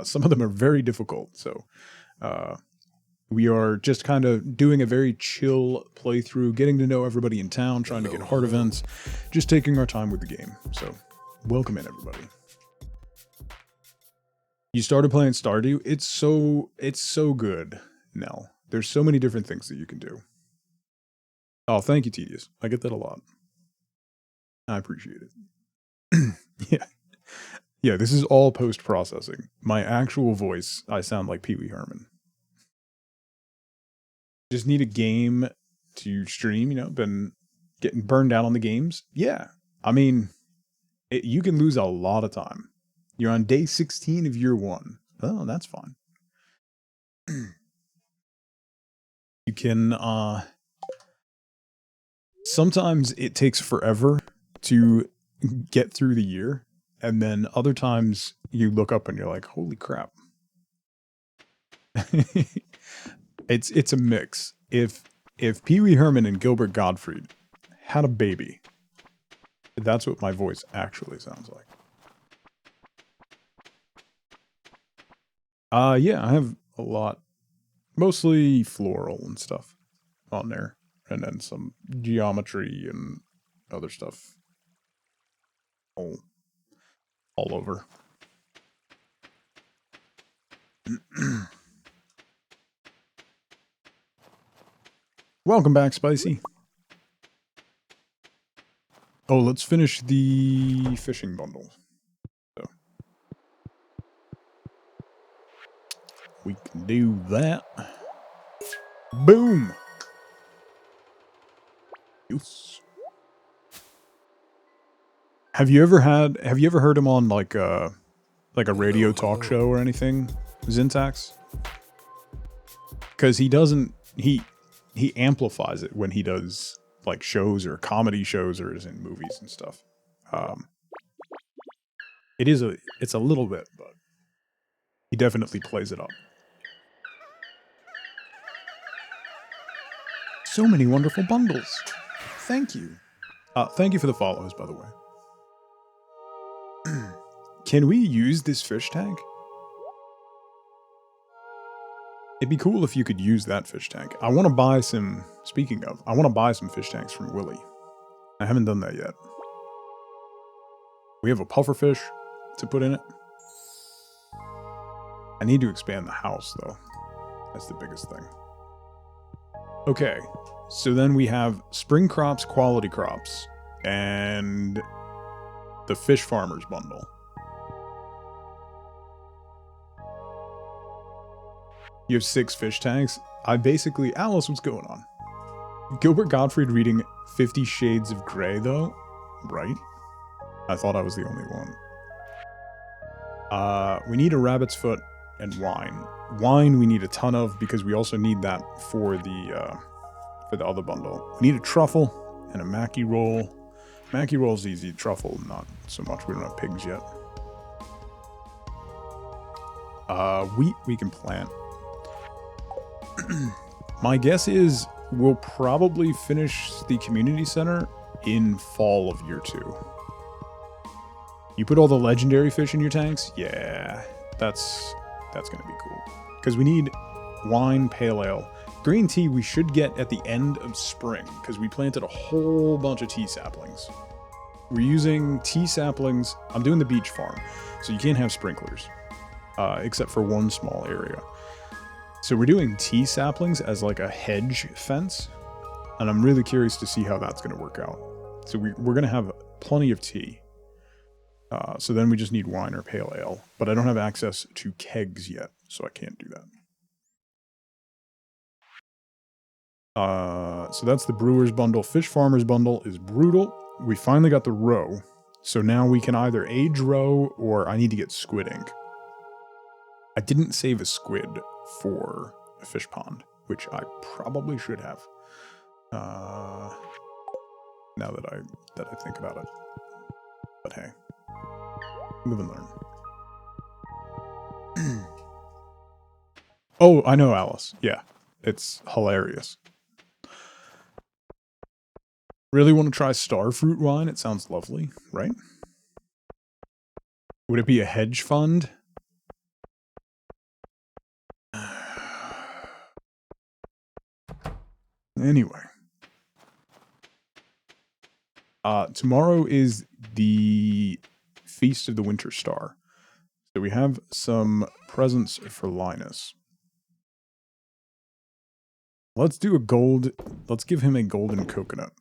Some of them are very difficult. So, we are just kind of doing a very chill playthrough, getting to know everybody in town, trying to get hard events, just taking our time with the game. So, welcome in, everybody. You started playing Stardew? It's so good, Nell. There's so many different things that you can do. Oh, thank you, Tedious. I get that a lot. I appreciate it. Yeah, this is all post-processing. My actual voice, I sound like Pee Wee Herman. Just need a game to stream, been getting burned out on the games. Yeah, I mean, you can lose a lot of time. You're on day 16 of year 1. Oh, that's fine. You can, sometimes it takes forever to get through the year. And then other times you look up and you're like, holy crap. It's a mix. If Pee Wee Herman and Gilbert Gottfried had a baby, that's what my voice actually sounds like. Yeah, I have a lot. Mostly floral and stuff on there. And then some geometry and other stuff. All over. Welcome back, Spicy. Oh, let's finish the fishing bundle. So we can do that. Boom. Yes. Have you ever heard him on like a radio talk show or anything, Zintax? Because he amplifies it when he does like shows or comedy shows or is in movies and stuff. It's a little bit, but he definitely plays it up. So many wonderful bundles. Thank you. Thank you for the follows, by the way. Can we use this fish tank? It'd be cool if you could use that fish tank. I want to buy some, speaking of, I want to buy some fish tanks from Willy. I haven't done that yet. We have a pufferfish to put in it. I need to expand the house, though. That's the biggest thing. Okay, so then we have spring crops, quality crops, and the fish farmers bundle. You have 6 fish tanks. Alice, what's going on? Gilbert Gottfried reading 50 Shades of Grey, though? Right? I thought I was the only one. We need a rabbit's foot and wine. Wine we need a ton of because we also need that for the other bundle. We need a truffle and a Mackie roll. Mackie roll's easy. Truffle, not so much. We don't have pigs yet. Wheat we can plant. My guess is we'll probably finish the community center in fall of year 2. You put all the legendary fish in your tanks? Yeah, that's gonna be cool. Because we need wine, pale ale. Green tea we should get at the end of spring, because we planted a whole bunch of tea saplings. We're using tea saplings. I'm doing the beach farm, so you can't have sprinklers, except for one small area. So we're doing tea saplings as like a hedge fence, and I'm really curious to see how that's going to work out. So we're going to have plenty of tea. So then we just need wine or pale ale, but I don't have access to kegs yet, so I can't do that. So that's the brewer's bundle. Fish farmer's bundle is brutal. We finally got the roe, so now we can either age roe or I need to get squid ink. I didn't save a squid for a fish pond, which I probably should have. Now that I think about it. But hey, live and learn. Oh, I know, Alice. Yeah, it's hilarious. Really want to try starfruit wine? It sounds lovely, right? Would it be a hedge fund? Anyway. Tomorrow is the Feast of the Winter Star. So we have some presents for Linus. Let's do a gold... Let's give him a golden coconut.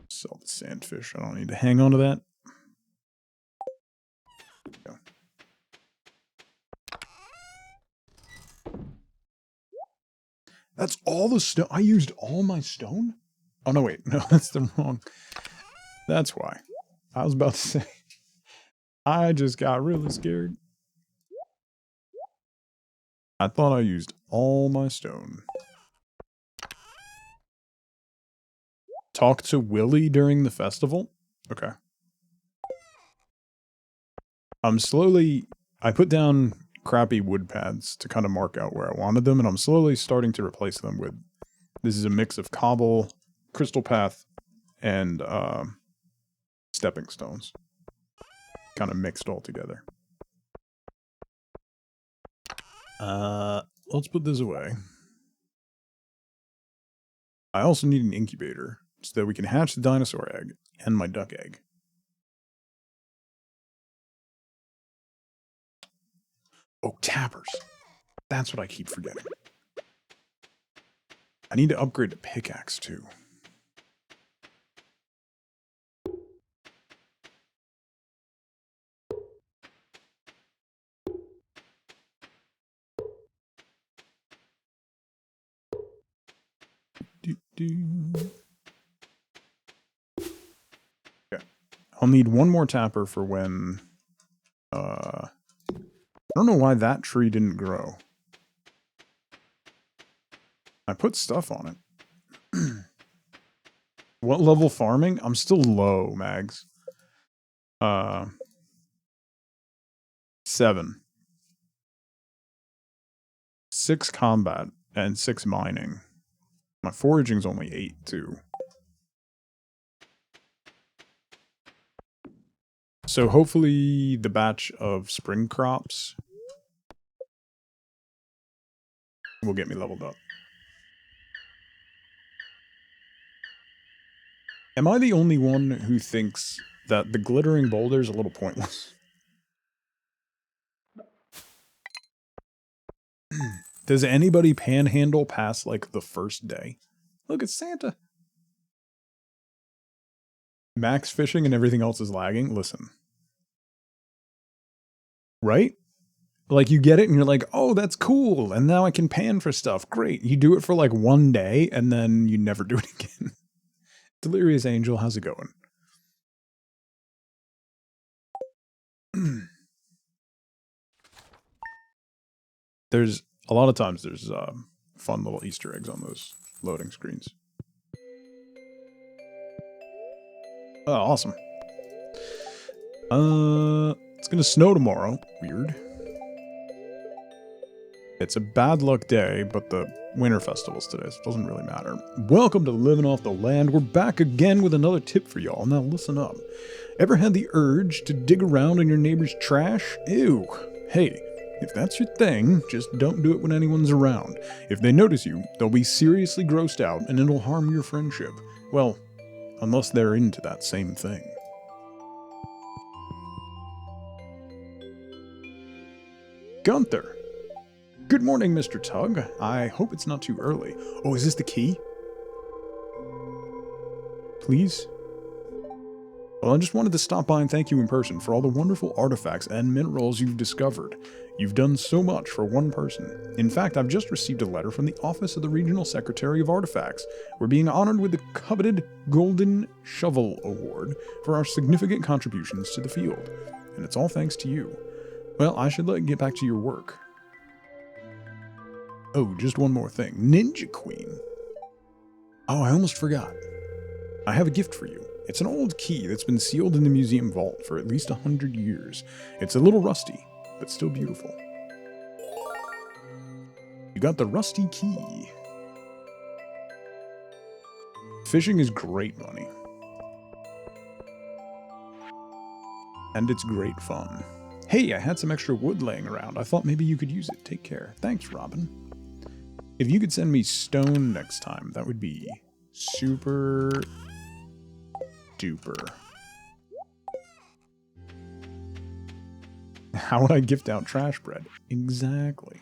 Sell the sandfish. I don't need to hang on to that. Yeah. That's all the stone. I used all my stone? Oh, no, wait. No, that's the wrong. That's why. I was about to say. I just got really scared. I thought I used all my stone. Talk to Willie during the festival? Okay. I put down crappy wood pads to kind of mark out where I wanted them, and I'm slowly starting to replace them with, this is a mix of cobble, crystal path, and stepping stones. Kind of mixed all together. Let's put this away. I also need an incubator so that we can hatch the dinosaur egg and my duck egg. Oh, tappers. That's what I keep forgetting. I need to upgrade to pickaxe too. Okay. I'll need one more tapper for when... I don't know why that tree didn't grow. I put stuff on it. What level farming? I'm still low, Mags. 7. 6 combat and 6 mining. My foraging's only 8 too. So hopefully the batch of spring crops will get me leveled up. Am I the only one who thinks that the glittering boulder is a little pointless? Does anybody panhandle past, like, the first day? Look, it's Santa. Max fishing and everything else is lagging? Listen. Right? Like, you get it and you're like, oh, that's cool, and now I can pan for stuff. Great. You do it for, like, one day, and then you never do it again. Delirious Angel, how's it going? There's a lot of times there's fun little Easter eggs on those loading screens. Oh, awesome. It's gonna snow tomorrow. Weird. It's a bad luck day, but the winter festival's today, so it doesn't really matter. Welcome to Living Off the Land. We're back again with another tip for y'all. Now listen up. Ever had the urge to dig around in your neighbor's trash? Ew. Hey, if that's your thing, just don't do it when anyone's around. If they notice you, they'll be seriously grossed out and it'll harm your friendship. Well, unless they're into that same thing. Gunther. Good morning, Mr. Tug. I hope it's not too early. Oh, is this the key? Please? Well, I just wanted to stop by and thank you in person for all the wonderful artifacts and minerals you've discovered. You've done so much for one person. In fact, I've just received a letter from the Office of the Regional Secretary of Artifacts. We're being honored with the coveted Golden Shovel Award for our significant contributions to the field. And it's all thanks to you. Well, I should let you get back to your work. Oh, just one more thing. Ninja Queen. Oh, I almost forgot. I have a gift for you. It's an old key that's been sealed in the museum vault for at least 100 years. It's a little rusty, but still beautiful. You got the rusty key. Fishing is great money. And it's great fun. Hey, I had some extra wood laying around. I thought maybe you could use it. Take care. Thanks, Robin. If you could send me stone next time, that would be super duper. How would I gift out trash bread? Exactly.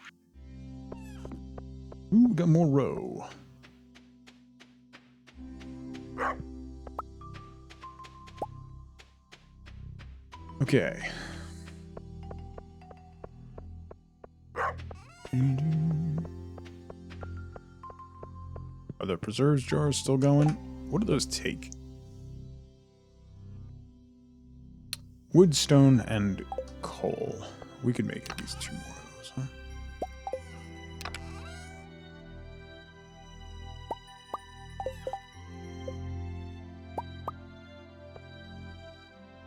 Ooh, got more roe. Okay. Are the preserves jars still going? What do those take? Wood, stone, and coal. We could make at least 2 more of those, huh?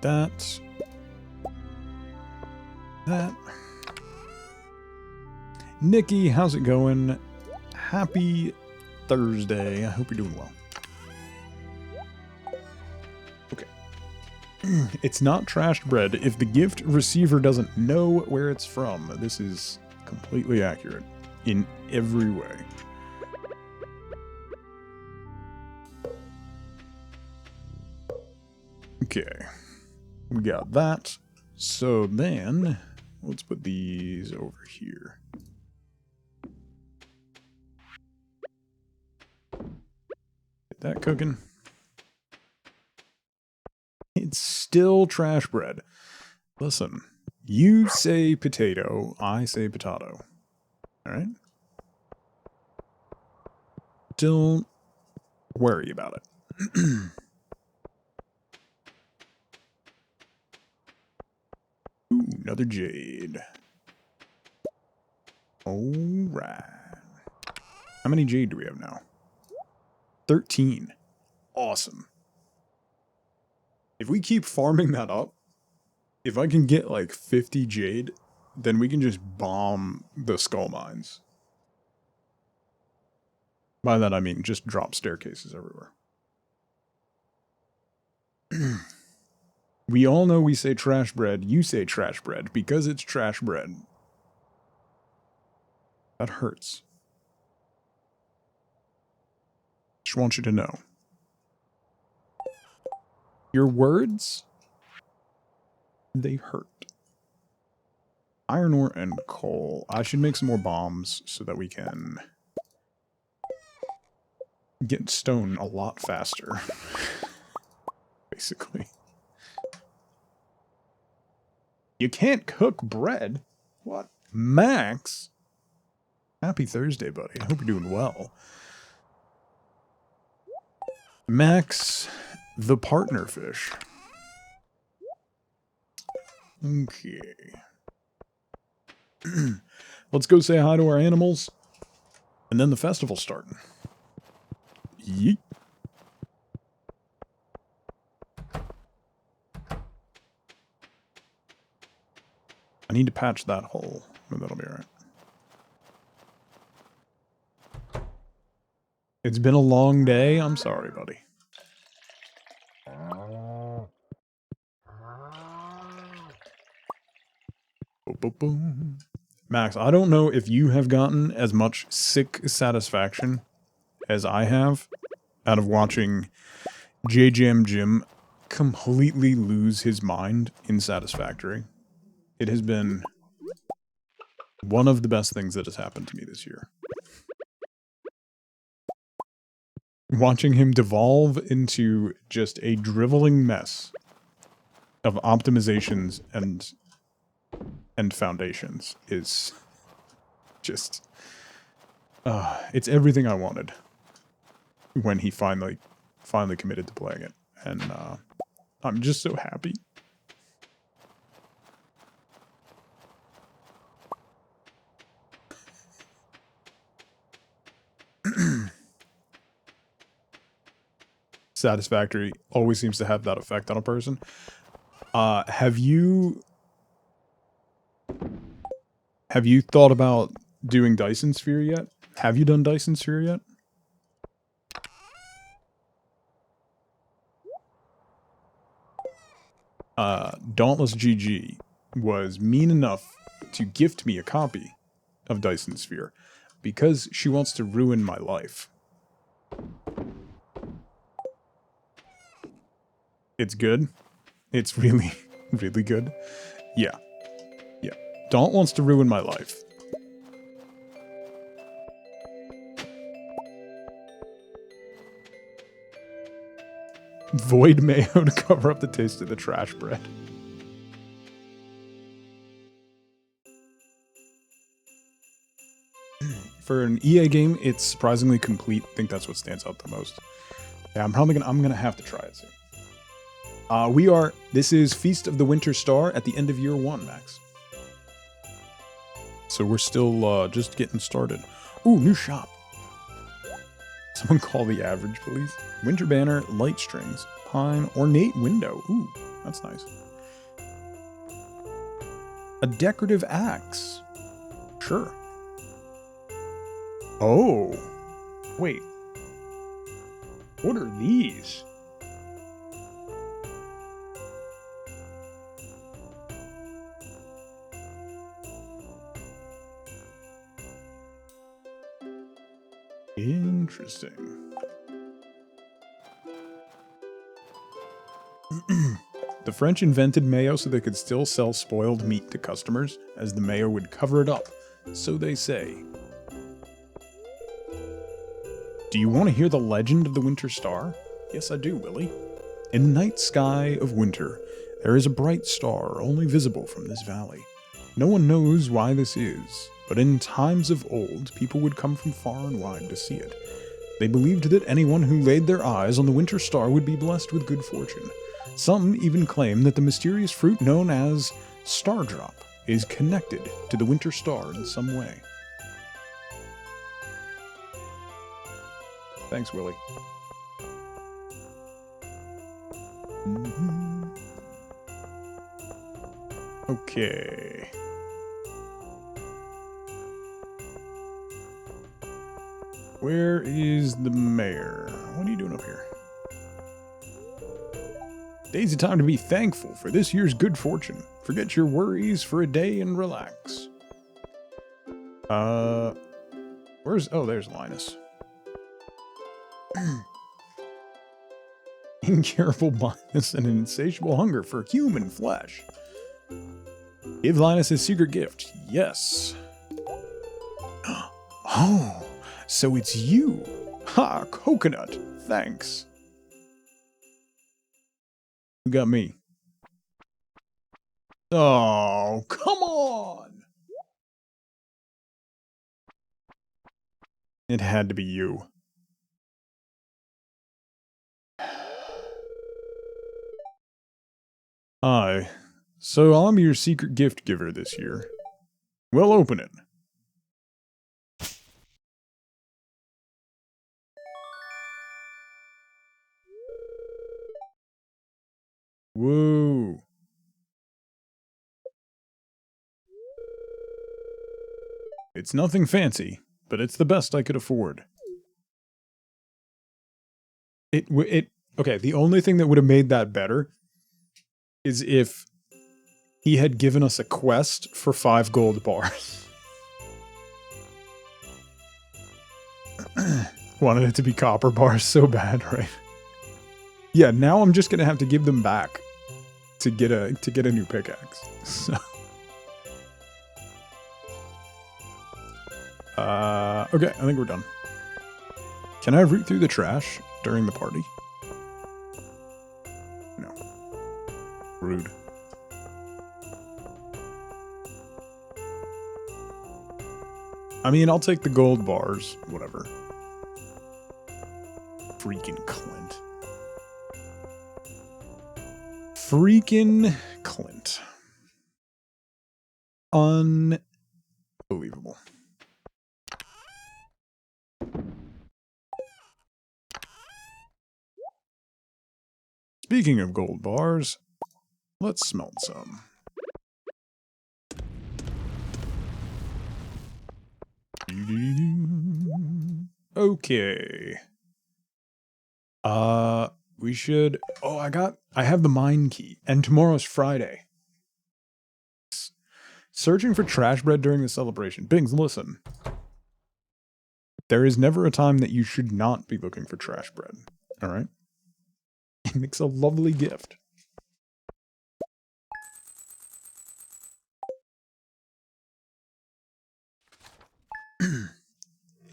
That. Nikki, how's it going? Happy Thursday. I hope you're doing well. Okay. It's not trashed bread if the gift receiver doesn't know where it's from. This is completely accurate in every way. Okay. We got that. So then, let's put these over here. Get that cooking. It's still trash bread. Listen, you say potato, I say potato. Alright? Don't worry about it. Ooh, another jade. Alright. How many jade do we have now? 13. Awesome. If we keep farming that up, if I can get like 50 jade, then we can just bomb the skull mines. By that I mean just drop staircases everywhere. We all know we say trash bread, you say trash bread, because it's trash bread. That hurts. Just want you to know. Your words, they hurt. Iron ore and coal. I should make some more bombs so that we can get stone a lot faster. Basically. You can't cook bread? What? Max? Happy Thursday, buddy. I hope you're doing well. Max, the partner fish. Okay. Let's go say hi to our animals. And then the festival's starting. Yeet. I need to patch that hole, but that'll be alright. It's been a long day. I'm sorry, buddy. Boom, boom, boom. Max, I don't know if you have gotten as much sick satisfaction as I have out of watching JJM Jim completely lose his mind in Satisfactory. It has been one of the best things that has happened to me this year. Watching him devolve into just a driveling mess of optimizations and foundations is just... it's everything I wanted when he finally committed to playing it. And I'm just so happy. Satisfactory always seems to have that effect on a person. Have you thought about doing Dyson Sphere yet? Have you done Dyson Sphere yet? Dauntless GG was mean enough to gift me a copy of Dyson Sphere because she wants to ruin my life. It's good. It's really, really good. Yeah. Yeah. Daunt wants to ruin my life. Void mayo to cover up the taste of the trash bread. For an EA game, it's surprisingly complete. I think that's what stands out the most. Yeah, I'm gonna have to try it soon. This is Feast of the Winter Star at the end of year 1, Max. So we're still just getting started. Ooh, new shop. Someone call the average, please. Winter banner, light strings, pine, ornate window. Ooh, That's nice. A decorative axe. Sure. Oh. Wait. What are these? Interesting. The French invented mayo so they could still sell spoiled meat to customers, as the mayo would cover it up. So they say. Do you want to hear the legend of the Winter Star? Yes, I do, Willie. In the night sky of winter, there is a bright star only visible from this valley. No one knows why this is, but in times of old, people would come from far and wide to see it. They believed that anyone who laid their eyes on the Winter Star would be blessed with good fortune. Some even claim that the mysterious fruit known as Stardrop is connected to the Winter Star in some way. Thanks, Willie. Okay. Where is the mayor? What are you doing up here? Day's a time to be thankful for this year's good fortune. Forget your worries for a day and relax. Where's... Oh, there's Linus. Incurable blindness and an insatiable hunger for human flesh. Give Linus his secret gift. Yes. Oh, so it's you. Ha, coconut. Thanks. You got me. Oh, come on. It had to be you. Hi. So I'm your secret gift giver this year. Well, open it. Whoa. It's nothing fancy, but it's the best I could afford. Okay, the only thing that would have made that better is if he had given us a quest for 5 gold bars. Wanted it to be copper bars so bad, right? Yeah, now I'm just gonna have to give them back to get a new pickaxe. So okay, I think we're done. Can I root through the trash during the party? No. Rude. I mean, I'll take the gold bars, whatever. Freaking Clint. Freaking Clint. Unbelievable. Speaking of gold bars, let's smelt some. Okay. We should... Oh, I have the mine key, and tomorrow's Friday. Searching for trash bread during the celebration. Bings, listen. There is never a time that you should not be looking for trash bread. Alright? It makes a lovely gift.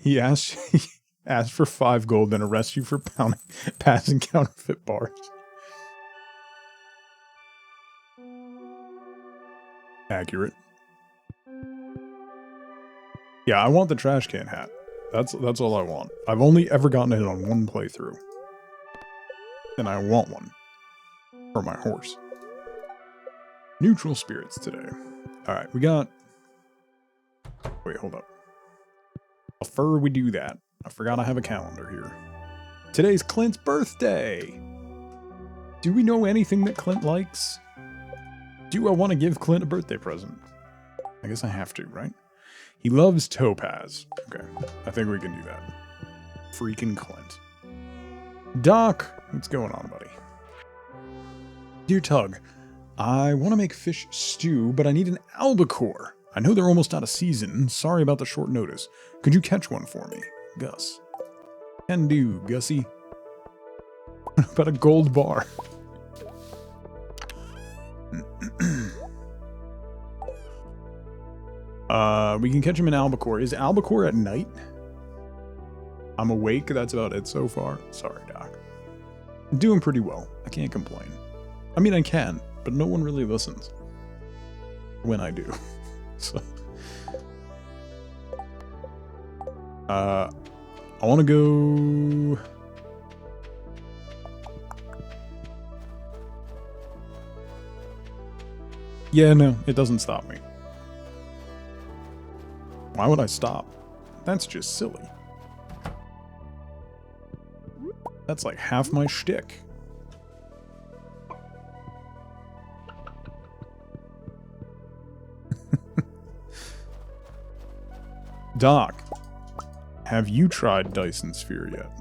He asked for 5 gold, then arrests you for passing counterfeit bars. Accurate. Yeah, I want the trash can hat. That's all I want. I've only ever gotten it on one playthrough. And I want one. For my horse. Neutral spirits today. Alright, we got... Wait, hold up. Before we do that, I forgot I have a calendar here. Today's Clint's birthday! Do we know anything that Clint likes? Do I want to give Clint a birthday present? I guess I have to, right? He loves topaz. Okay, I think we can do that. Freaking Clint. Doc, what's going on, buddy? Dear Tug, I want to make fish stew, but I need an albacore. I know they're almost out of season. Sorry about the short notice. Could you catch one for me? Gus. Can do, Gussie. About a gold bar. We can catch him in albacore. Is albacore at night? I'm awake. That's about it so far. Sorry, Doc. I'm doing pretty well. I can't complain. I mean, I can, but no one really listens. When I do. So. I want to go... Yeah, no, it doesn't stop me. Why would I stop? That's just silly. That's like half my shtick. Doc, have you tried Dyson Sphere yet?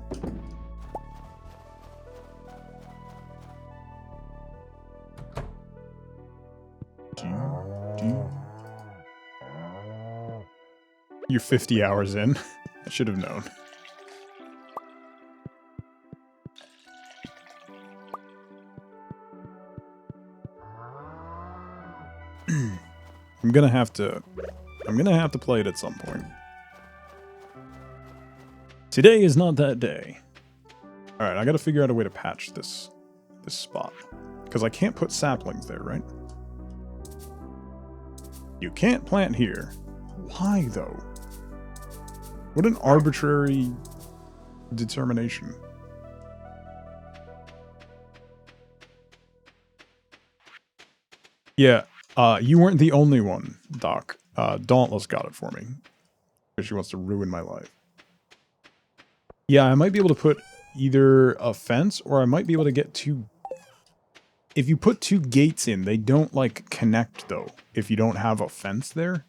You're 50 hours in. I should have known. I'm gonna have to play it at some point. Today is not that day. Alright, I gotta figure out a way to patch this spot. Because I can't put saplings there, right? You can't plant here. Why, though? What an arbitrary determination. Yeah, you weren't the only one, Doc. Dauntless got it for me. Because she wants to ruin my life. Yeah, I might be able to put either a fence, or I might be able to get two... If you put two gates in, they don't, like, connect, though, if you don't have a fence there.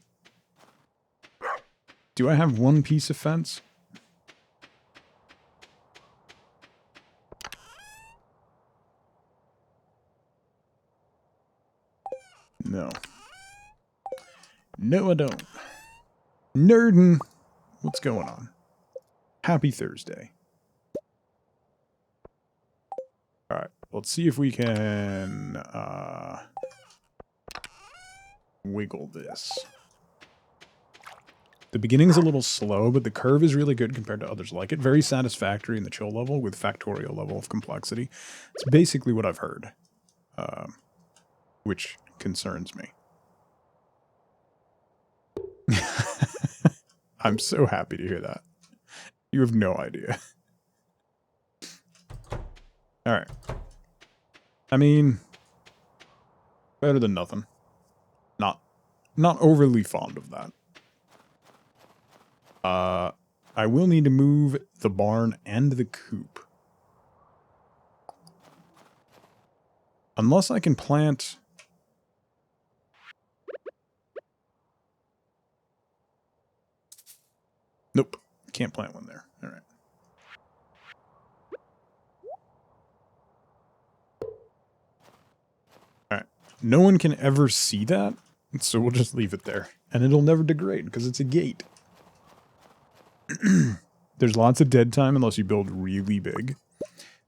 Do I have one piece of fence? No. No, I don't. Nerdin'. What's going on? Happy Thursday. Alright, let's see if we can, wiggle this. The beginning's a little slow, but the curve is really good compared to others like it. Very satisfactory in the chill level with factorial level of complexity. It's basically what I've heard. Which concerns me. I'm so happy to hear that. You have no idea. Alright. I mean, better than nothing. Not overly fond of that. I will need to move the barn and the coop. Unless I can plant... Nope. Can't plant one there. Alright. Alright. No one can ever see that, so we'll just leave it there. And it'll never degrade, because it's a gate. There's lots of dead time unless you build really big.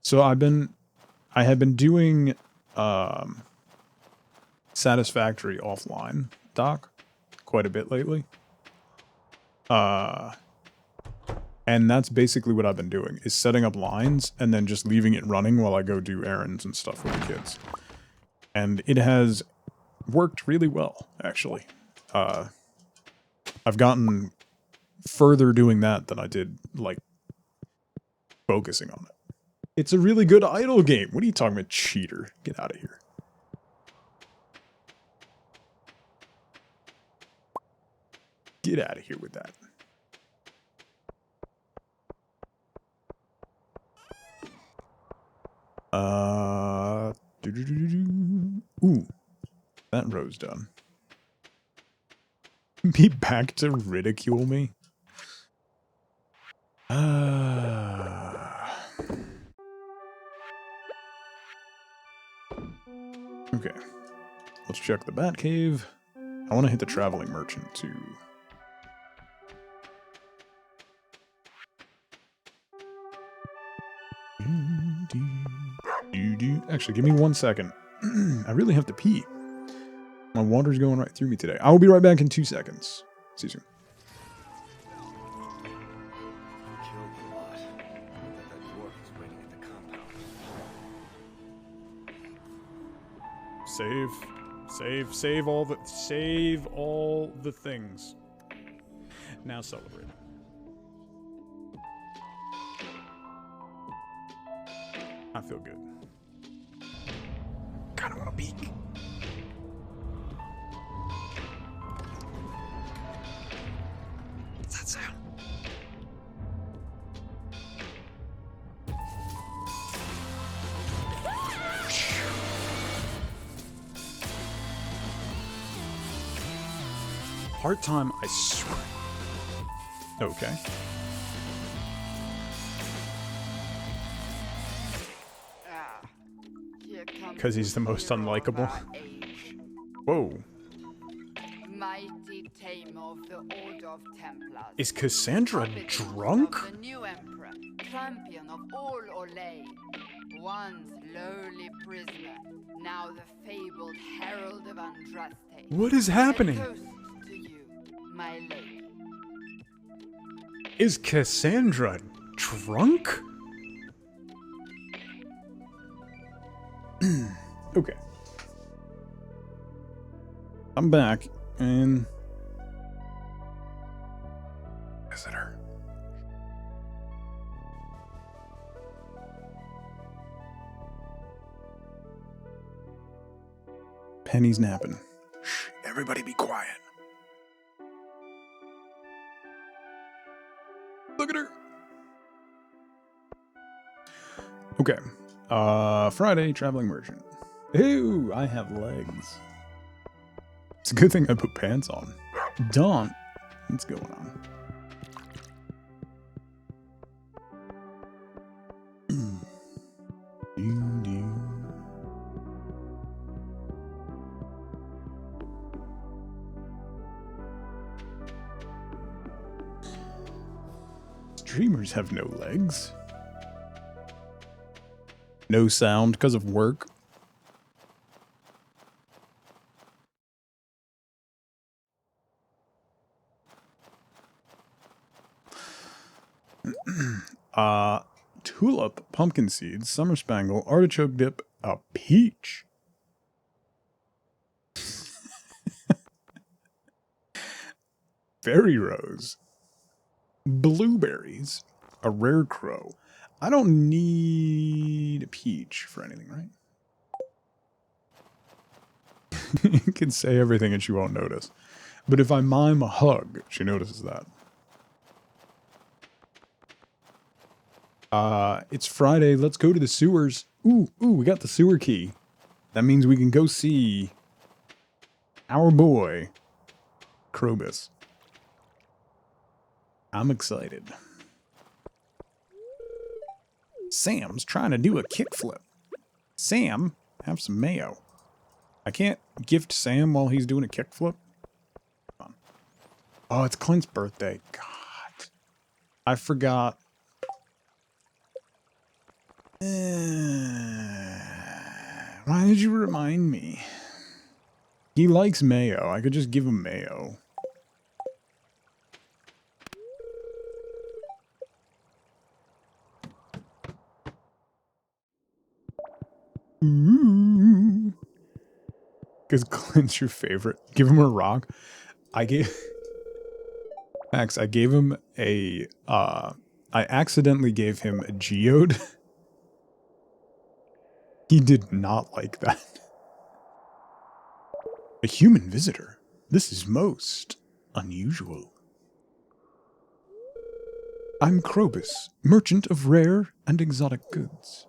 So I have been doing Satisfactory offline, Doc, quite a bit lately. And that's basically what I've been doing, is setting up lines and then just leaving it running while I go do errands and stuff with the kids. And it has worked really well, actually. I've gotten further doing that than I did, like, focusing on it. It's a really good idle game. What are you talking about, cheater? Get out of here. Get out of here with that. Ooh, that row's done. Be back to ridicule me? Okay. Let's check the Bat Cave. I want to hit the Traveling Merchant, too. Actually, give me 1 second. I really have to pee. My water's going right through me today. I will be right back in 2 seconds. See you soon. Save all the things. Now celebrate. I feel good. Kinda wanna peek. What's that sound? Part time, I swear. Okay. Because he's the most unlikable. Whoa. Mighty tamer of the Order of Templars. Is Cassandra drunk? The new emperor, champion of all Olay. Once lowly prisoner, now the fabled herald of Andraste. What is happening? A toast to you, my lady. Is Cassandra drunk? Okay. I'm back, and... Visitor. Penny's napping. Shh, everybody be quiet. Look at her. Okay. Friday, Traveling Merchant. Ew, I have legs. It's a good thing I put pants on. Dawn, what's going on? Streamers have no legs. No sound because of work. Tulip, pumpkin seeds, summer spangle, artichoke dip, a peach. Fairy rose. Blueberries. A rare crow. I don't need a peach for anything, right? You can say everything and she won't notice. But if I mime a hug, she notices that. It's Friday. Let's go to the sewers. Ooh, we got the sewer key. That means we can go see our boy, Krobus. I'm excited. Sam's trying to do a kickflip. Sam, have some mayo. I can't gift Sam while he's doing a kickflip. Oh, it's Clint's birthday. God. I forgot. Why did you remind me? He likes mayo. I could just give him mayo. Because Clint's your favorite. Give him a rock. I gave him a I accidentally gave him a geode. He did not like that. A human visitor. This is most unusual. I'm Krobus, merchant of rare and exotic goods.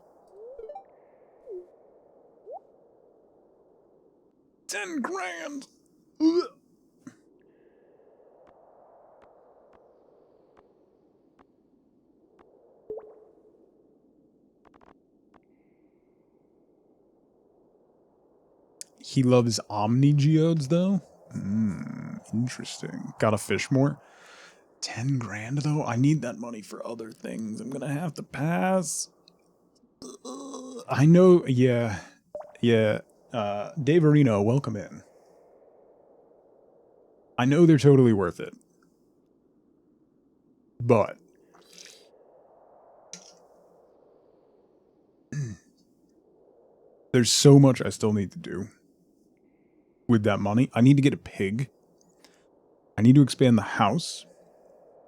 10 grand. Ugh. He loves Omni Geodes, though? Interesting. Gotta fish more? 10 grand, though? I need that money for other things. I'm gonna have to pass. I know, yeah. Yeah. Dave Areno, welcome in. I know they're totally worth it. But there's so much I still need to do with that money. I need to get a pig. I need to expand the house.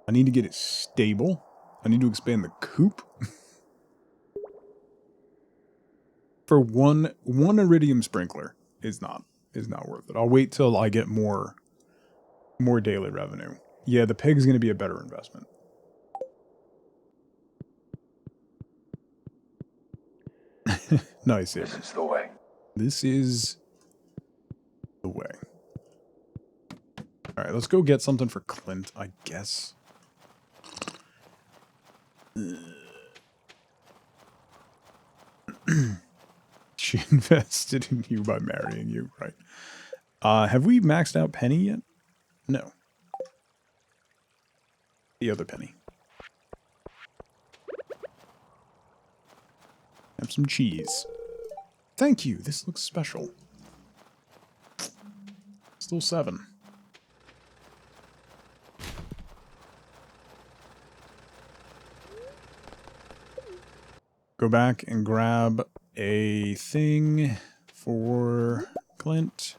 I need to get it stable. I need to expand the coop. For one iridium sprinkler is not worth it. I'll wait till I get more daily revenue. Yeah, the pig's going to be a better investment. Nice. This is the way. This is the way. All right, let's go get something for Clint, I guess. She invested in you by marrying you, right? Have we maxed out Penny yet? No. The other Penny. Have some cheese. Thank you. This looks special. Still 7. Go back and grab a thing for Clint.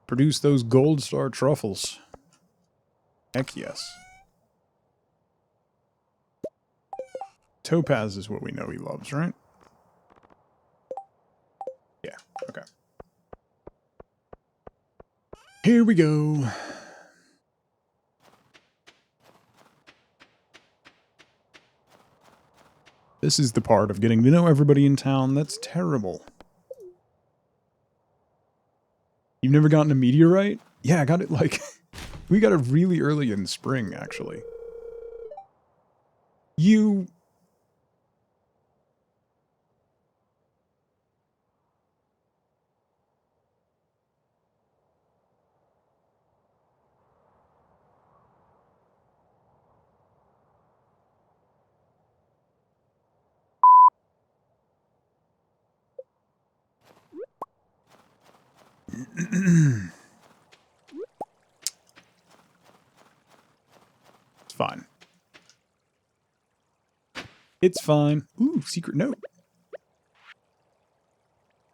Produce those gold star truffles. Heck yes. Topaz is what we know he loves, right? Yeah, okay. Here we go. This is the part of getting to know everybody in town that's terrible. You've never gotten a meteorite? Yeah, I got it like... we got it really early in spring, actually. You... It's fine. It's fine. Ooh, secret note.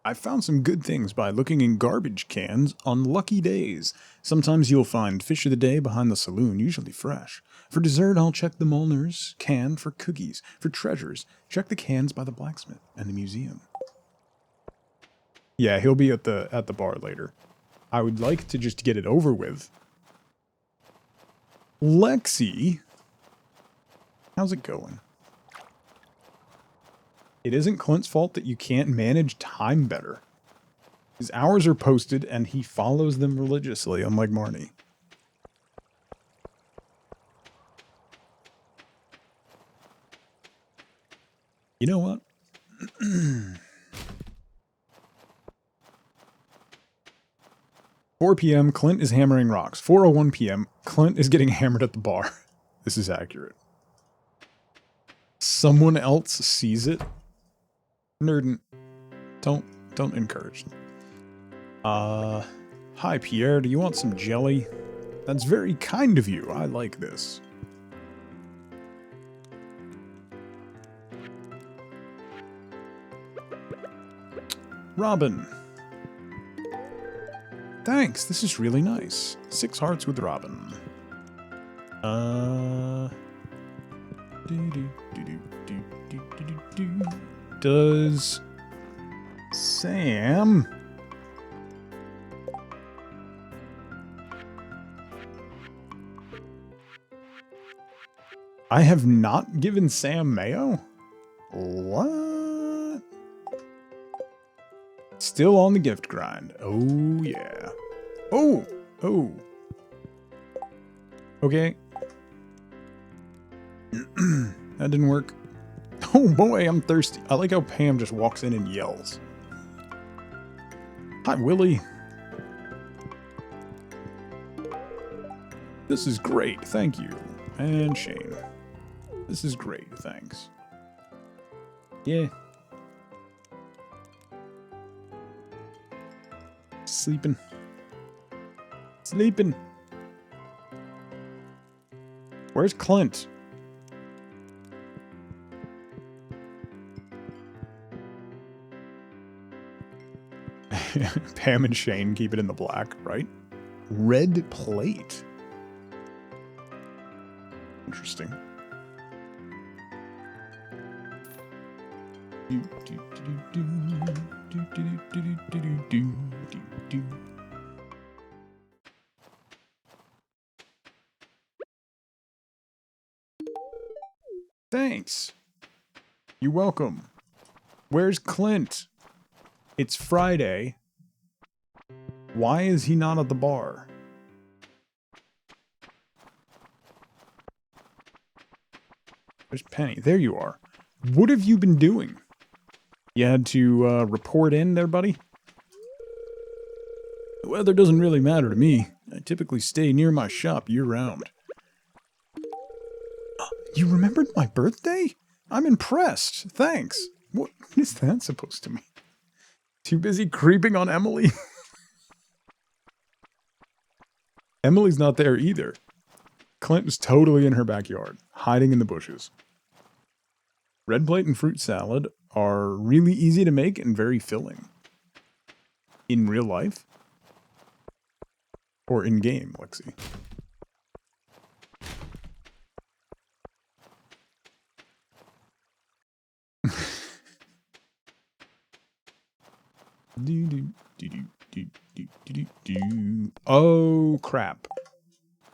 I found some good things by looking in garbage cans on lucky days. Sometimes you'll find fish of the day behind the saloon, usually fresh. For dessert, I'll check the Molnar's can for cookies. For treasures, check the cans by the blacksmith and the museum. Yeah, he'll be at the bar later. I would like to just get it over with. Lexi, how's it going? It isn't Clint's fault that you can't manage time better. His hours are posted and he follows them religiously, unlike Marnie. You know what? 4 p.m., Clint is hammering rocks. 4:01 p.m., Clint is getting hammered at the bar. This is accurate. Someone else sees it? Nerdin. Don't encourage them. Hi, Pierre. Do you want some jelly? That's very kind of you. I like this. Robin. Thanks, this is really nice. 6 hearts with Robin. Does Sam... I have not given Sam mayo? What? Still on the gift grind. Oh, yeah. Oh! Oh. Okay. That didn't work. Oh boy, I'm thirsty. I like how Pam just walks in and yells. Hi, Willie. This is great, thank you. And Shane. This is great, thanks. Yeah. Sleeping. Sleeping. Where's Clint? Pam and Shane keep it in the black, right? Red plate. Interesting. Thanks. You're welcome. Where's Clint? It's Friday. Why is he not at the bar? Where's Penny? There you are. What have you been doing? You had to report in there, buddy? The weather doesn't really matter to me. I typically stay near my shop year-round. You remembered my birthday? I'm impressed. Thanks. What is that supposed to mean? Too busy creeping on Emily? Emily's not there either. Clint was totally in her backyard, hiding in the bushes. Red plate and fruit salad are really easy to make and very filling. In real life? Or in-game, Lexi? Oh, crap.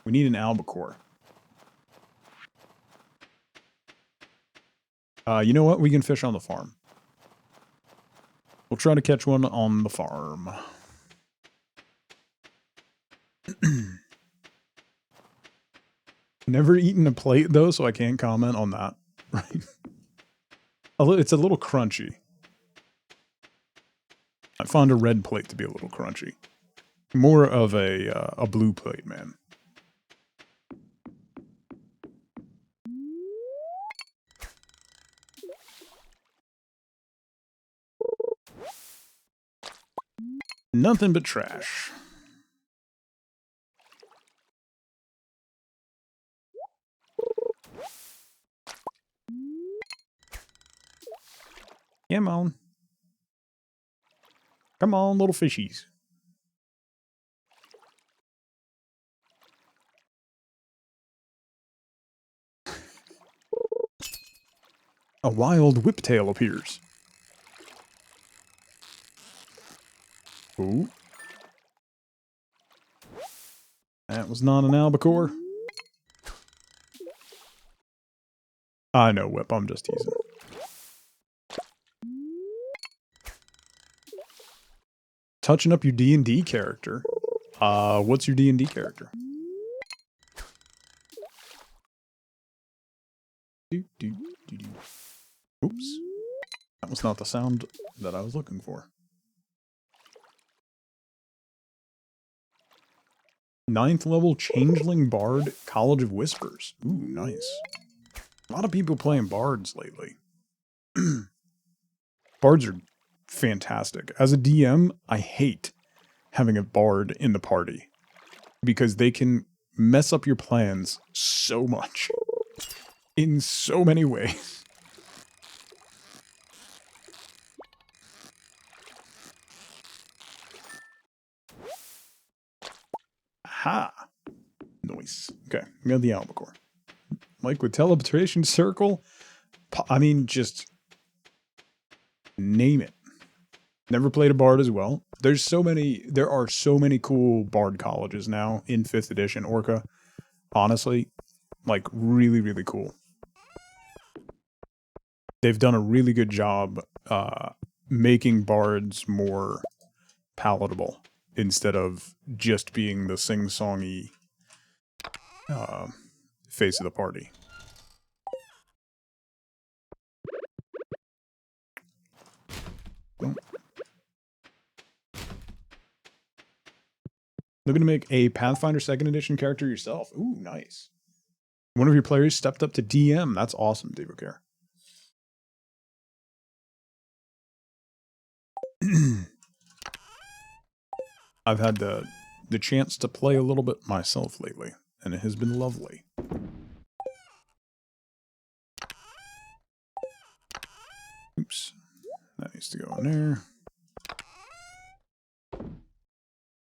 We need an albacore. You know what? We can fish on the farm. We'll try to catch one on the farm. Never eaten a plate, though, so I can't comment on that. Right? It's a little crunchy. I found a red plate to be a little crunchy. More of a blue plate, man. Nothing but trash. Come on. Come on, little fishies. A wild whiptail appears. Ooh. That was not an albacore. I know, Whip, I'm just teasing. Touching up your D&D character. What's your D&D character? Oops. That was not the sound that I was looking for. 9th level Changeling Bard, College of Whispers. Ooh, nice. A lot of people playing bards lately. Bards are fantastic. As a DM, I hate having a bard in the party because they can mess up your plans so much in so many ways. Aha! Nice. Okay, we got the albacore. Like with teleportation circle, I mean, just name it. Never played a bard as well. There are so many cool bard colleges now in 5th edition Orca. Honestly, like really, really cool. They've done a really good job making bards more palatable instead of just being the sing-songy face of the party. Looking to make a Pathfinder 2nd Edition character yourself. Ooh, nice. One of your players stepped up to DM. That's awesome, Devocare. I've had the chance to play a little bit myself lately, and it has been lovely. Oops. That needs to go in there.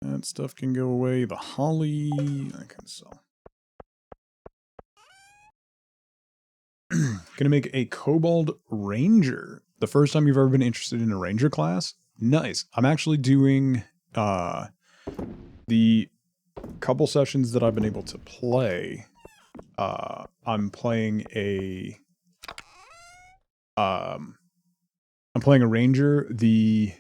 That stuff can go away. The holly, I can sell. Gonna make a Kobold Ranger. The first time you've ever been interested in a Ranger class? Nice. I'm actually doing the couple sessions that I've been able to play. I'm playing a Ranger, the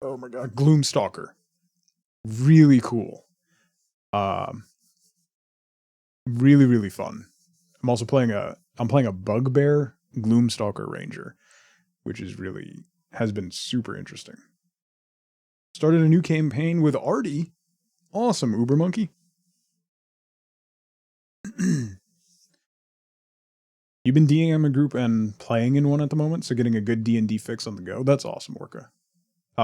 oh my god, Gloomstalker. Really cool. Really, really fun. I'm also playing a Bugbear Gloomstalker Ranger, which is has been super interesting. Started a new campaign with Artie. Awesome, Uber Monkey. You've been DMing a group and playing in one at the moment, so getting a good D&D fix on the go. That's awesome, Orca.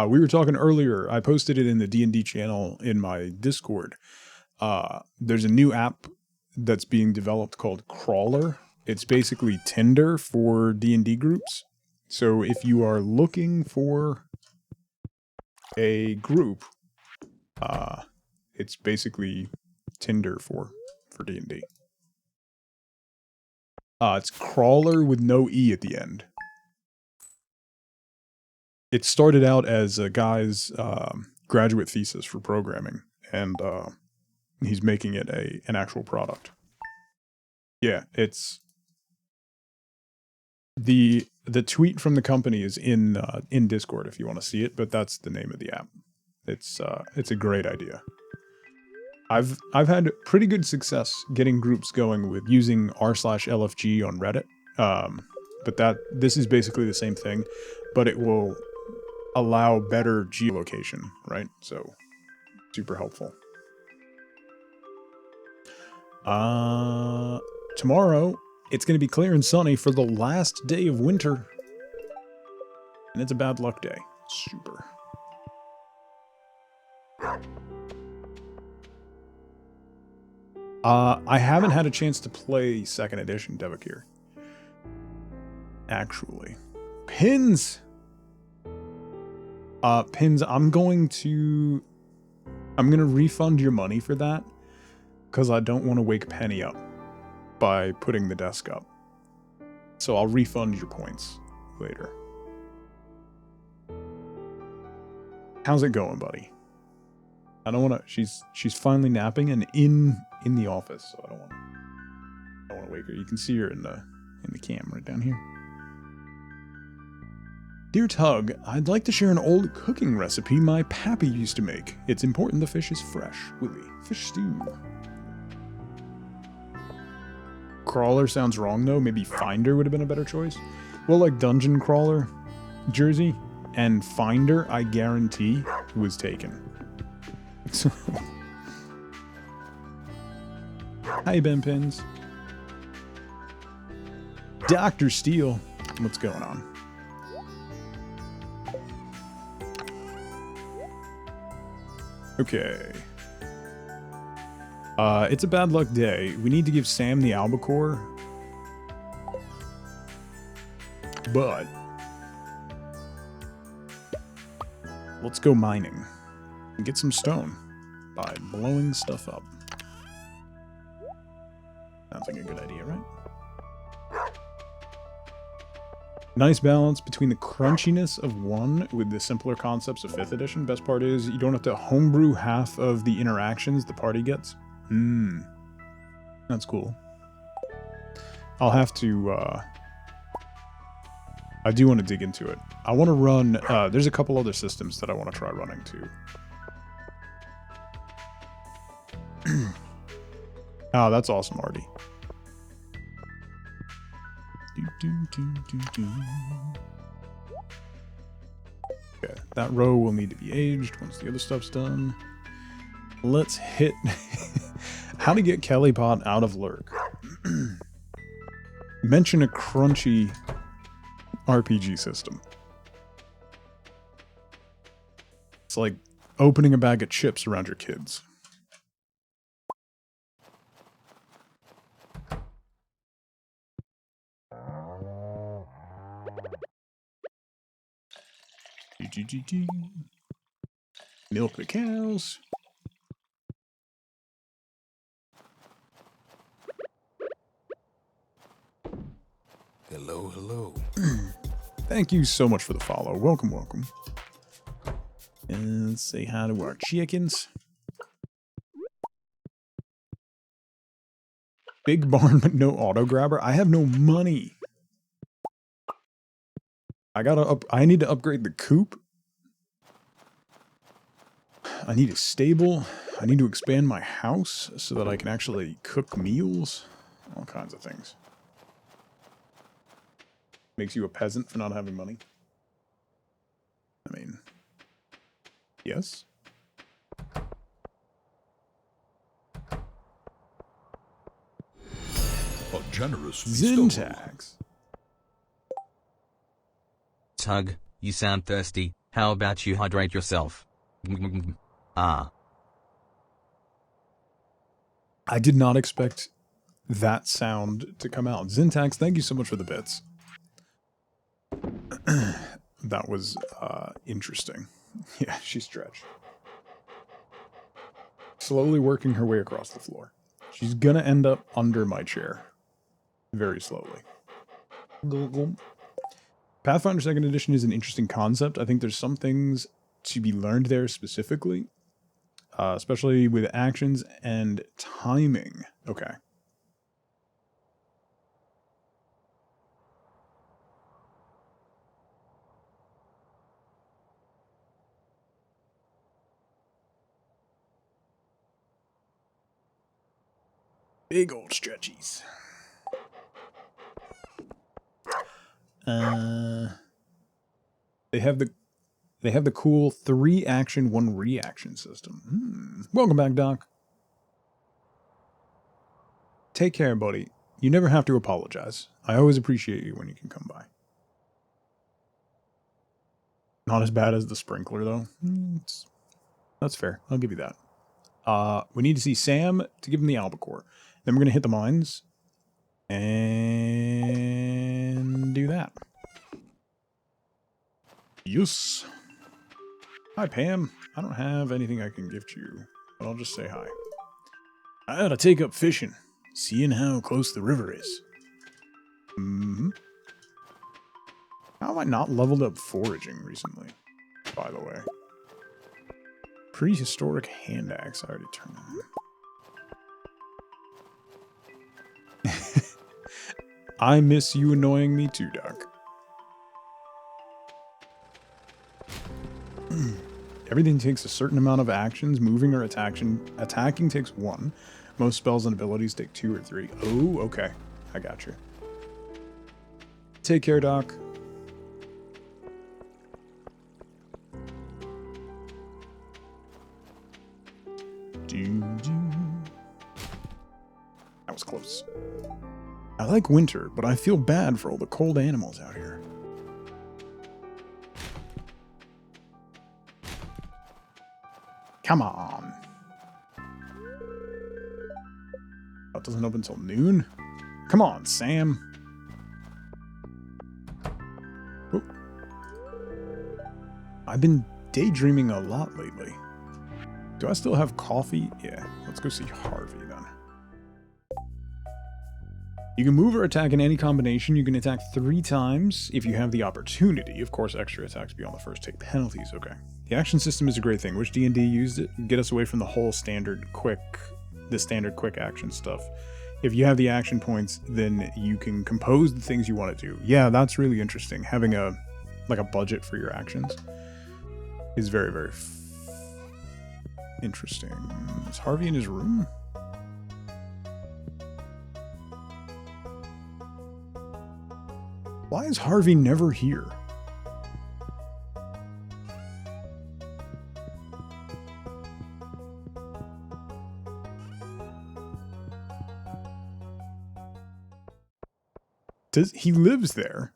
We were talking earlier, I posted it in the D&D channel in my Discord. There's a new app that's being developed called Crawler. It's basically Tinder for D&D groups. So if you are looking for a group, it's basically Tinder for D&D. It's Crawler with no E at the end. It started out as a guy's graduate thesis for programming, and he's making it an actual product. Yeah, it's the tweet from the company is in Discord if you want to see it, but that's the name of the app. It's a great idea. I've had pretty good success getting groups going with using r/LFG on Reddit. But this is basically the same thing, but it will allow better geolocation, right? So super helpful. Tomorrow it's going to be clear and sunny for the last day of winter. And it's a bad luck day. Super. I haven't had a chance to play 2nd edition Devakir. Actually. Pins! Pins, I'm gonna refund your money for that, because I don't want to wake Penny up by putting the desk up. So I'll refund your points later. How's it going, buddy? I don't want to. She's finally napping and in the office, so I don't want to wake her. You can see her in the cam right down here. Dear Tug, I'd like to share an old cooking recipe my pappy used to make. It's important the fish is fresh. Willie, fish stew. Crawler sounds wrong though. Maybe Finder would have been a better choice. Well, like Dungeon Crawler, Jersey, and Finder, I guarantee, was taken. So, hi, Ben Pins. Dr. Steele, what's going on? Okay. It's a bad luck day. We need to give Sam the albacore. But let's go mining and get some stone by blowing stuff up. Sounds like a good idea, right? Nice balance between the crunchiness of 1 with the simpler concepts of 5th edition. Best part is you don't have to homebrew half of the interactions the party gets. That's cool. I'll have to I do want to dig into it. I want to run... there's a couple other systems that I want to try running too. Oh, that's awesome, Artie. Okay, that row will need to be aged once the other stuff's done. Let's hit... How to get Kelly Pot out of lurk. Mention a crunchy RPG system. It's like opening a bag of chips around your kids. Milk the cows. Hello, hello. Thank you so much for the follow. Welcome, welcome. And let's say hi to our chickens. Big barn, but no auto grabber. I have no money. I need to upgrade the coop. I need a stable. I need to expand my house so that I can actually cook meals. All kinds of things. Makes you a peasant for not having money. I mean, yes. A generous bestowal. Syntax. Tug, you sound thirsty. How about you hydrate yourself? Ah. I did not expect that sound to come out. Syntax, thank you so much for the bits. That was interesting. Yeah, she stretched. Slowly working her way across the floor. She's gonna end up under my chair. Very slowly. Pathfinder 2nd Edition is an interesting concept. I think there's some things to be learned there specifically. Especially with actions and timing. Okay. Big old stretchies. They have the cool 3 action, 1 reaction system. Welcome back, Doc. Take care, buddy. You never have to apologize. I always appreciate you when you can come by. Not as bad as the sprinkler, though. That's fair. I'll give you that. We need to see Sam to give him the albacore. Then we're going to hit the mines. And do that. Yes. Hi, Pam. I don't have anything I can gift you, but I'll just say hi. I ought to take up fishing, seeing how close the river is. How have I not leveled up foraging recently, by the way? Prehistoric hand axe, I already turned on. I miss you annoying me too, Doc. Everything takes a certain amount of actions. Moving or attacking takes 1. Most spells and abilities take 2 or 3. Oh, okay. I got you. Take care, Doc. That was close. I like winter, but I feel bad for all the cold animals out here. Come on. Oh, it doesn't open until noon? Come on, Sam. Whoop. I've been daydreaming a lot lately. Do I still have coffee? Yeah, let's go see Harvey then. You can move or attack in any combination. You can attack 3 times if you have the opportunity. Of course, extra attacks beyond the first take penalties. Okay. The action system is a great thing. Wish D&D used it. Get us away from the whole standard quick action stuff. if you have the action points, then you can compose the things you want to do. Yeah, that's really interesting. Having a budget for your actions is very, very interesting. Is Harvey in his room? Why is Harvey never here? He lives there?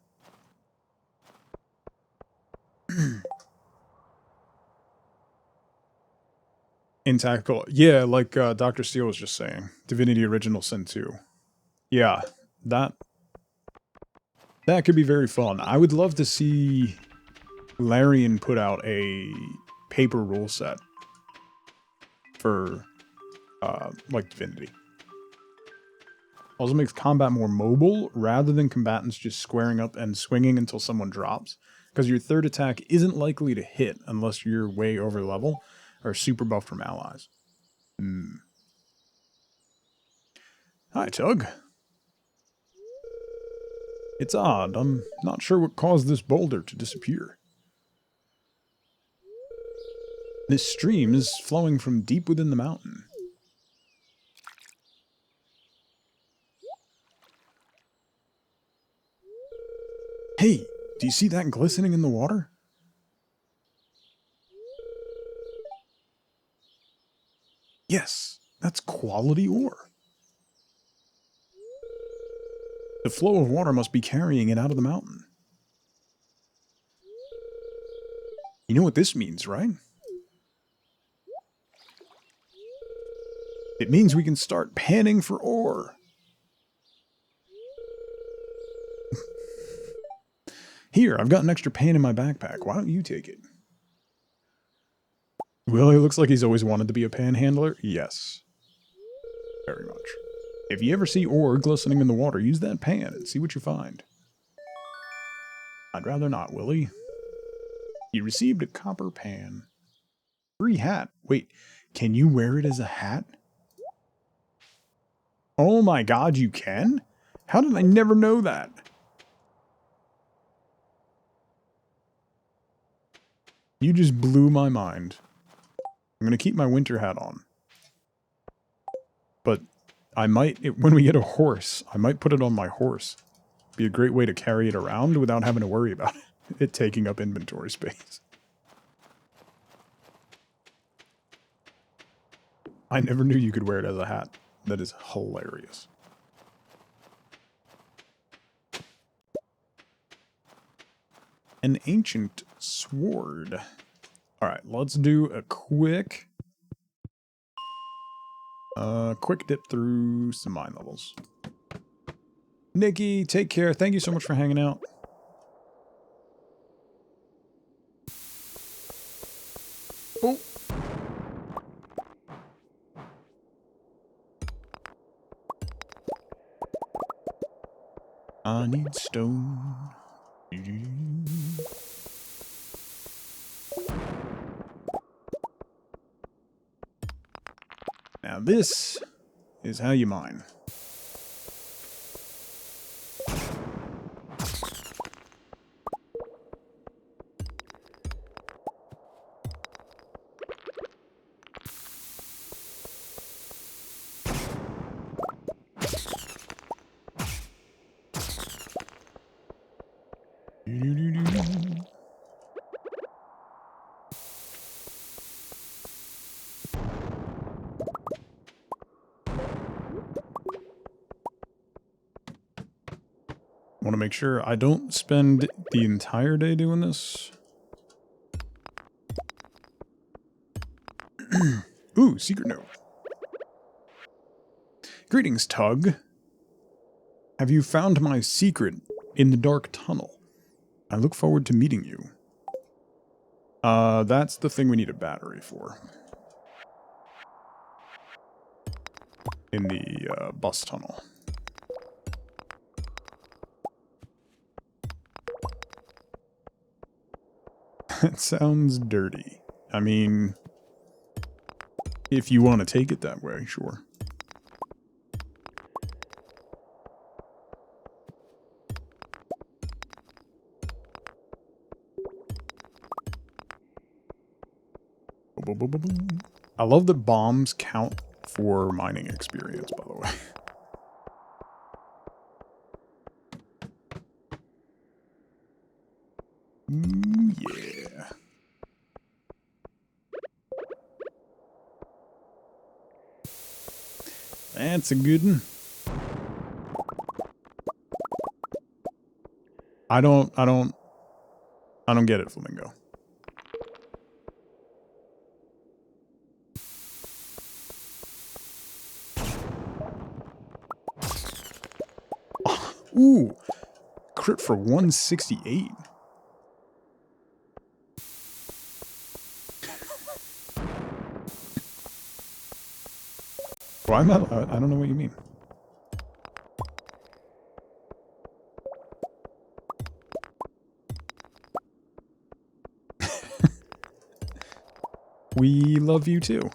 In tactical, yeah, like Dr. Steele was just saying, Divinity Original Sin 2. Yeah, that could be very fun. I would love to see Larian put out a paper rule set for like Divinity. Also makes combat more mobile rather than combatants just squaring up and swinging until someone drops, because your third attack isn't likely to hit unless you're way over level or super buff from allies. Hi, Tug. It's odd. I'm not sure what caused this boulder to disappear. This stream is flowing from deep within the mountain. Hey, do you see that glistening in the water? Yes, that's quality ore. The flow of water must be carrying it out of the mountain. You know what this means, right? It means we can start panning for ore. Here, I've got an extra pan in my backpack. Why don't you take it? Well, he looks like he's always wanted to be a panhandler. Yes. Very much. If you ever see ore glistening in the water, use that pan and see what you find. I'd rather not, Willie. You received a copper pan. Free hat. Wait, can you wear it as a hat? Oh my god, you can? How did I never know that? You just blew my mind. I'm going to keep my winter hat on. But I might, when we get a horse, I might put it on my horse. Be a great way to carry it around without having to worry about it taking up inventory space. I never knew you could wear it as a hat. That is hilarious. An ancient sword. Alright, let's do a quick dip through some mine levels. Nikki, take care. Thank you so much for hanging out. Oh. I need stone. Now this is how you mine. Want to make sure I don't spend the entire day doing this. Ooh, secret note. Greetings, Tug. Have you found my secret in the dark tunnel? I look forward to meeting you. That's the thing we need a battery for. In the bus tunnel. That sounds dirty. I mean, if you want to take it that way, sure. boom, boom, boom. I love that bombs count for mining experience, by the way. Ooh, yeah. That's a good one. I don't get it, Flamingo. Ooh, crit for 168. Well, I don't know what you mean. We love you too.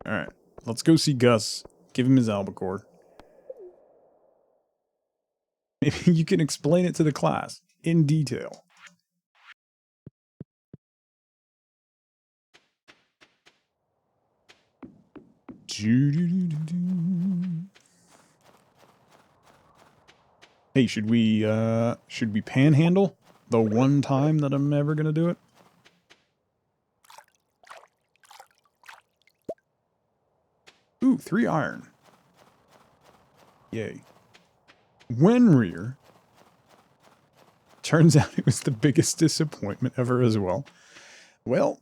Alright, let's go see Gus. Give him his albacore. Maybe you can explain it to the class in detail. Hey, should we panhandle the one time that I'm ever gonna do it? Ooh, 3 iron. Yay. Wenrear. Turns out it was the biggest disappointment ever as well. Well,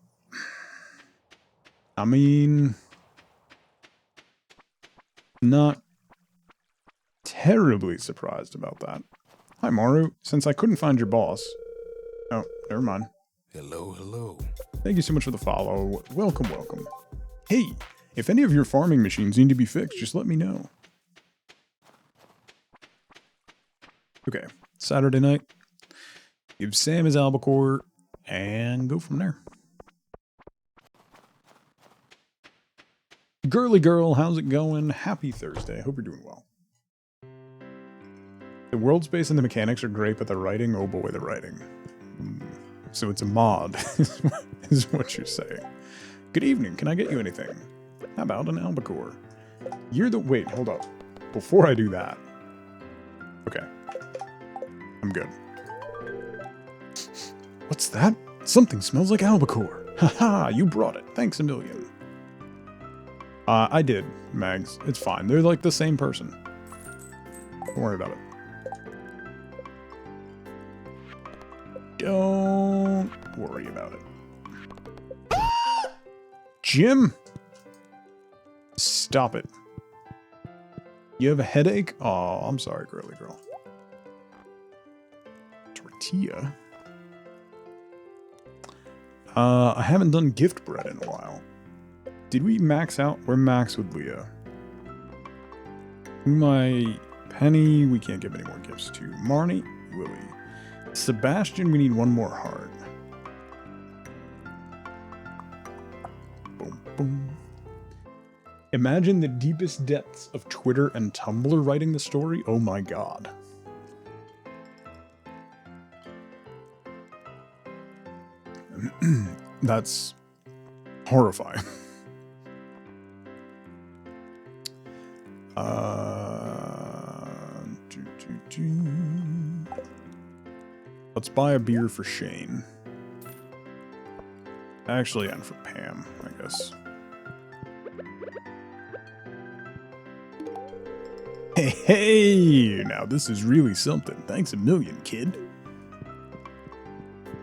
I mean, not terribly surprised about that. Hi, Maru. Since I couldn't find your boss... Oh, never mind. Hello, hello. Thank you so much for the follow. Welcome, welcome. Hey, if any of your farming machines need to be fixed, just let me know. Okay, Saturday night. Give Sam his albacore, and go from there. Girly girl, how's it going? Happy Thursday. Hope you're doing well. The world space and the mechanics are great, but the writing, oh boy, the writing. So it's a mod, is what you're saying. Good evening, can I get you anything? How about an albacore? You're the... Wait, hold up. Before I do that... Okay. I'm good. What's that? Something smells like albacore. Haha, you brought it. Thanks a million. I did, Mags. It's fine. They're like the same person. Don't worry about it. Don't worry about it. Jim? Stop it. You have a headache? Oh, I'm sorry, girly girl. Tortilla? I haven't done gift bread in a while. Did we max out? We're max with Leah. My Penny, we can't give any more gifts to. Marnie, Willie. Sebastian, we need one more heart. Boom, boom. Imagine the deepest depths of Twitter and Tumblr writing the story. Oh my god. That's horrifying. Let's buy a beer for Shane. Actually, and for Pam, I guess. Hey, hey! Now this is really something. Thanks a million, kid.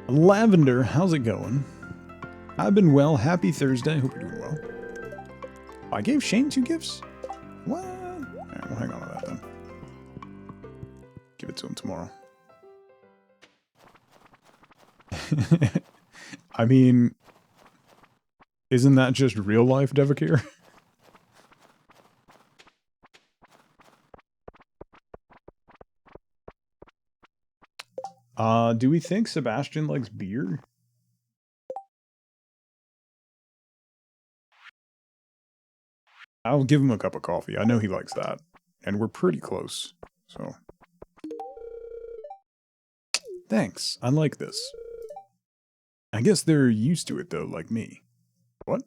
Lavender, how's it going? I've been well. Happy Thursday. Hope you're doing well. I gave Shane 2 gifts? What? Yeah, we'll hang on to that then. Give it to him tomorrow. I mean, isn't that just real life, Devakir? Do we think Sebastian likes beer? I'll give him a cup of coffee. I know he likes that. And we're pretty close, so... Thanks, I like this. I guess they're used to it though, like me. What?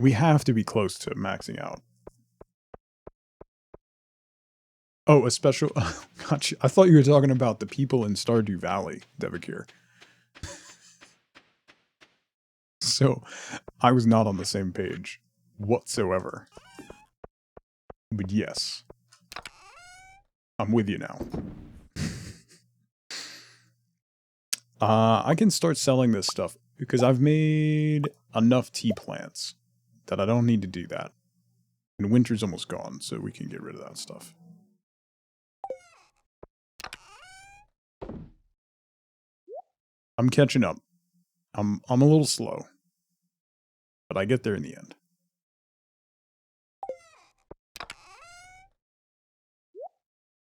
We have to be close to maxing out. Oh, a special... Gotcha. I thought you were talking about the people in Stardew Valley, Devakir. So, I was not on the same page whatsoever. But yes. I'm with you now. I can start selling this stuff because I've made enough tea plants that I don't need to do that. And winter's almost gone, so we can get rid of that stuff. I'm catching up. I'm a little slow. But I get there in the end.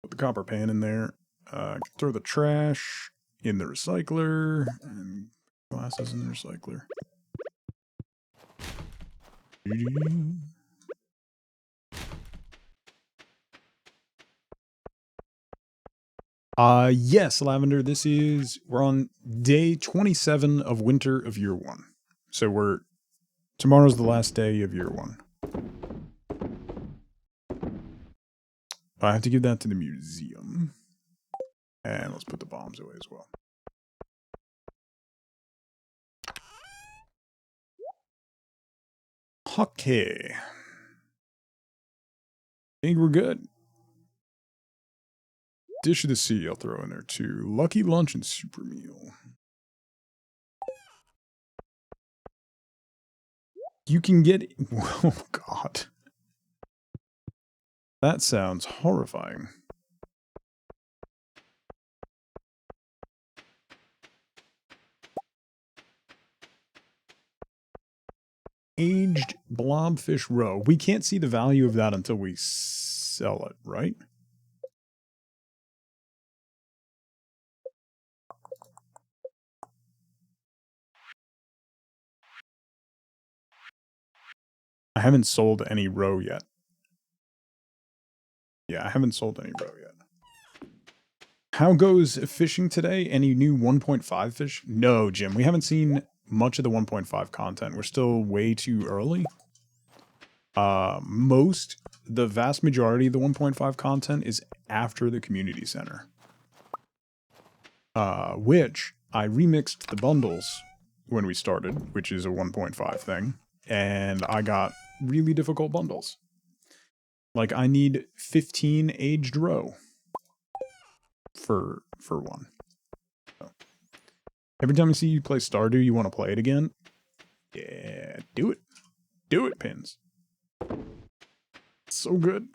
Put the copper pan in there. Throw the trash in the recycler. And glasses in the recycler. Yes, Lavender, we're on day 27 of winter of year 1. So tomorrow's the last day of year 1. I have to give that to the museum. And let's put the bombs away as well. Okay. Think we're good. Dish of the Sea I'll throw in there too. Lucky Lunch and Super Meal. You can get... Oh, God. That sounds horrifying. Aged blobfish roe. We can't see the value of that until we sell it, right? I haven't sold any roe yet. Yeah, I haven't sold any roe yet. How goes fishing today? Any new 1.5 fish? No, Jim. We haven't seen much of the 1.5 content. We're still way too early. The vast majority of the 1.5 content is after the community center. Which I remixed the bundles when we started, which is a 1.5 thing. And I got really difficult bundles. Like, I need 15 aged roe for one. So, every time I see you play Stardew, you want to play it again? Yeah, do it. Do it, Pins. So good.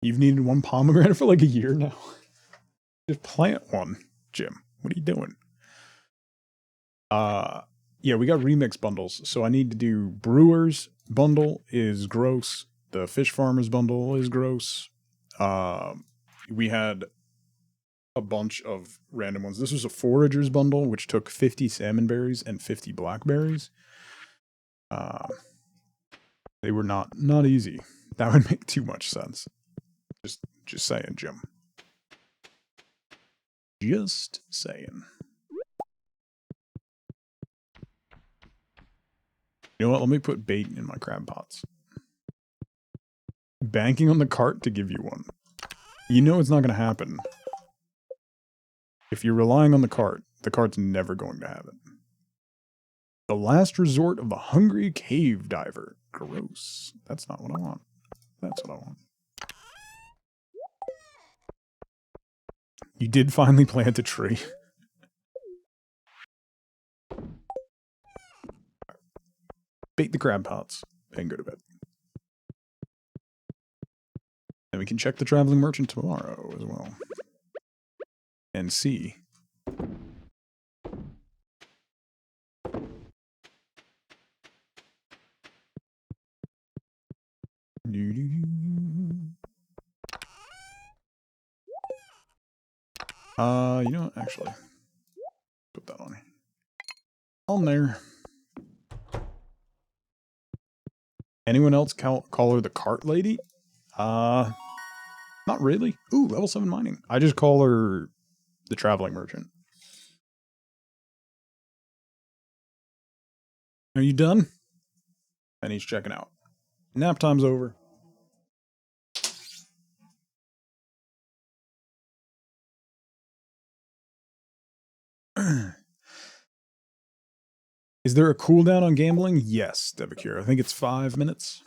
You've needed one pomegranate for like a year now. Just plant one, Jim. What are you doing? Yeah, we got remix bundles. So I need to do Brewer's bundle is gross. The Fish Farmer's bundle is gross. We had a bunch of random ones. This was a Forager's bundle, which took 50 salmon berries and 50 blackberries. They were not easy. That would make too much sense. Just saying, Jim. Just saying. You know what? Let me put bait in my crab pots. Banking on the cart to give you one. You know it's not going to happen. If you're relying on the cart's never going to have it. The last resort of the hungry cave diver. Gross. That's not what I want. That's what I want. You did finally plant a tree. Bait the crab pots and go to bed. And we can check the traveling merchant tomorrow as well. And see. You know what? Actually, put that on there. Anyone else call her the cart lady? Not really. Ooh, level 7 mining. I just call her the traveling merchant. Are you done? And he's checking out. Nap time's over. Is there a cooldown on gambling? Yes, Devacure. I think it's 5 minutes.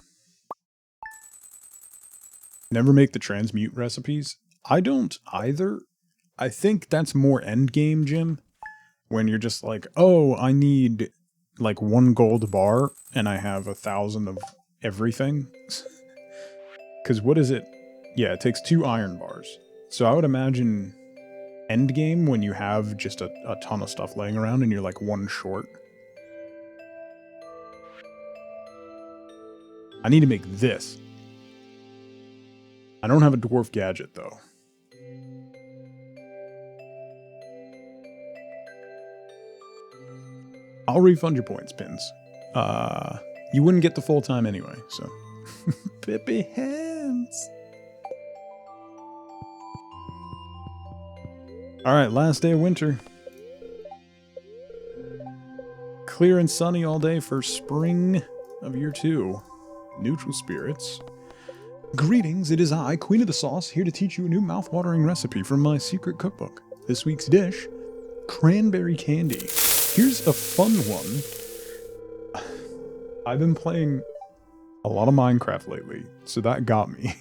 Never make the transmute recipes. I don't either. I think that's more endgame, Jim. When you're just like, oh, I need like 1 gold bar and I have 1,000 of everything. Because what is it? Yeah, it takes 2 iron bars. So I would imagine endgame when you have just a ton of stuff laying around and you're like 1 short. I need to make this. I don't have a dwarf gadget though. I'll refund your points, Pins. You wouldn't get the full time anyway, so. Pippy hands. Alright, last day of winter. Clear and sunny all day for spring of year 2. Neutral spirits. Greetings, it is I, Queen of the Sauce, here to teach you a new mouth-watering recipe from my secret cookbook. This week's dish, cranberry candy. Here's a fun one. I've been playing a lot of Minecraft lately, so that got me.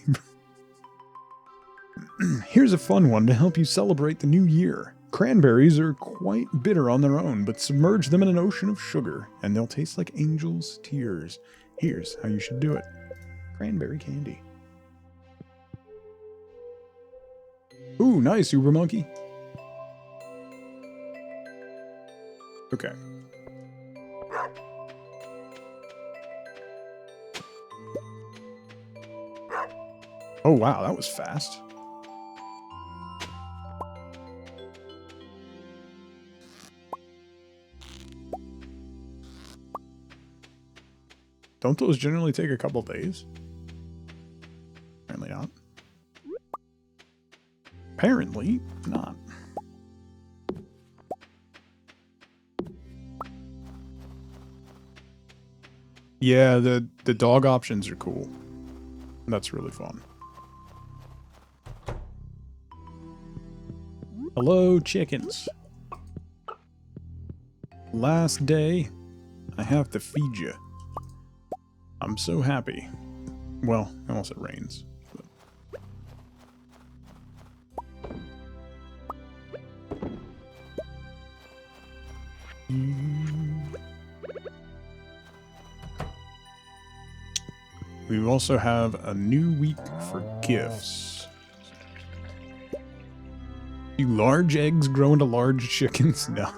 Here's a fun one to help you celebrate the new year. Cranberries are quite bitter on their own, but submerge them in an ocean of sugar, and they'll taste like angels' tears. Here's how you should do it. Cranberry candy. Ooh, nice, Uber Monkey. Okay. Oh wow, that was fast. Don't those generally take a couple days? Apparently not. Apparently not. Yeah, the dog options are cool. That's really fun. Hello, chickens. Last day, I have to feed you. I'm so happy. Well, unless it rains. But. We also have a new week for gifts. Do large eggs grow into large chickens? No.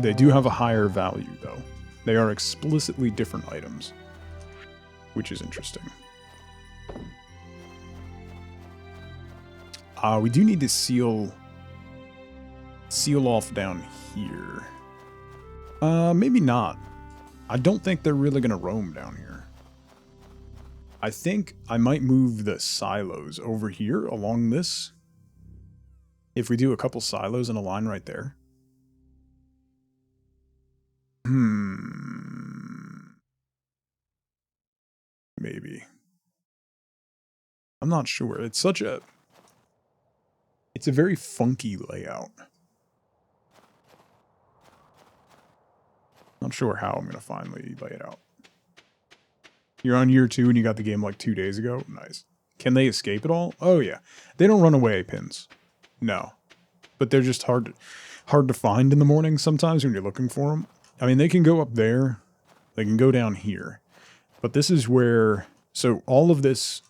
They do have a higher value, though. They are explicitly different items, which is interesting. We do need to seal off down here. Maybe not. I don't think they're really going to roam down here. I think I might move the silos over here along this. If we do a couple silos in a line right there. Maybe. I'm not sure. It's a very funky layout. Not sure how I'm going to finally lay it out. You're on year 2 and you got the game like 2 days ago? Nice. Can they escape at all? Oh yeah. They don't run away, Pins. No. But they're just hard to find in the morning sometimes when you're looking for them. I mean, they can go up there. They can go down here. But this is where... So all of this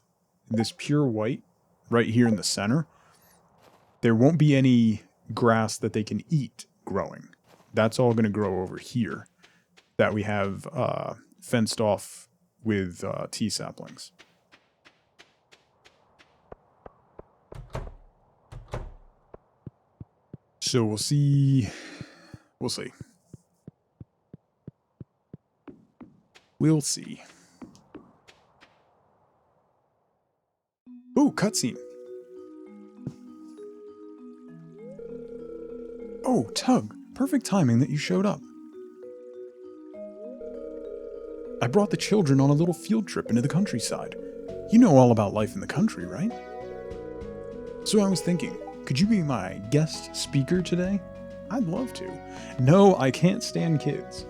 pure white right here in the center, there won't be any grass that they can eat growing. That's all going to grow over here that we have fenced off with tea saplings. So we'll see. We'll see. We'll see. Ooh, cutscene. Oh, Tug, perfect timing that you showed up. I brought the children on a little field trip into the countryside. You know all about life in the country, right? So I was thinking, could you be my guest speaker today? I'd love to. No, I can't stand kids.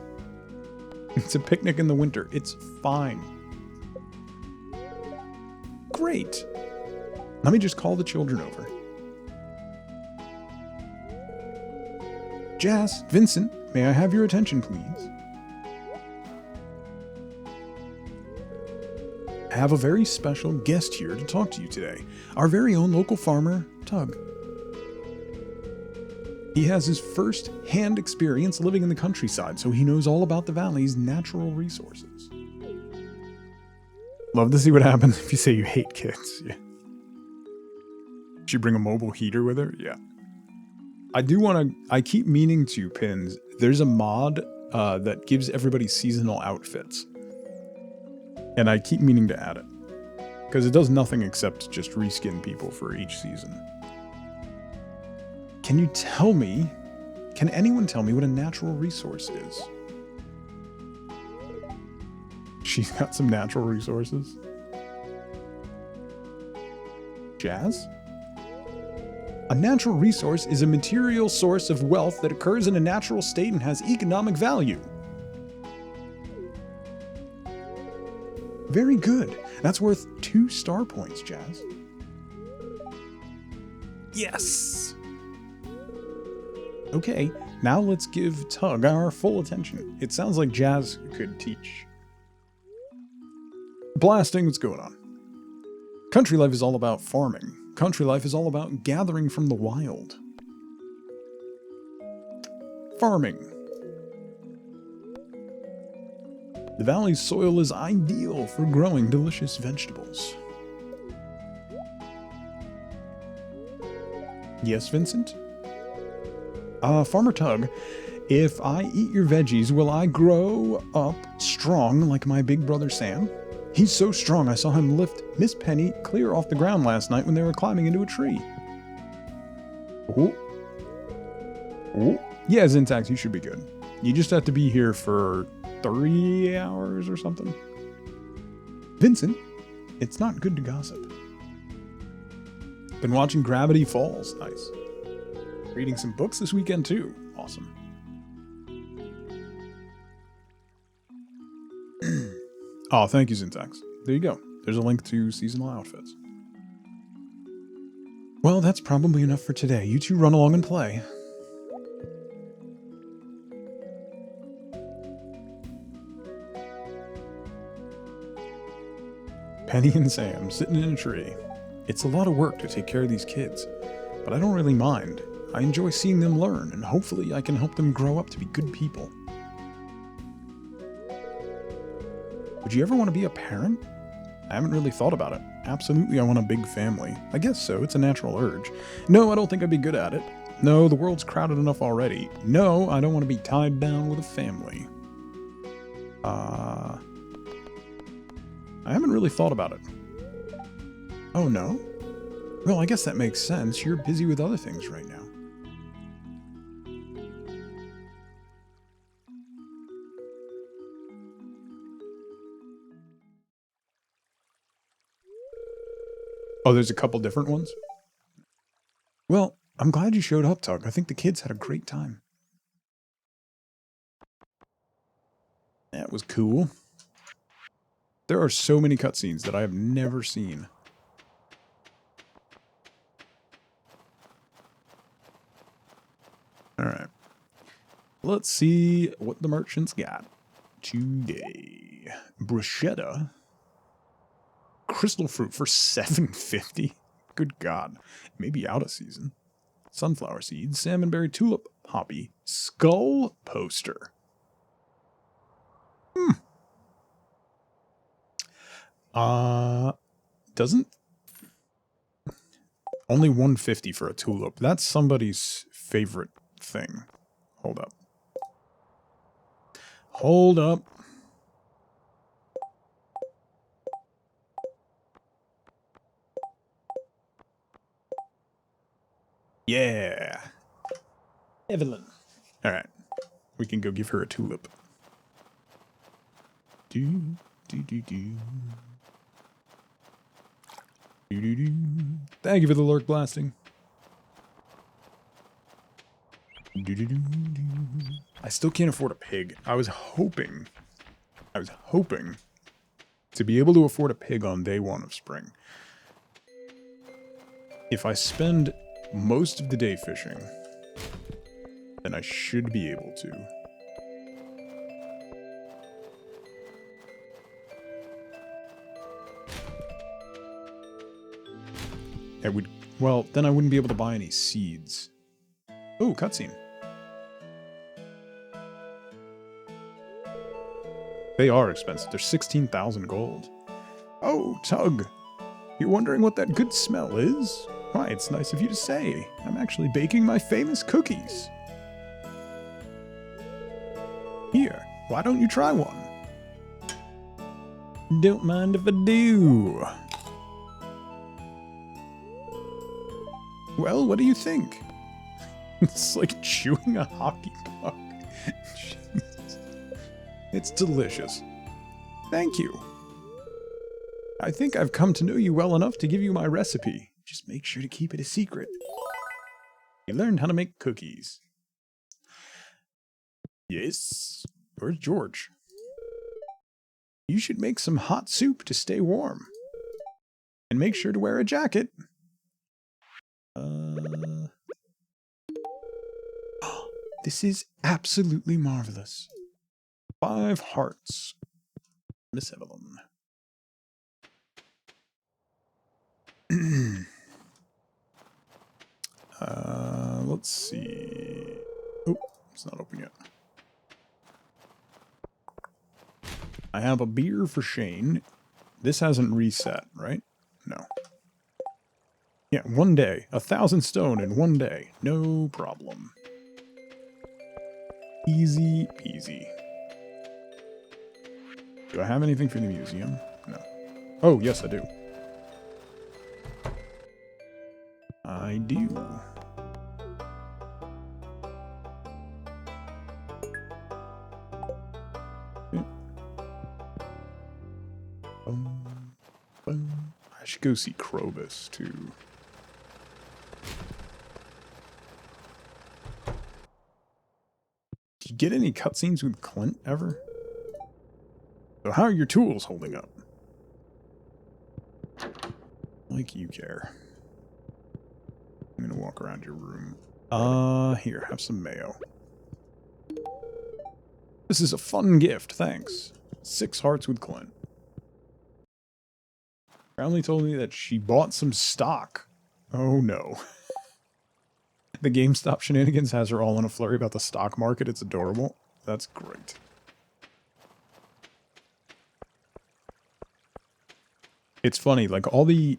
It's a picnic in the winter. It's fine. Great. Let me just call the children over. Jazz, Vincent, may I have your attention, please? I have a very special guest here to talk to you today. Our very own local farmer, Tug. He has his first-hand experience living in the countryside, so he knows all about the valley's natural resources. Love to see what happens if you say you hate kids. Yeah. Did she bring a mobile heater with her? Yeah. I keep meaning to, Pins. There's a mod that gives everybody seasonal outfits. And I keep meaning to add it. Because it does nothing except just reskin people for each season. Can anyone tell me what a natural resource is? She's got some natural resources. Jazz? A natural resource is a material source of wealth that occurs in a natural state and has economic value. Very good. That's worth 2 star points, Jazz. Yes! Okay, now let's give Tug our full attention. It sounds like Jazz could teach. Blasting, what's going on? Country life is all about farming. Country life is all about gathering from the wild. Farming. The valley's soil is ideal for growing delicious vegetables. Yes, Vincent? Farmer Tug, if I eat your veggies, will I grow up strong like my big brother Sam? He's so strong I saw him lift Miss Penny clear off the ground last night when they were climbing into a tree. Ooh. Ooh. Yeah, Zintax, you should be good. You just have to be here for 3 hours or something. Vincent, it's not good to gossip. Been watching Gravity Falls. Nice. Reading some books this weekend too. Awesome. Oh, thank you, Syntax. There you go. There's a link to seasonal outfits. Well, that's probably enough for today. You two run along and play. Penny and Sam sitting in a tree. It's a lot of work to take care of these kids, but I don't really mind. I enjoy seeing them learn, and hopefully I can help them grow up to be good people. Would you ever want to be a parent? I haven't really thought about it. Absolutely, I want a big family. I guess so, it's a natural urge. No, I don't think I'd be good at it. No, the world's crowded enough already. No, I don't want to be tied down with a family. I haven't really thought about it. Oh, no? Well, I guess that makes sense. You're busy with other things right now. Oh, there's a couple different ones? Well, I'm glad you showed up, Tug. I think the kids had a great time. That was cool. There are so many cutscenes that I have never seen. Alright. Let's see what the merchants got today. Bruschetta. Crystal fruit for $7.50. Good God. Maybe out of season. Sunflower seeds, salmonberry tulip poppy, skull poster. Doesn't only $1.50 for a tulip. That's somebody's favorite thing. Hold up. Hold up. Yeah. Evelyn. Alright. We can go give her a tulip. Do, do, do, do. Do, do, do. Thank you for the lurk blasting. Do, do, do, do. I still can't afford a pig. I was hoping to be able to afford a pig on day one of spring. If I spend most of the day fishing, then I should be able to. Well, then I wouldn't be able to buy any seeds. Oh, cutscene. They are expensive. They're 16,000 gold. Oh, Tug. You're wondering what that good smell is? Why, it's nice of you to say. I'm actually baking my famous cookies. Here, why don't you try one? Don't mind if I do. Well, what do you think? It's like chewing a hockey puck. Jeez. It's delicious. Thank you. I think I've come to know you well enough to give you my recipe. Just make sure to keep it a secret. You learned how to make cookies. Yes? Where's George? You should make some hot soup to stay warm. And make sure to wear a jacket. This is absolutely marvelous. 5 hearts. Miss Evelyn. Let's see. Oh, it's not open yet. I have a beer for Shane. This hasn't reset, right? No. Yeah, 1 day. 1,000 stone in 1 day. No problem. Easy peasy. Do I have anything for the museum? No. Oh, yes, I do. I do. I should go see Krobus, too. Did you get any cutscenes with Clint ever? So how are your tools holding up? Like you care. I'm gonna walk around your room. Here, have some mayo. This is a fun gift, thanks. 6 hearts with Clint. Brownlee told me that she bought some stock. Oh no. The GameStop shenanigans has her all in a flurry about the stock market. It's adorable. That's great. It's funny, like all the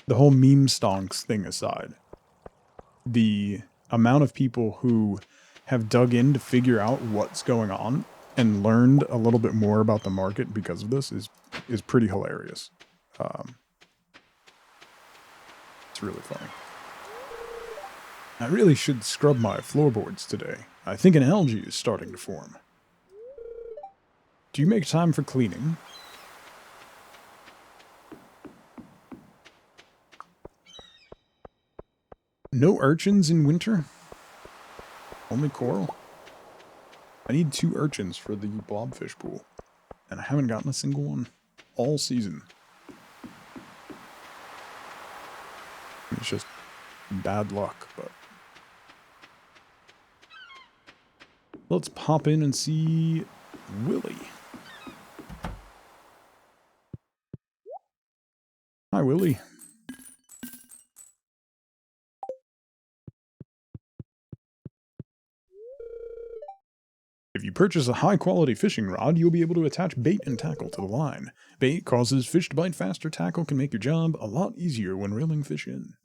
whole meme stonks thing aside, the amount of people who have dug in to figure out what's going on and learned a little bit more about the market because of this is pretty hilarious. It's really funny. I really should scrub my floorboards today. I think an algae is starting to form. Do you make time for cleaning? No urchins in winter? Only coral? I need 2 urchins for the blobfish pool. And I haven't gotten a single one all season. It's just bad luck, but... Let's pop in and see Willie. Hi, Willie. If you purchase a high-quality fishing rod, you'll be able to attach bait and tackle to the line. Bait causes fish to bite faster, tackle can make your job a lot easier when reeling fish in.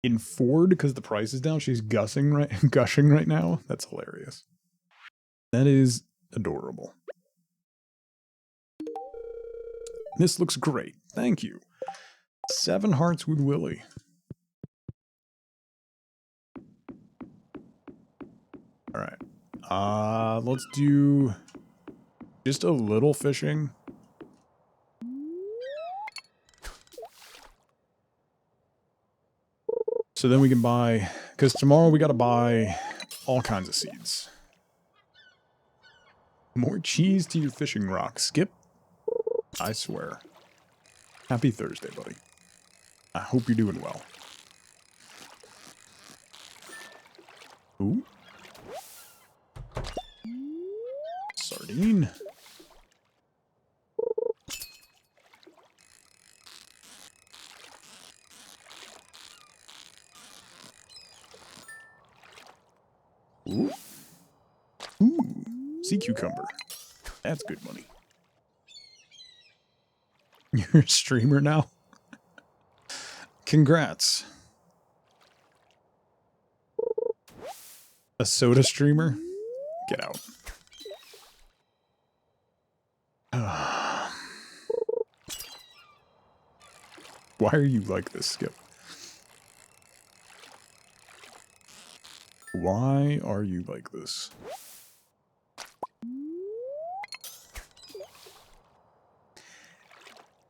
In Ford, because the price is down, she's gushing right now? That's hilarious. That is adorable. This looks great. Thank you. 7 hearts with Willie. Alright. Let's do just a little fishing. So then we can buy, because tomorrow we gotta buy all kinds of seeds. More cheese to your fishing rock. Skip? I swear. Happy Thursday, buddy. I hope you're doing well. Ooh. Sardine. Ooh. Ooh. Sea cucumber. That's good money. You're a streamer now? Congrats. A soda streamer? Get out. Why are you like this, Skip? Why are you like this?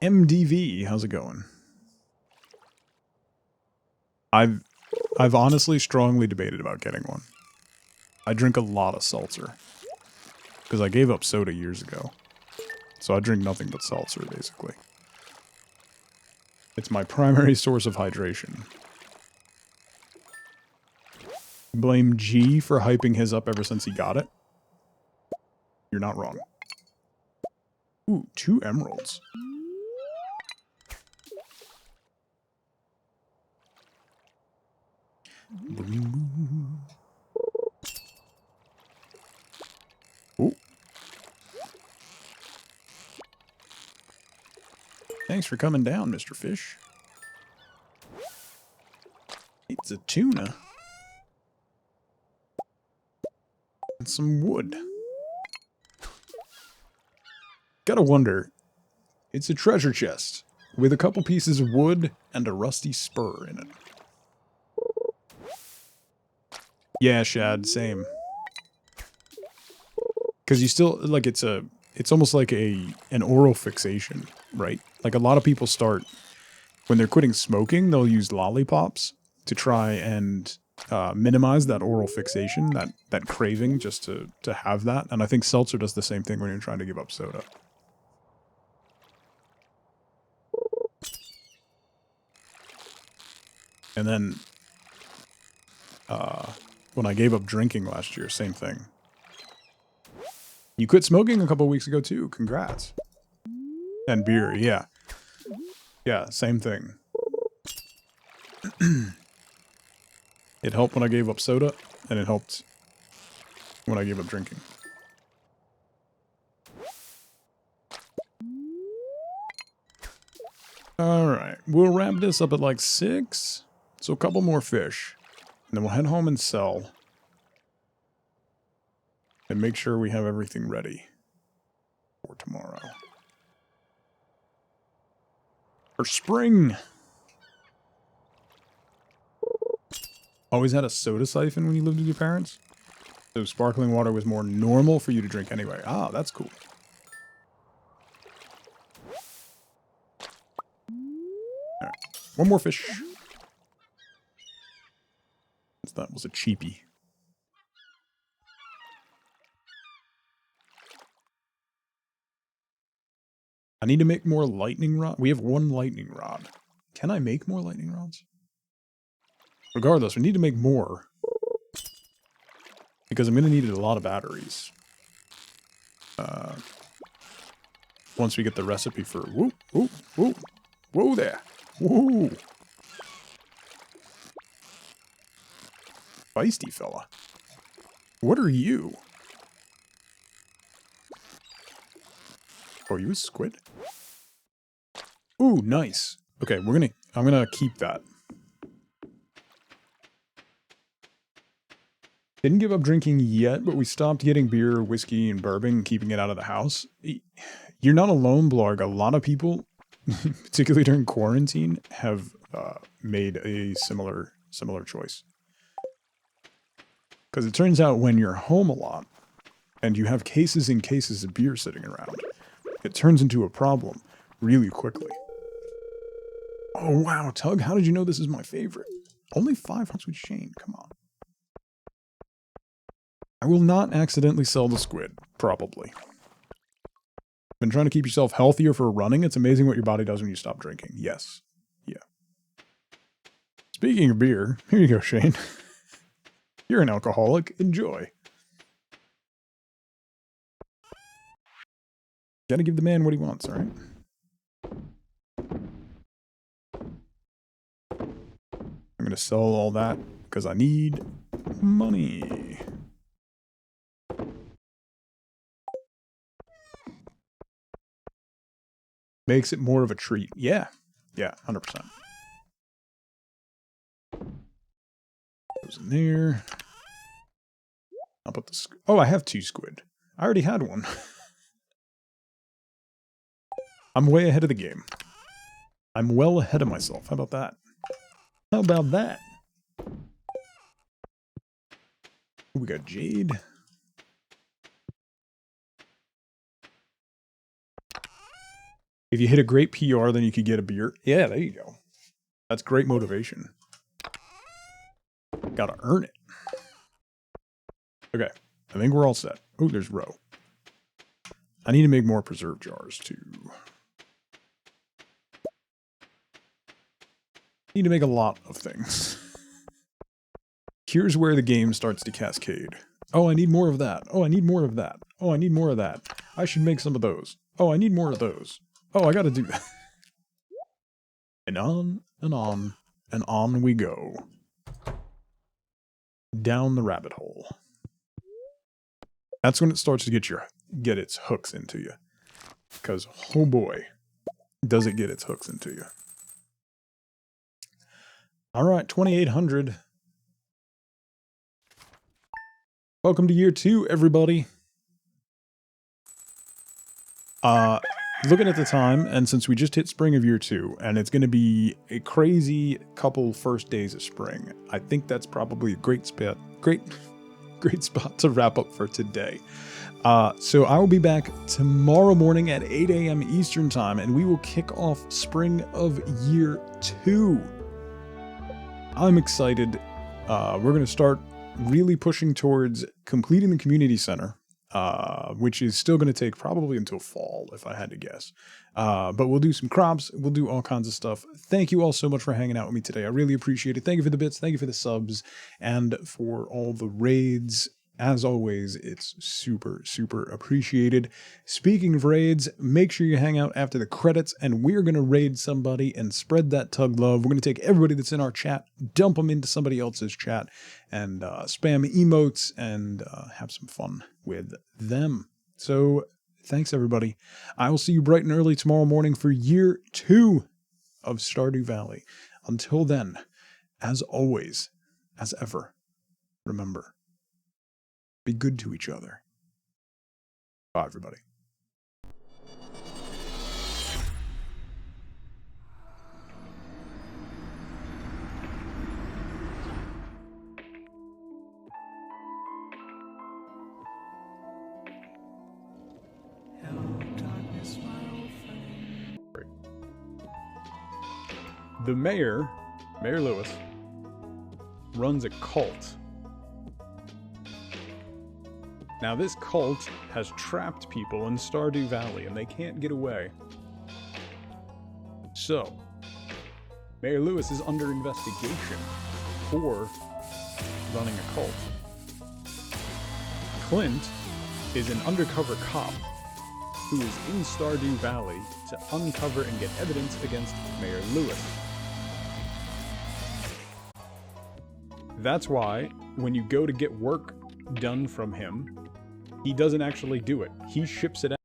MDV, how's it going? I've honestly strongly debated about getting one. I drink a lot of seltzer. Because I gave up soda years ago. So I drink nothing but seltzer, basically. It's my primary source of hydration. Blame G for hyping his up ever since he got it. You're not wrong. Ooh, 2 emeralds. Ooh. Thanks for coming down, Mr. Fish. It's a tuna. And some wood. Gotta wonder. It's a treasure chest with a couple pieces of wood and a rusty spur in it. Yeah, Shad, same. Because you still, like, it's almost like an oral fixation, right? Like, a lot of people start, when they're quitting smoking, they'll use lollipops to try and minimize that oral fixation, that craving, just to have that. And I think seltzer does the same thing when you're trying to give up soda. And then, when I gave up drinking last year, same thing. You quit smoking a couple weeks ago too. Congrats. And beer, yeah. Yeah, same thing. It helped when I gave up soda, and it helped when I gave up drinking. Alright, we'll wrap this up at like 6. So a couple more fish. And then we'll head home and sell. And make sure we have everything ready for tomorrow. For spring! Always had a soda siphon when you lived with your parents? So sparkling water was more normal for you to drink anyway. Ah, that's cool. Alright, one more fish. That was a cheapie. I need to make more lightning rod. We have 1 lightning rod. Can I make more lightning rods? Regardless, we need to make more. Because I'm going to need a lot of batteries. Once we get the recipe for... Whoa, whoa, whoa. Whoa there. Whoa. Feisty fella. What are you? Oh, are you a squid? Ooh, nice. Okay, I'm gonna keep that. Didn't give up drinking yet, but we stopped getting beer, whiskey, and bourbon and keeping it out of the house. You're not alone, Blarg. A lot of people particularly during quarantine, have made a similar choice. Because it turns out when you're home a lot, and you have cases and cases of beer sitting around, it turns into a problem really quickly. Oh wow, Tug, how did you know this is my favorite? Only 5 hearts with Shane, come on. I will not accidentally sell the squid, probably. Been trying to keep yourself healthier for running? It's amazing what your body does when you stop drinking. Yes. Yeah. Speaking of beer, here you go, Shane. You're an alcoholic. Enjoy. Gotta give the man what he wants, alright? I'm gonna sell all that because I need money. Makes it more of a treat. Yeah. Yeah, 100%. Goes in there. I'll put the... Oh, I have 2 squid. I already had one. I'm way ahead of the game. I'm well ahead of myself. How about that? How about that? We got Jade. If you hit a great PR, then you could get a beer. Yeah, there you go. That's great motivation. Gotta earn it. Okay, I think we're all set. Oh, there's Roe. I need to make more preserve jars, too. Need to make a lot of things. Here's where the game starts to cascade. Oh, I need more of that. Oh, I need more of that. Oh, I need more of that. I should make some of those. Oh, I need more of those. Oh, I gotta do that. And on, and on, and on we go. Down the rabbit hole. That's when it starts to get its hooks into you. Because, oh boy, does it get its hooks into you. Alright, 2800. Welcome to year 2, everybody. Looking at the time, and since we just hit spring of year 2, and it's going to be a crazy couple first days of spring, I think that's probably a great spot to wrap up for today. So I will be back tomorrow morning at 8 a.m. Eastern Time, and we will kick off spring of year 2. I'm excited. We're going to start really pushing towards completing the community center. Which is still going to take probably until fall, if I had to guess. But we'll do some crops. We'll do all kinds of stuff. Thank you all so much for hanging out with me today. I really appreciate it. Thank you for the bits. Thank you for the subs. And for all the raids. As always, it's super, super appreciated. Speaking of raids, make sure you hang out after the credits, and we're going to raid somebody and spread that tug love. We're going to take everybody that's in our chat, dump them into somebody else's chat, and spam emotes, and have some fun with them. So, thanks everybody. I will see you bright and early tomorrow morning for year 2 of Stardew Valley. Until then, as always, as ever, remember, be good to each other. Bye, everybody. The Mayor Lewis, runs a cult. Now this cult has trapped people in Stardew Valley and they can't get away. So, Mayor Lewis is under investigation for running a cult. Clint is an undercover cop who is in Stardew Valley to uncover and get evidence against Mayor Lewis. That's why, when you go to get work done from him, he doesn't actually do it. He ships it out.